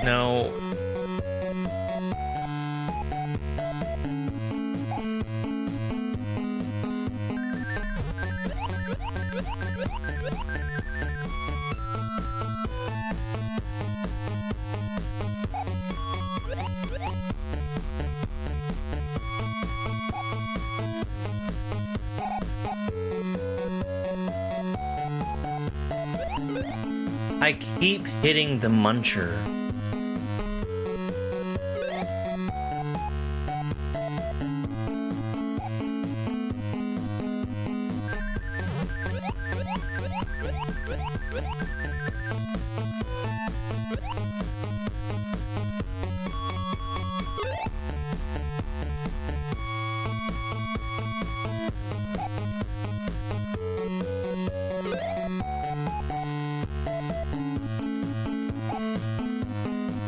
[SPEAKER 2] No. I keep hitting the muncher.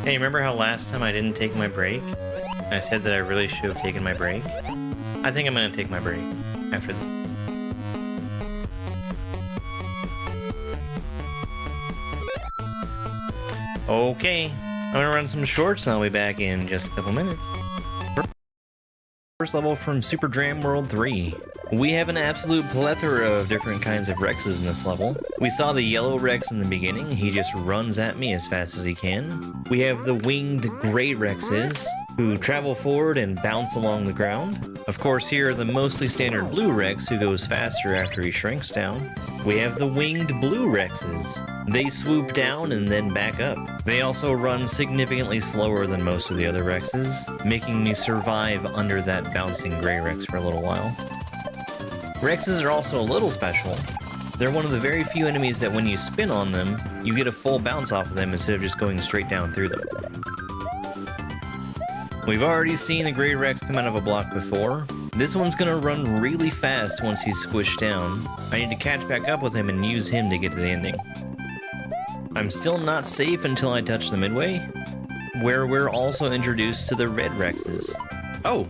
[SPEAKER 2] Hey, remember how last time I didn't take my break? I said that I really should have taken my break? I think I'm gonna take my break after this. Okay, I'm gonna run some shorts and I'll be back in just a couple minutes. First level from Super Dram World 3. We have an absolute plethora of different kinds of Rexes in this level. We saw the yellow Rex in the beginning, he just runs at me as fast as he can. We have the winged gray Rexes, who travel forward and bounce along the ground. Of course, here are the mostly standard blue Rex, who goes faster after he shrinks down. We have the winged blue Rexes. They swoop down and then back up. They also run significantly slower than most of the other Rexes, making me survive under that bouncing gray Rex for a little while. Rexes are also a little special. They're one of the very few enemies that when you spin on them, you get a full bounce off of them instead of just going straight down through them. We've already seen a gray Rex come out of a block before. This one's gonna run really fast once he's squished down. I need to catch back up with him and use him to get to the ending. I'm still not safe until I touch the midway, where we're also introduced to the red Rexes. Oh!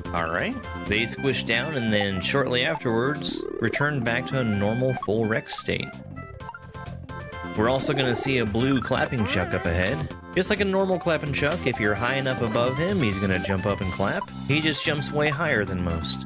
[SPEAKER 2] Alright. They squish down and then shortly afterwards return back to a normal full Rex state. We're also going to see a blue clapping chuck up ahead. Just like a normal clapping chuck, if you're high enough above him, he's going to jump up and clap. He just jumps way higher than most.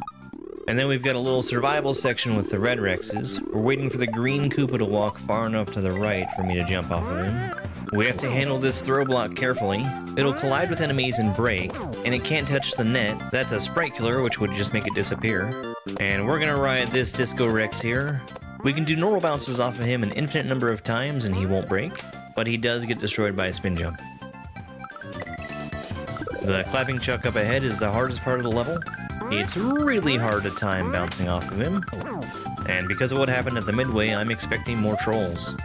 [SPEAKER 2] And then we've got a little survival section with the red Rexes. We're waiting for the green Koopa to walk far enough to the right for me to jump off of him. We have to handle this throw block carefully. It'll collide with enemies and break, and it can't touch the net. That's a sprite killer, which would just make it disappear. And we're gonna ride this Disco Rex here. We can do normal bounces off of him an infinite number of times and he won't break, but he does get destroyed by a spin jump. The clapping chuck up ahead is the hardest part of the level.
[SPEAKER 1] It's really hard to time bouncing off of him. And because of what happened at the midway, I'm expecting more trolls.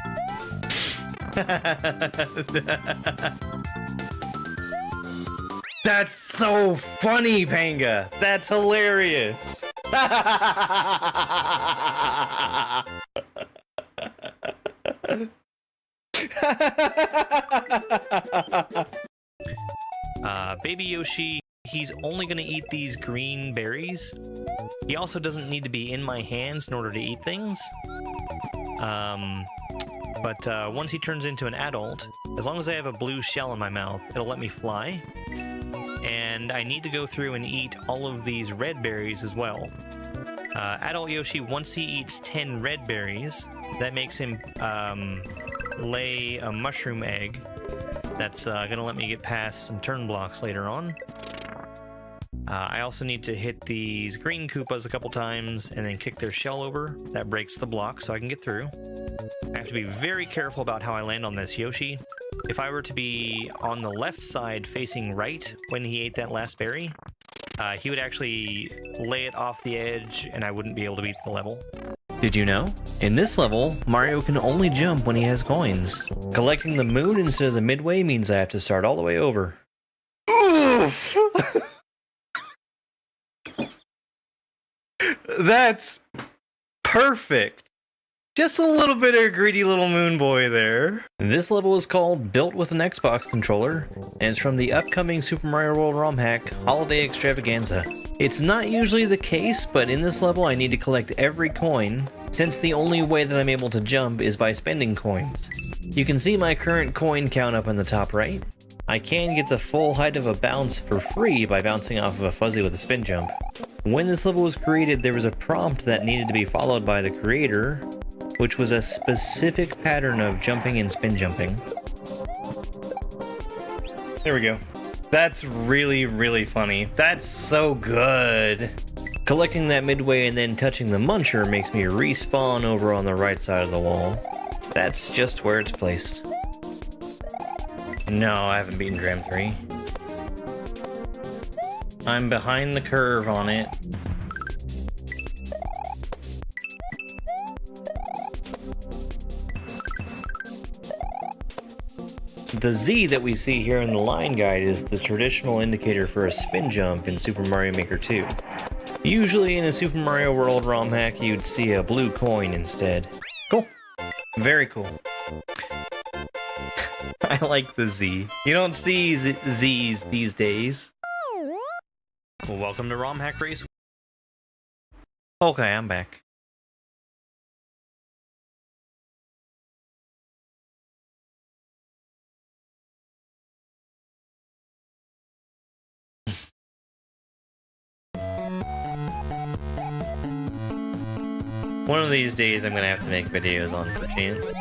[SPEAKER 1] That's so funny, Panga! That's hilarious!
[SPEAKER 2] Baby Yoshi, he's only going to eat these green berries. He also doesn't need to be in my hands in order to eat things. But once he turns into an adult, as long as I have a blue shell in my mouth, it'll let me fly. And I need to go through and eat all of these red berries as well. Adult Yoshi, once he eats 10 red berries, that makes him lay a mushroom egg. That's going to let me get past some turn blocks later on. I also need to hit these green Koopas a couple times and then kick their shell over. That breaks the block so I can get through. I have to be very careful about how I land on this Yoshi. If I were to be on the left side facing right when he ate that last berry, he would actually lay it off the edge and I wouldn't be able to beat the level.
[SPEAKER 1] Did you know? In this level, Mario can only jump when he has coins. Collecting the moon instead of the midway means I have to start all the way over. Oof! That's perfect. Just a little bit of greedy little moon boy there. This level is called Built with an Xbox Controller, and it's from the upcoming Super Mario World ROM hack Holiday Extravaganza. It's not usually the case, but in this level I need to collect every coin, since the only way that I'm able to jump is by spending coins. You can see my current coin count up in the top right. I can get the full height of a bounce for free by bouncing off of a fuzzy with a spin jump. When this level was created, there was a prompt that needed to be followed by the creator, which was a specific pattern of jumping and spin jumping. There we go. That's really, really funny. That's so good. Collecting that midway and then touching the muncher makes me respawn over on the right side of the wall. That's just where it's placed. No, I haven't beaten Dram 3. I'm behind the curve on it. The Z that we see here in the line guide is the traditional indicator for a spin jump in Super Mario Maker 2. Usually in a Super Mario World ROM hack, you'd see a blue coin instead. Cool. Very cool. I like the Z. You don't see Z's these days.
[SPEAKER 2] Well, welcome to ROM Hack Race.
[SPEAKER 1] Okay, I'm back. One of these days I'm gonna have to make videos on chance.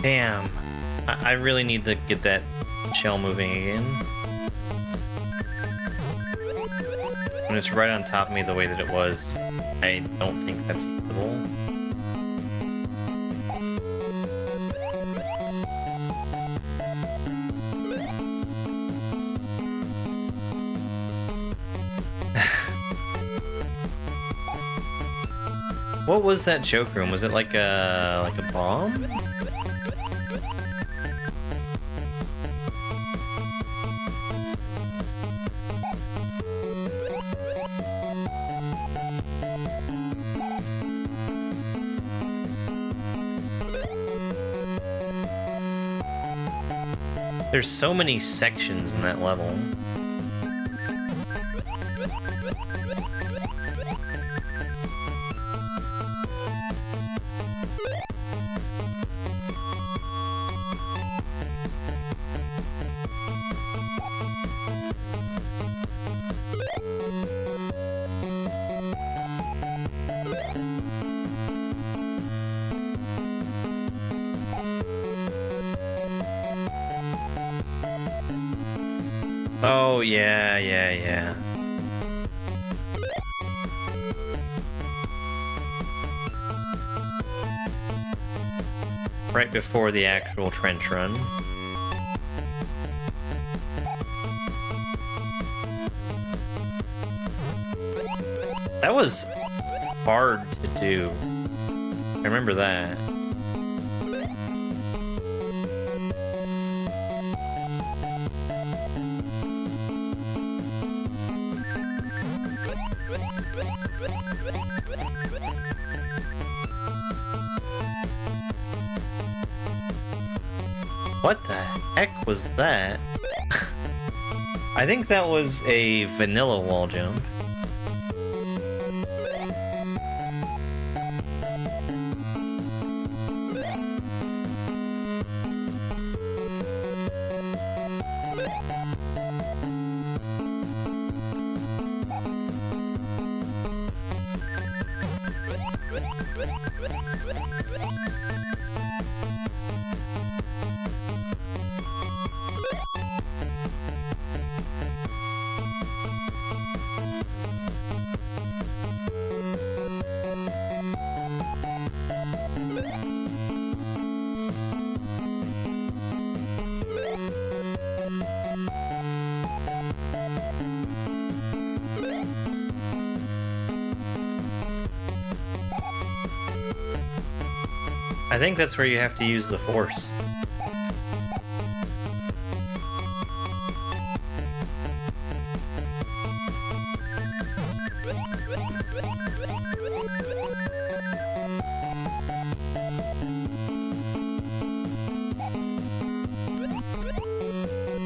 [SPEAKER 1] Damn. I really need to get that shell moving again. When it's right on top of me the way that it was, I don't think that's feasible. What was that joke room? Was it like a bomb? There's so many sections in that level. Oh, yeah. Right before the actual trench run. That was hard to do. I remember that. What the heck was that? I think that was a vanilla wall jump. I think that's where you have to use the force.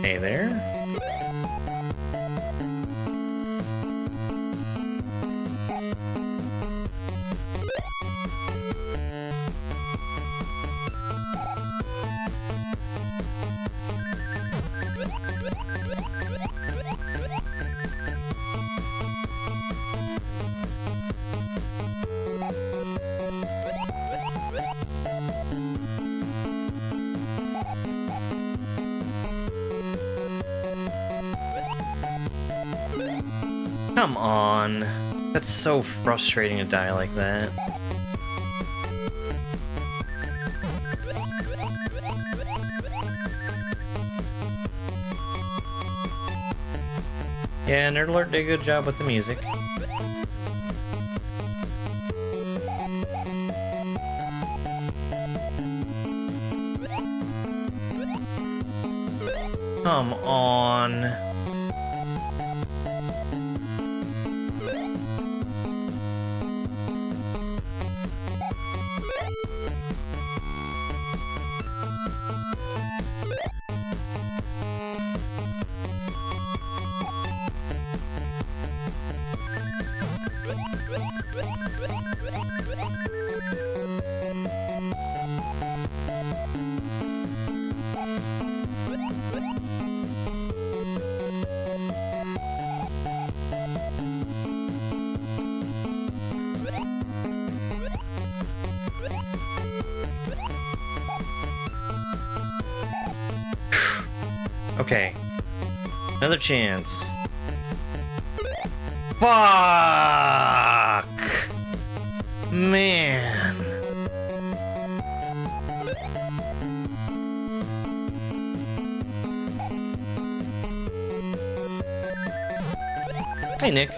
[SPEAKER 1] Hey there. Come on. That's so frustrating to die like that. Yeah, nerdalert did a good job with the music. Come on. Okay. Another chance. Fuck! Man. Hey, Nick.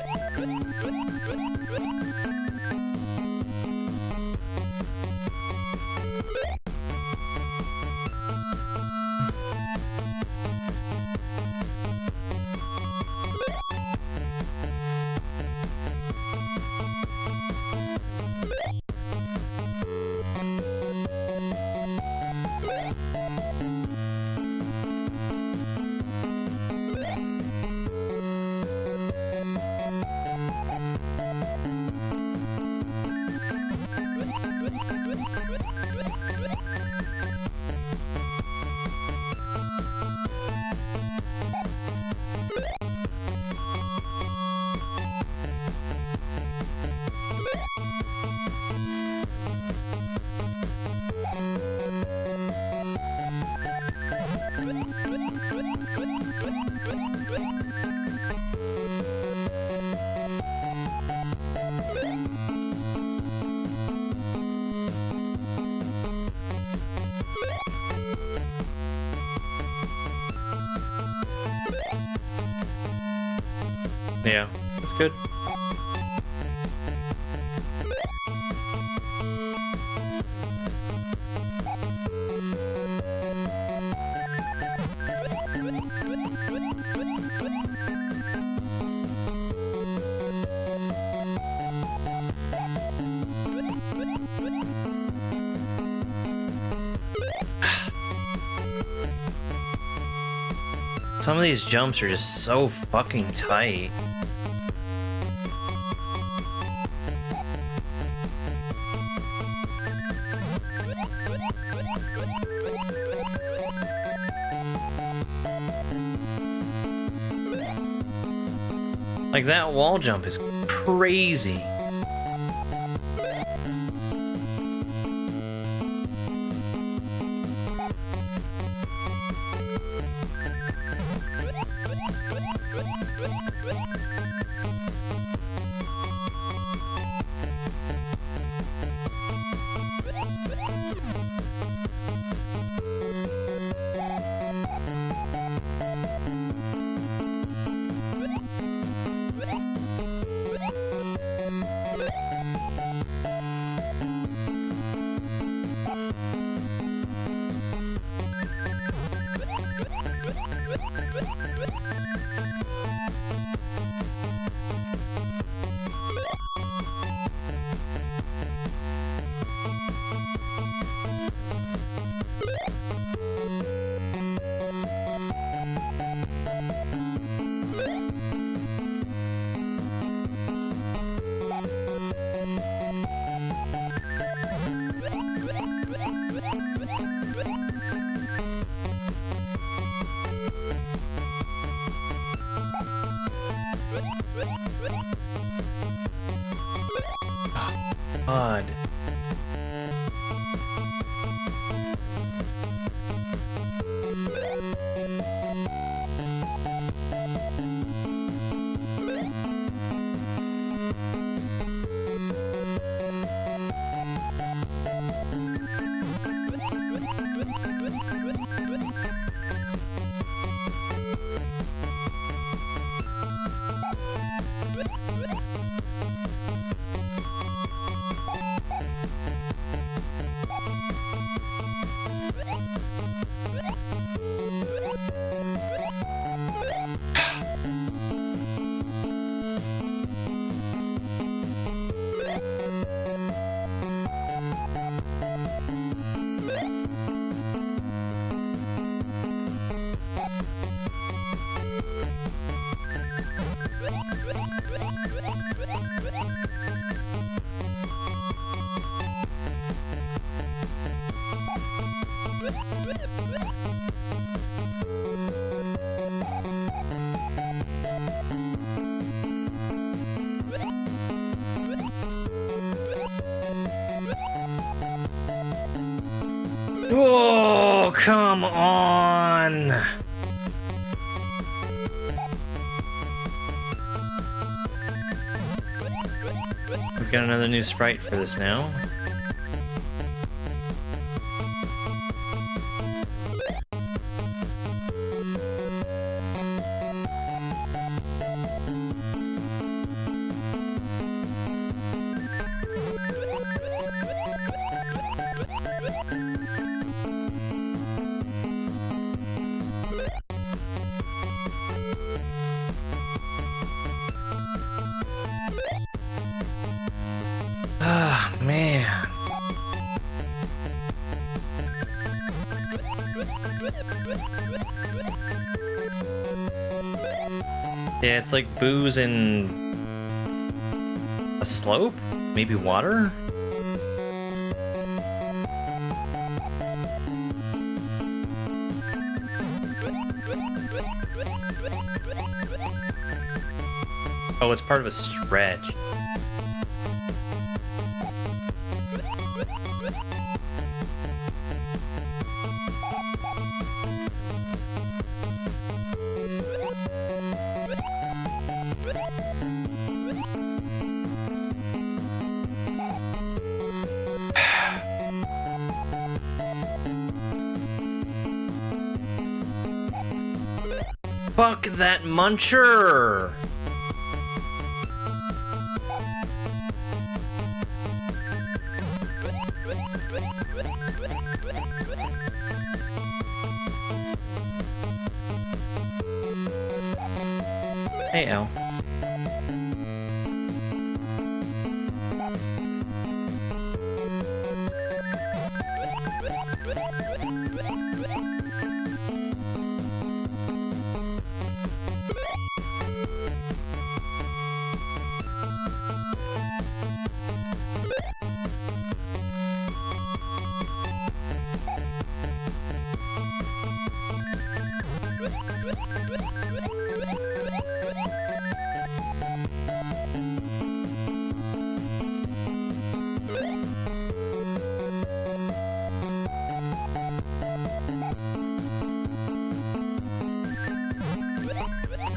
[SPEAKER 1] Yeah, that's good. Some of these jumps are just so fucking tight. Like, that wall jump is crazy. God. Oh, come on! We've got another new sprite for this now. Ah, man. Yeah, it's like booze and a slope? Maybe water? Oh, it's part of a stretch. Fuck that muncher! Hey, Al.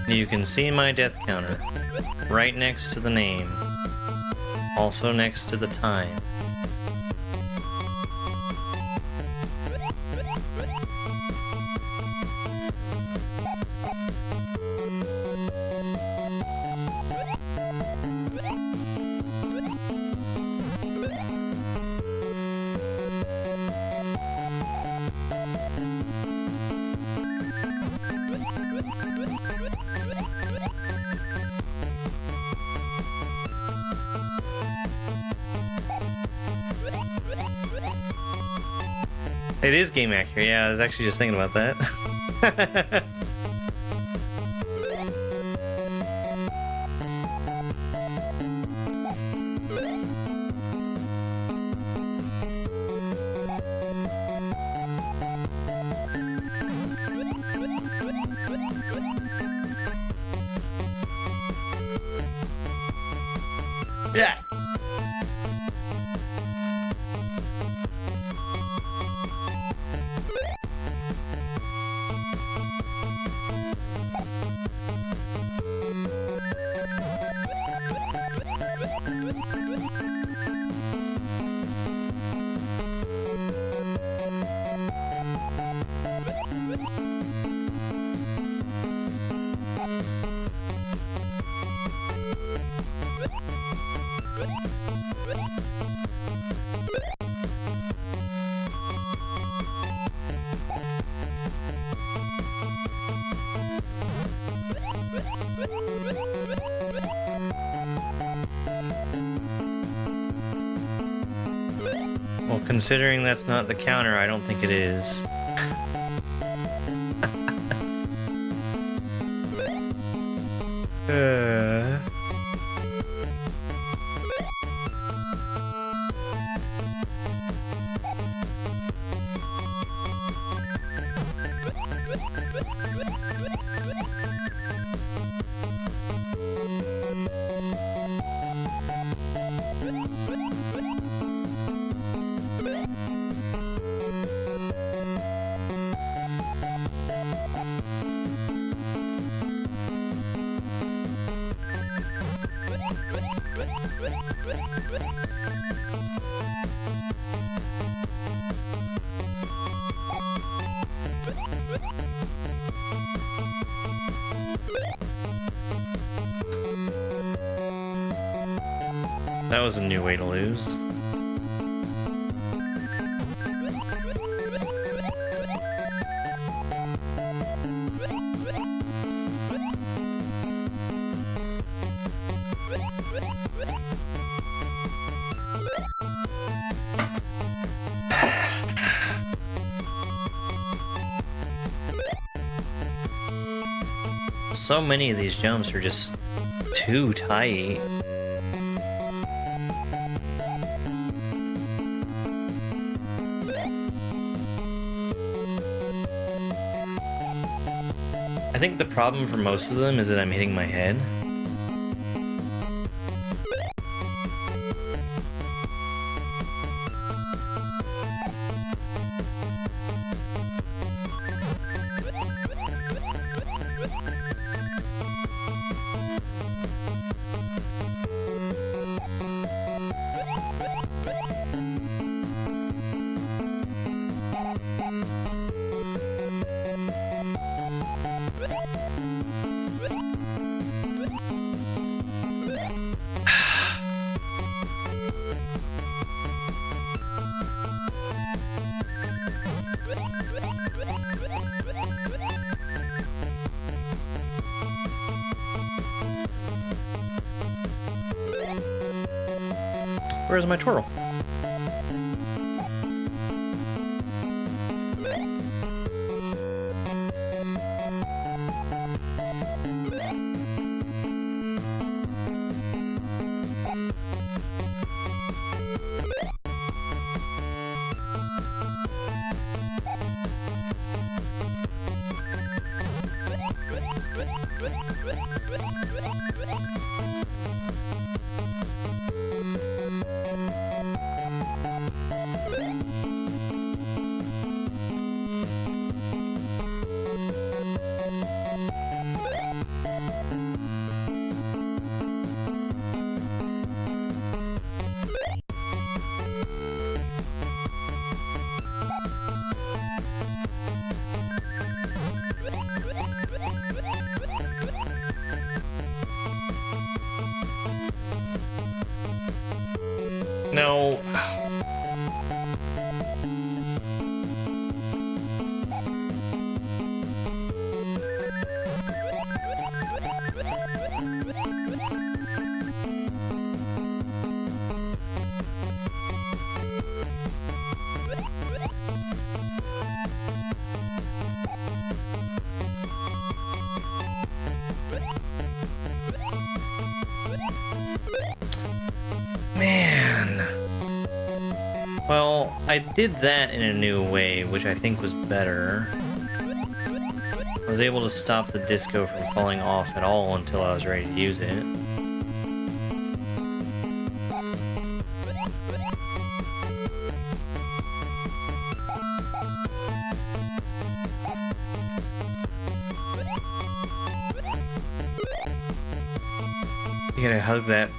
[SPEAKER 1] You can see my death counter, right next to the name, also next to the time. It is game accurate, yeah, I was actually just thinking about that. Yeah. Well, considering that's not the counter, I don't think it is. That was a new way to lose. So many of these jumps are just too tight. I think the problem for most of them is that I'm hitting my head. Where's my twirl? No. Man. Well, I did that in a new way, which I think was better. I was able to stop the disco from falling off at all until I was ready to use it. You gotta hug that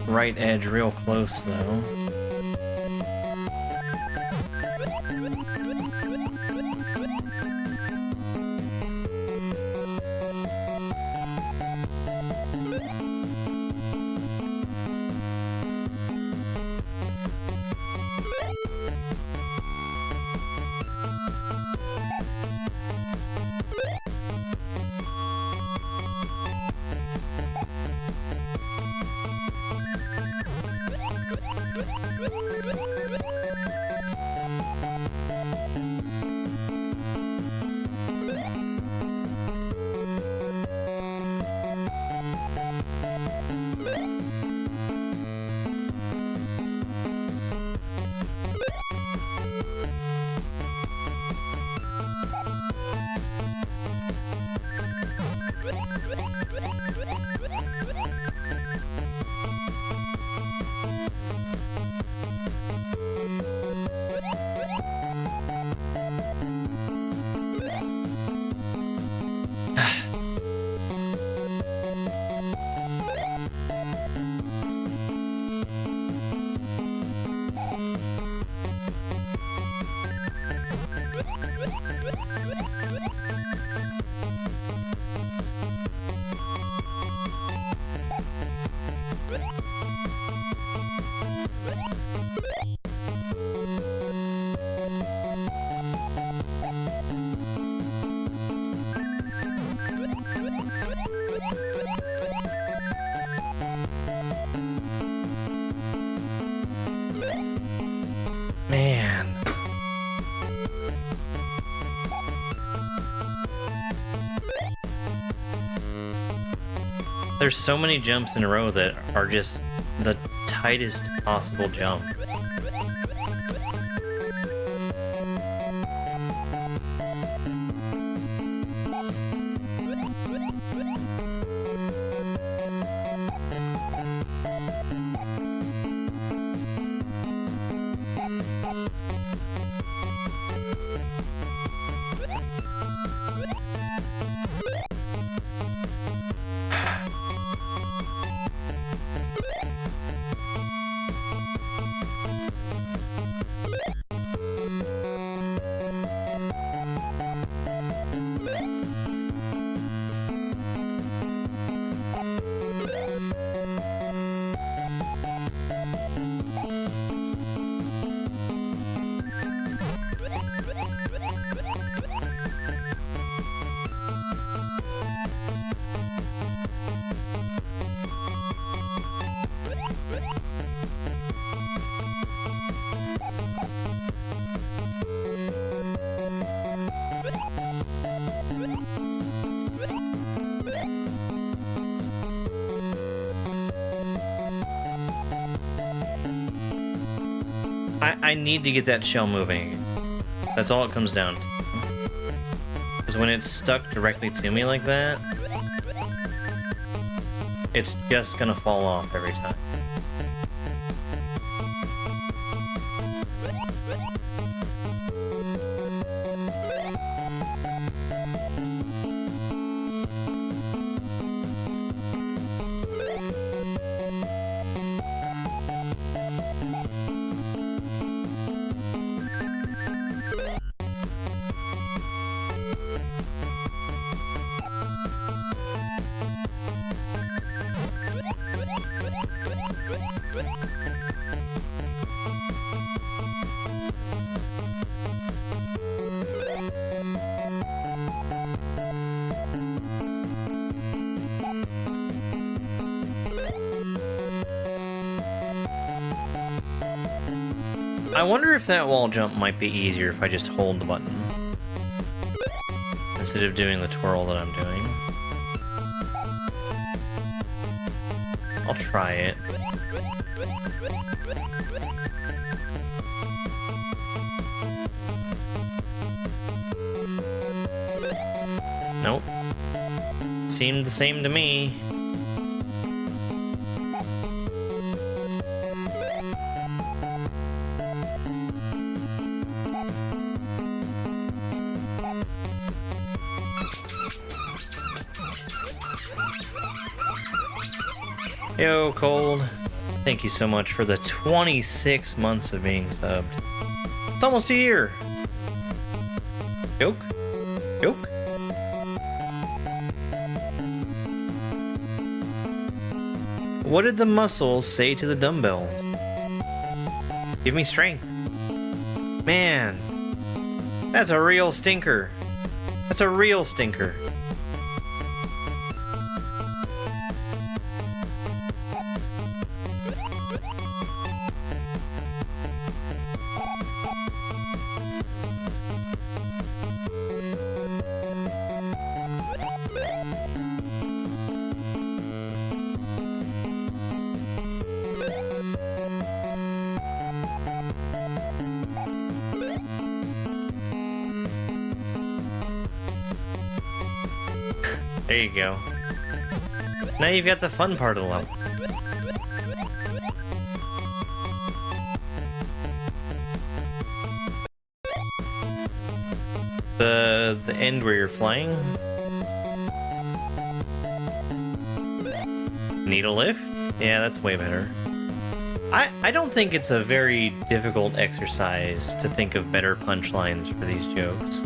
[SPEAKER 1] right edge real close, though. Man. There's so many jumps in a row that are just the tightest possible jump. I need to get that shell moving. That's all it comes down to. Because when it's stuck directly to me like that, it's just gonna fall off every time. I wonder if that wall jump might be easier if I just hold the button instead of doing the twirl that I'm doing. I'll try it. Nope. Seemed the same to me. Yo, Cold. Thank you so much for the 26 months of being subbed. It's almost a year. Joke? Joke? What did the muscles say to the dumbbells? Give me strength. Man, that's a real stinker. That's a real stinker. There you go. Now you've got the fun part of the level. The end where you're flying? Needle lift? Yeah, that's way better. I don't think it's a very difficult exercise to think of better punchlines for these jokes.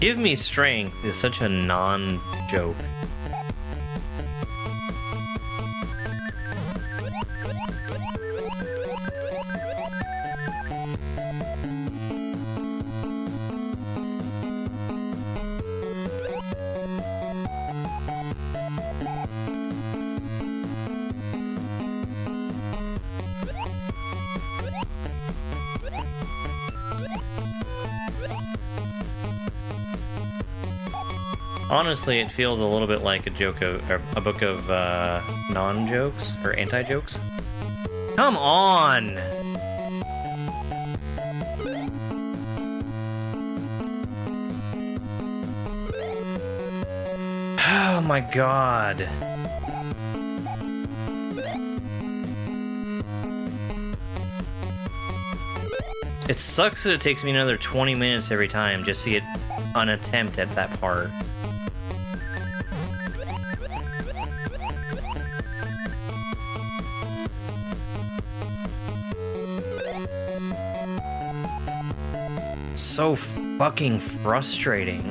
[SPEAKER 1] Give me strength is such a non-joke. Honestly, it feels a little bit like a joke of a book of non-jokes or anti-jokes. Come on! Oh my god. It sucks that it takes me another 20 minutes every time just to get an attempt at that part. So fucking frustrating.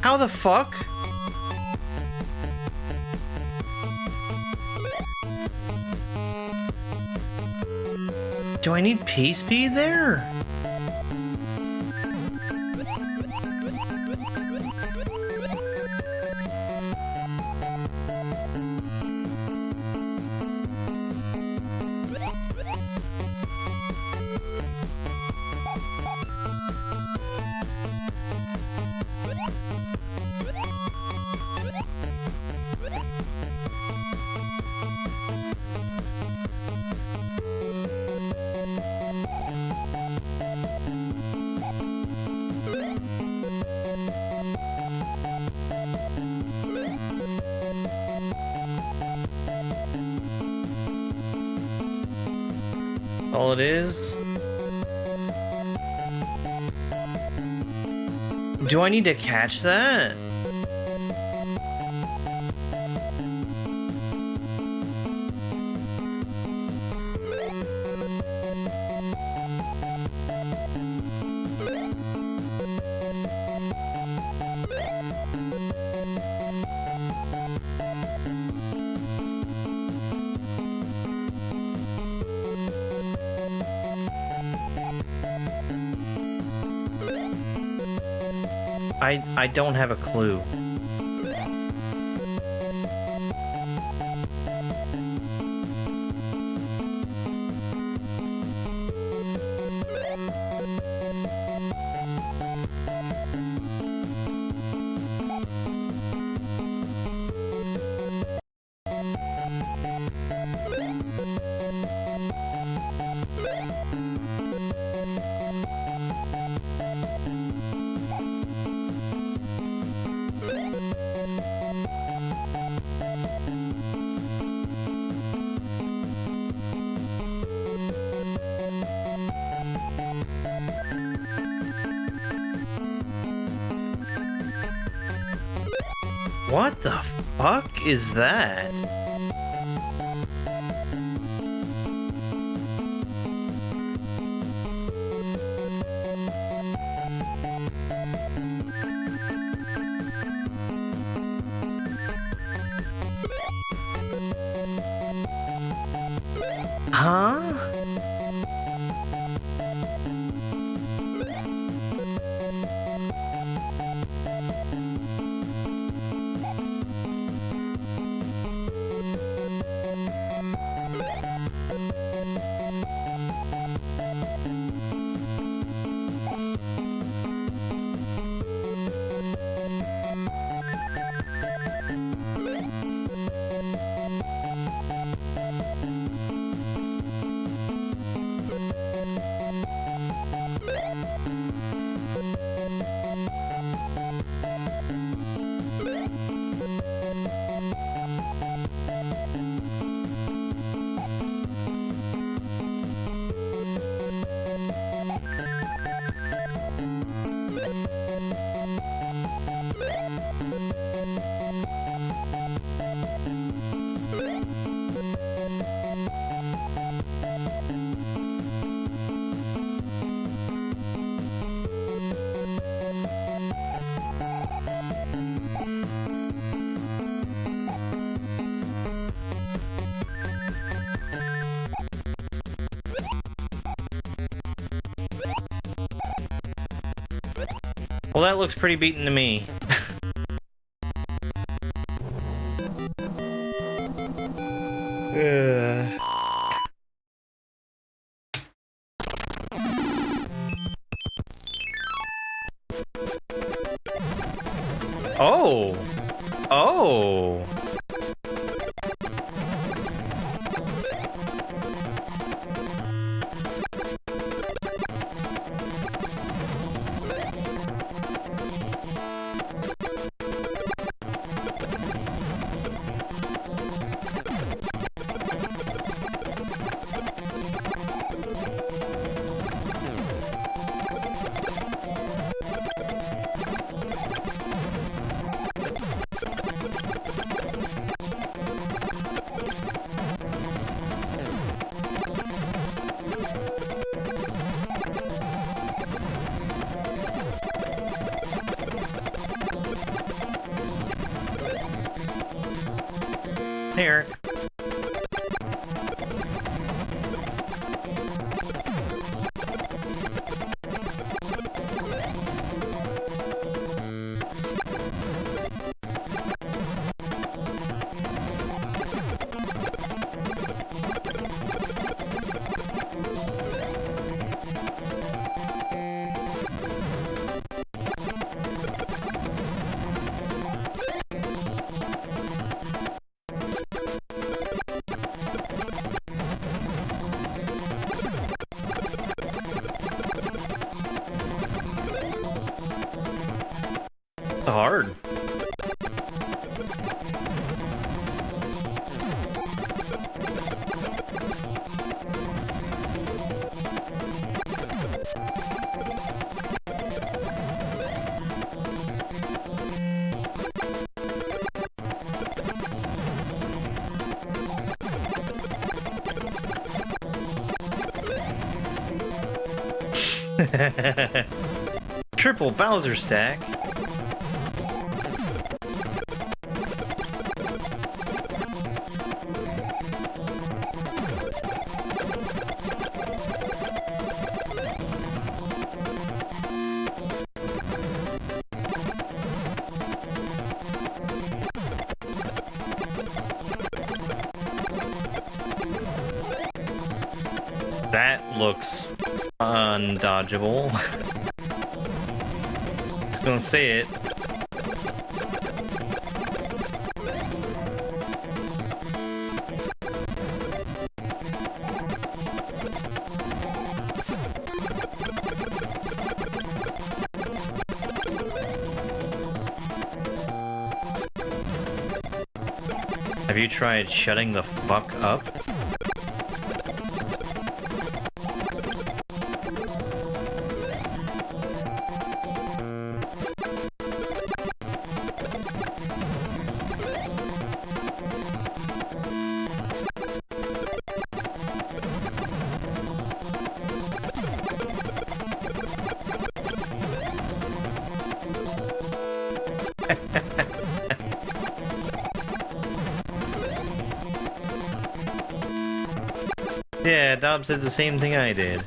[SPEAKER 1] How the fuck? Do I need P-speed there? All it is? Do I need to catch that? I don't have a clue. What the fuck is that? Huh? Well, that looks pretty beaten to me. Oh! Oh! Hey, Eric. Hard. Triple Bowser stack. That looks undodgeable. I was gonna say it. Have you tried shutting the fuck up? Yeah, Dobbs did the same thing I did.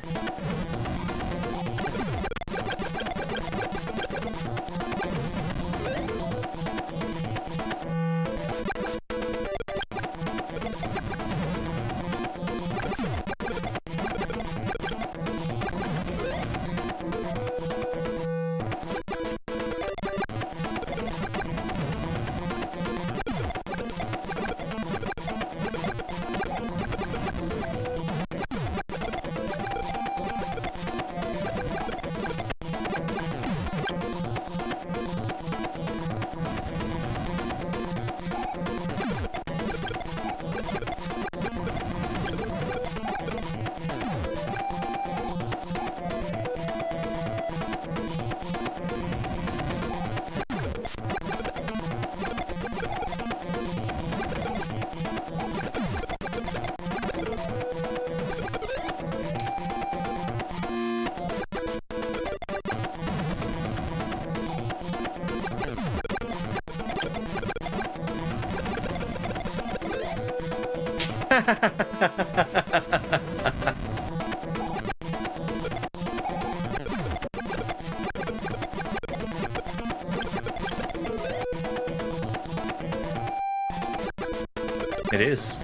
[SPEAKER 1] It is.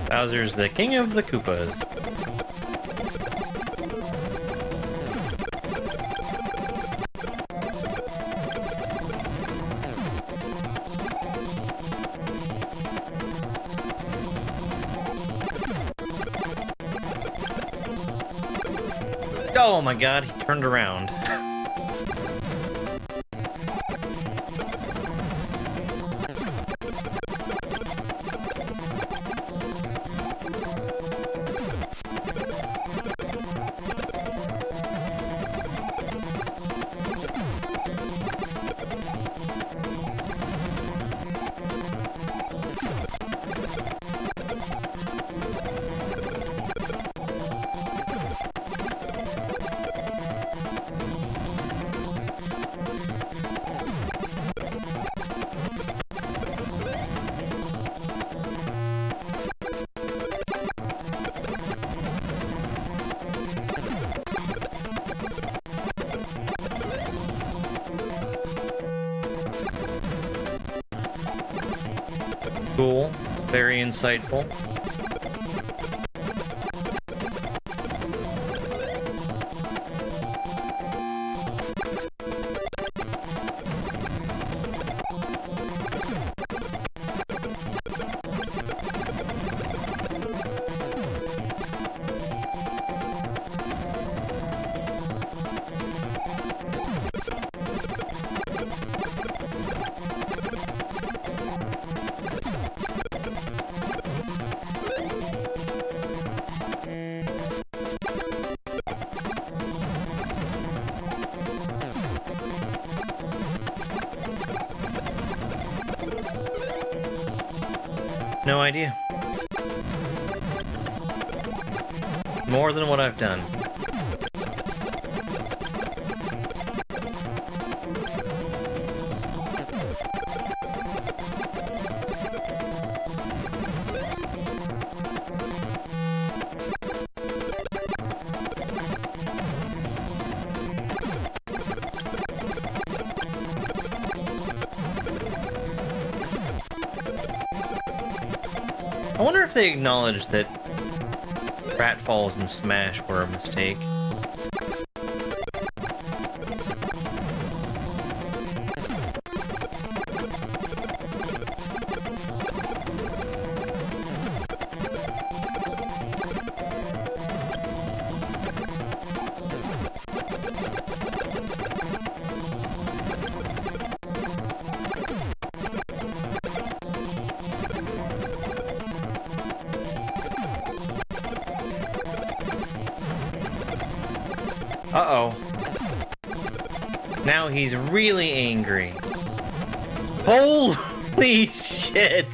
[SPEAKER 1] Bowser's the king of the Koopas. Oh my god, he turned around. Cool. Very insightful. No idea. More than what I've done. I wonder if they acknowledge that Pratfalls and Smash were a mistake. Uh-oh. Now he's really angry. Holy shit!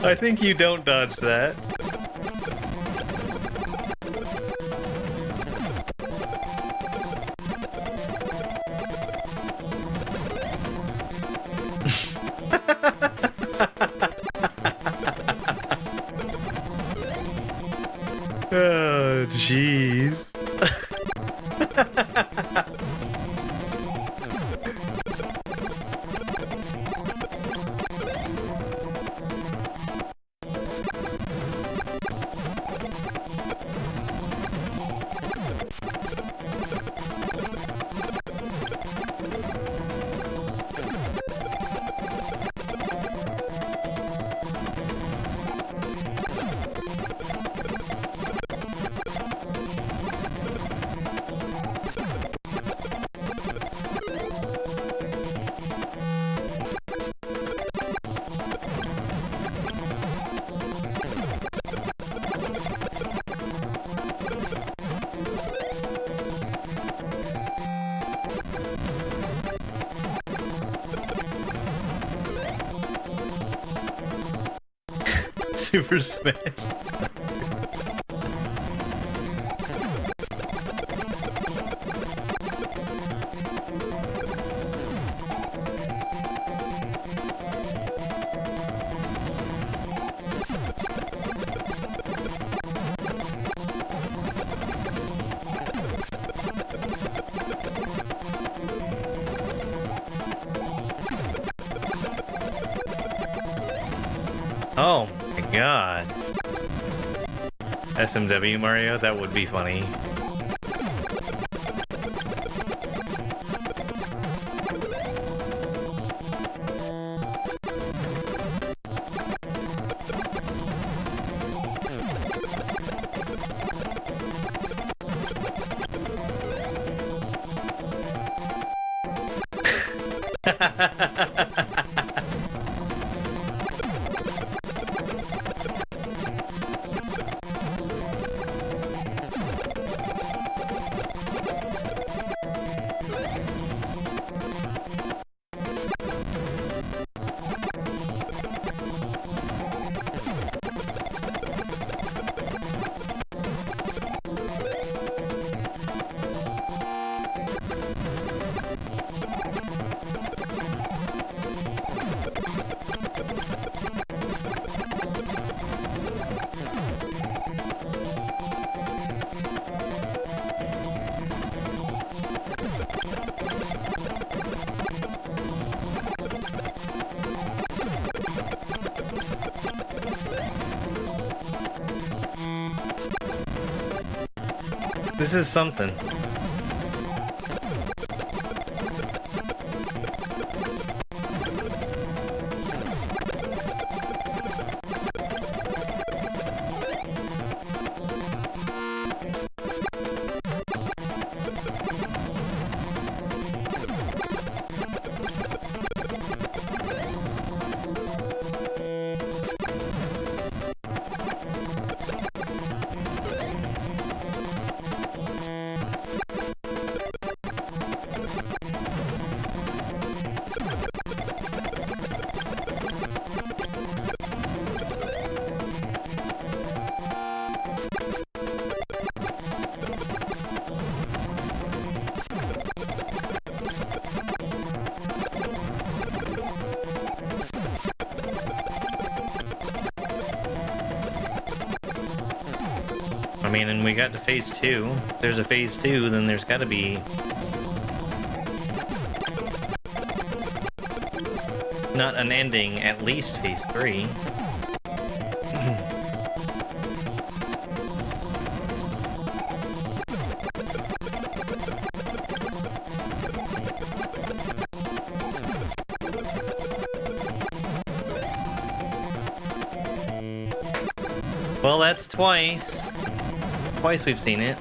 [SPEAKER 1] I think you don't dodge that. Oh, jeez. Super Smash. Oh my god. SMW Mario? That would be funny.
[SPEAKER 2] This is something. I mean, and we got to phase 2. If there's a phase 2, then there's got to be... not an ending, at least phase 3. Well, that's twice. Twice we've seen it.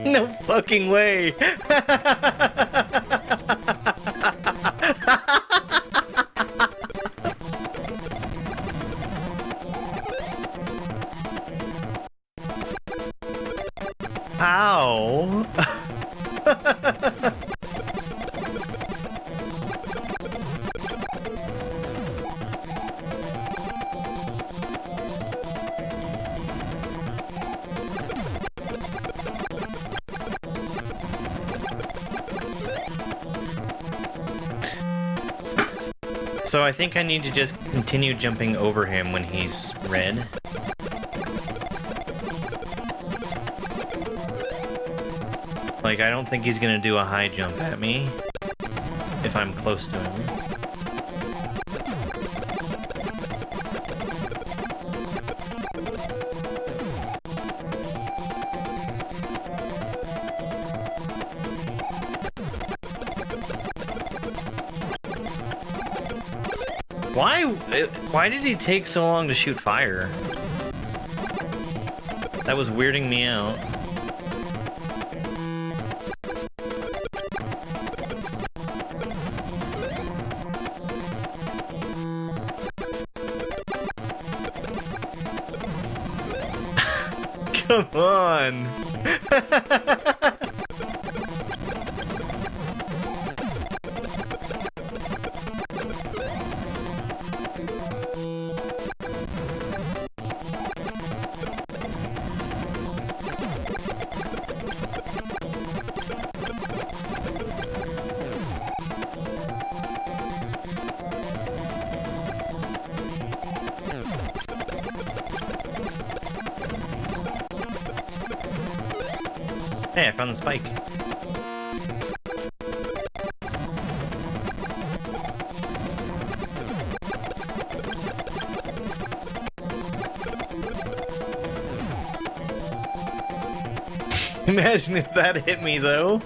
[SPEAKER 2] No fucking way! How? So I think I need to just continue jumping over him when he's red. Like, I don't think he's gonna do a high jump at me if I'm close to him. Why did he take so long to shoot fire? That was weirding me out. Come on! Hey, I found the spike. Imagine if that hit me, though.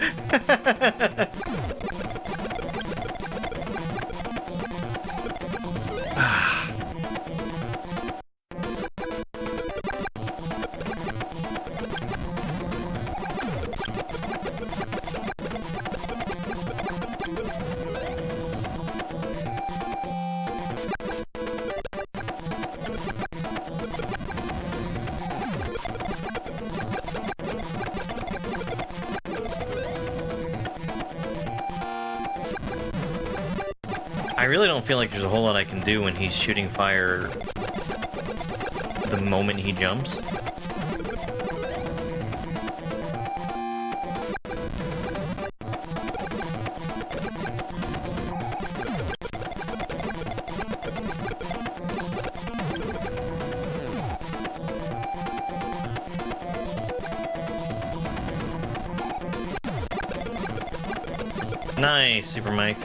[SPEAKER 2] I really don't feel like there's a whole lot I can do when he's shooting fire the moment he jumps. Nice, Super Mike.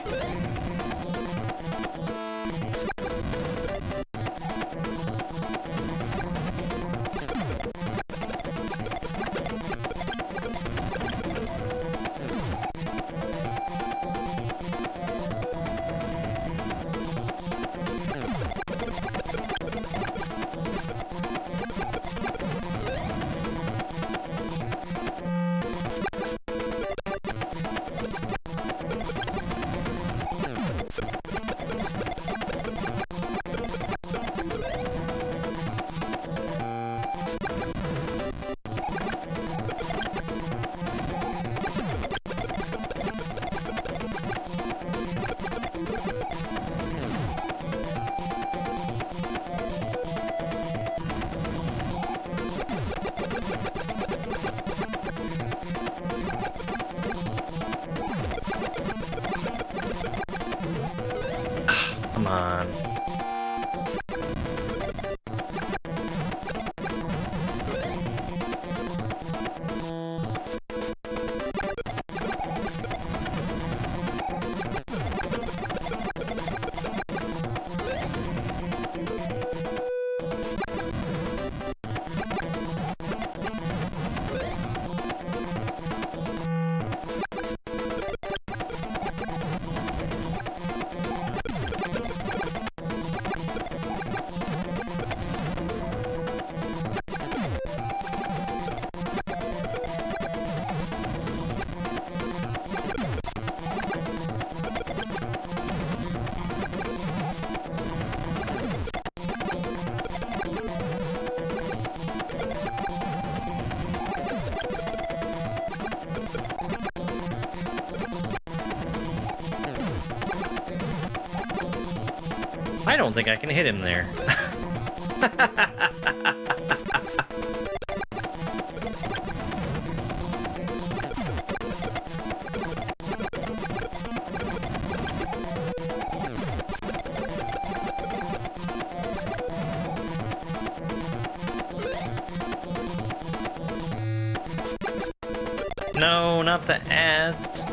[SPEAKER 2] Come on. I don't think I can hit him there. No, not the ads.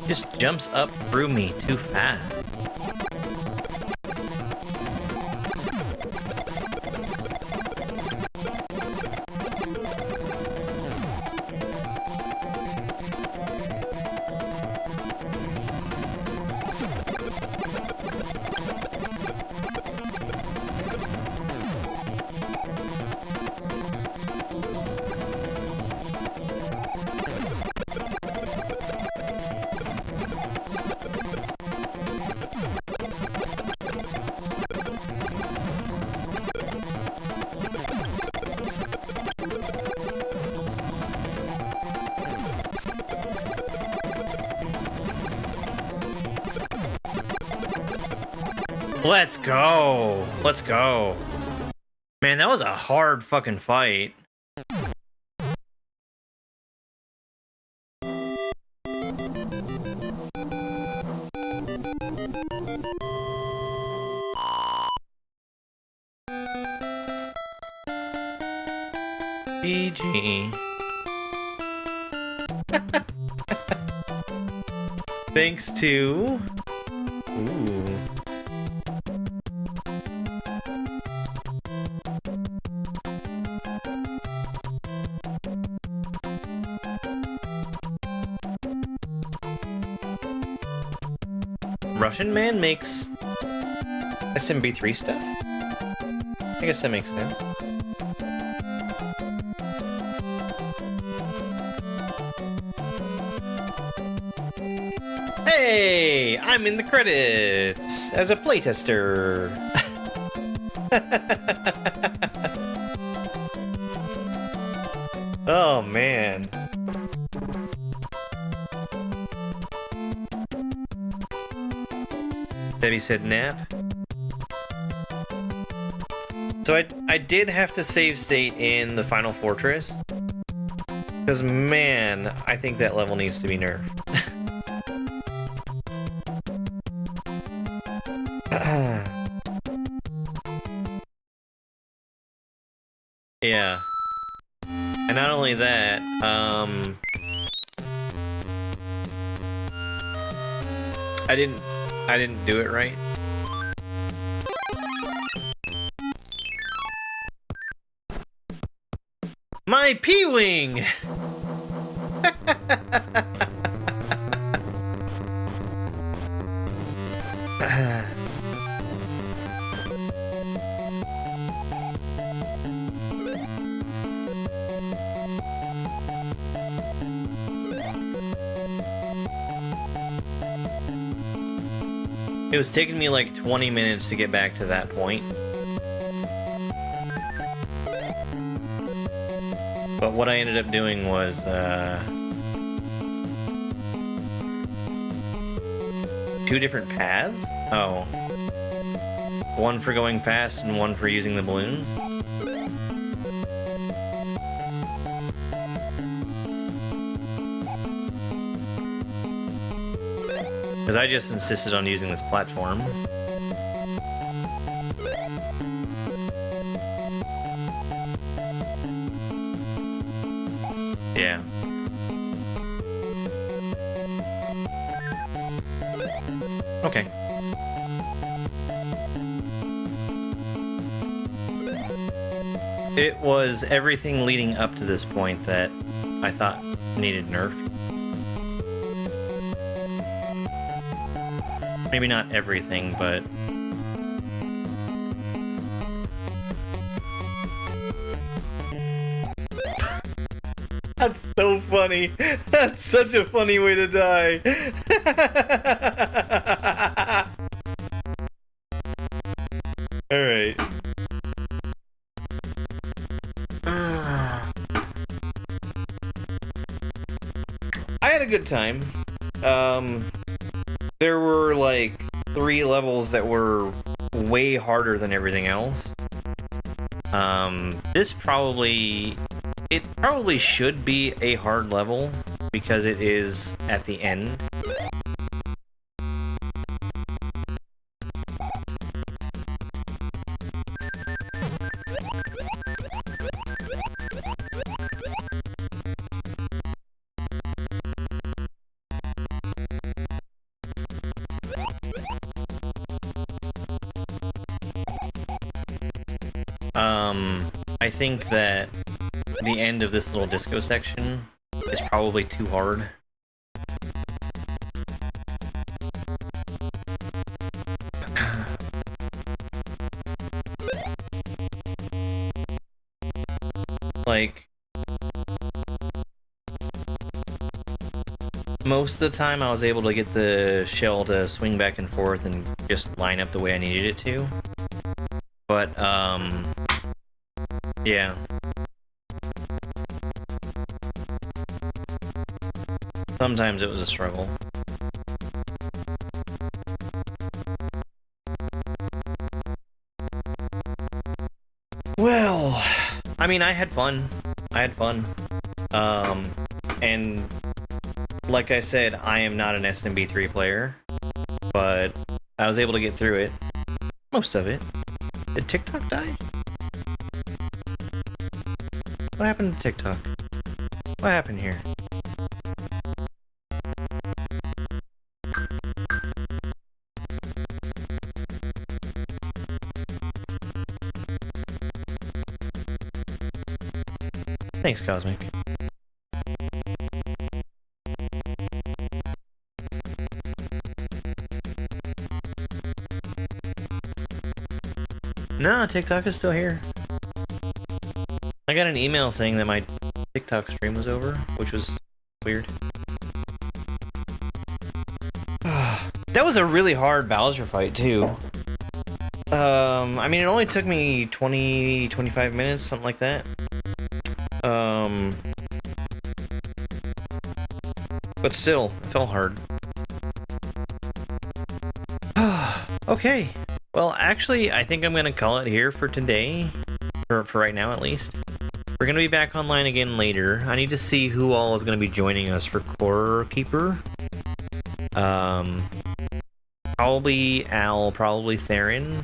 [SPEAKER 2] Just jumps up through me too fast. Let's go. Let's go. Man, that was a hard fucking fight. GG.
[SPEAKER 1] Thanks to... Ooh. Russian man makes SMB3 stuff? I guess that makes sense. Hey, I'm in the credits as a playtester. Oh man. Debbie said nap. So I did have to save state in the final fortress. Because man, I think that level needs to be nerfed. Yeah. And not only that, I didn't do it right. My P-Wing! It was taking me like 20 minutes to get back to that point. But what I ended up doing was, two different paths? Oh. One for going fast and one for using the balloons? Because I just insisted on using this platform. Yeah. Okay. It was everything leading up to this point that I thought needed nerf. Maybe not everything, but... That's so funny. That's such a funny way to die. Alright. I had a good time. There were like 3 levels that were way harder than everything else. This probably should be a hard level because it is at the end. I think that the end of this little disco section is probably too hard. Like, most of the time I was able to get the shell to swing back and forth and just line up the way I needed it to. But, yeah. Sometimes it was a struggle. Well, I mean, I had fun. And like I said, I am not an SMB3 player, but I was able to get through it. Most of it. Did TikTok die? What happened to TikTok? What happened here?
[SPEAKER 2] Thanks, Cosmic. No, TikTok is still here. I got an email saying that my TikTok stream was over, which was weird. That was a really hard Bowser fight, too. I mean, it only took me 20-25 minutes, something like that. But still, it felt hard. Okay. Well, actually, I think I'm going to call it here for today. For right now, at least. We're going to be back online again later. I need to see who all is going to be joining us for Core Keeper. Probably Al, probably Theron.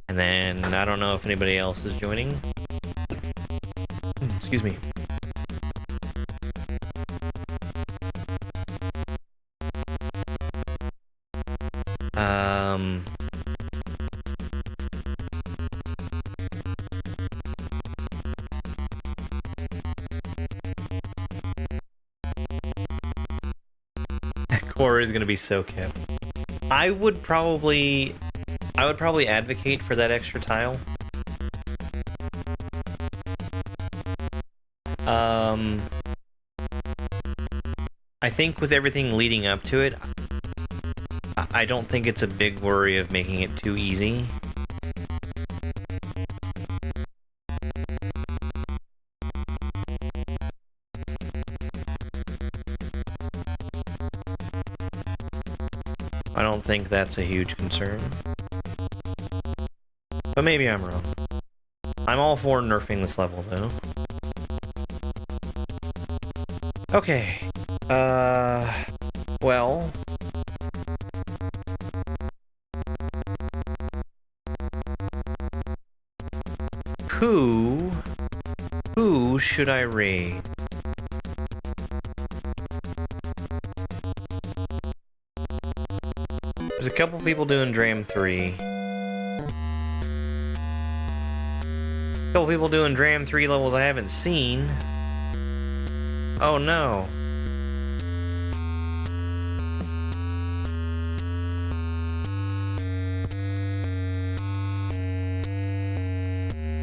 [SPEAKER 2] And then, I don't know if anybody else is joining. Excuse me. Core is going to be so kept. I would probably advocate for that extra tile. I think with everything leading up to it, I don't think it's a big worry of making it too easy. I don't think that's a huge concern. But maybe I'm wrong. I'm all for nerfing this level, though. Okay. Well... Who should I raid? There's a couple people doing Dram 3. A couple people doing Dram 3 levels I haven't seen. Oh no.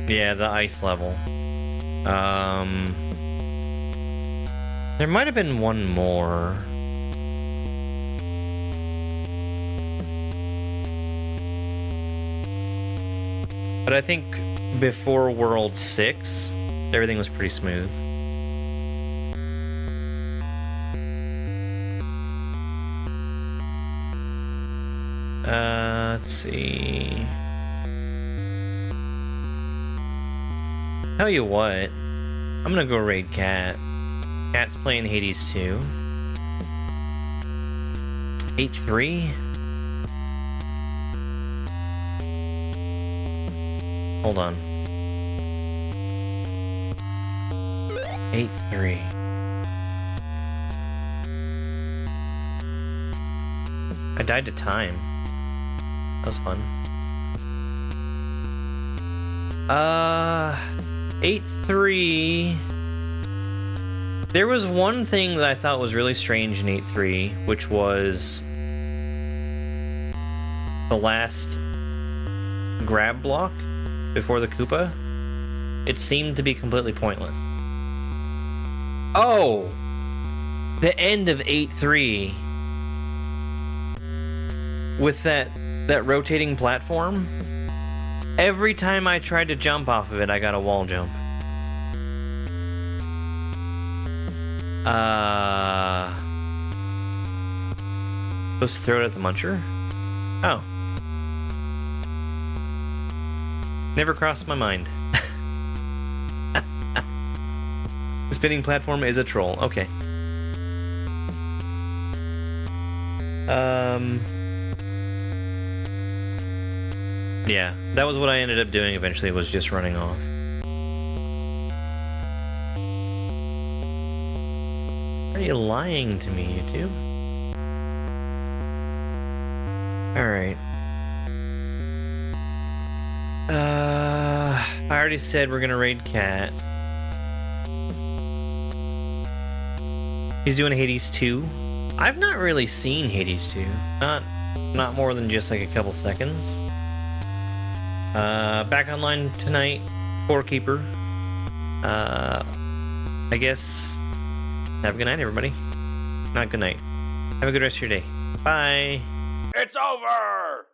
[SPEAKER 2] Yeah, the ice level. There might have been one more. But I think before World 6, everything was pretty smooth. Let's see. Tell you what, I'm gonna go raid Cat. Cat's playing Hades 2. 8-3? Hold on. 8-3. I died to time. That was fun. 8-3. There was one thing that I thought was really strange in 8-3, which was the last grab block before the Koopa. It seemed to be completely pointless. Oh! The end of 8-3 with that rotating platform. Every time I tried to jump off of it, I got a wall jump. Supposed to throw it at the muncher? Oh. Never crossed my mind. The spinning platform is a troll. Okay. Yeah, that was what I ended up doing eventually, was just running off. Are you lying to me, YouTube? Alright. I already said we're gonna raid Cat. He's doing Hades 2. I've not really seen Hades 2. Not more than just like a couple seconds. Back online tonight. Scorekeeper. I guess. Have a good night, everybody. Not good night. Have a good rest of your day. Bye.
[SPEAKER 4] It's over!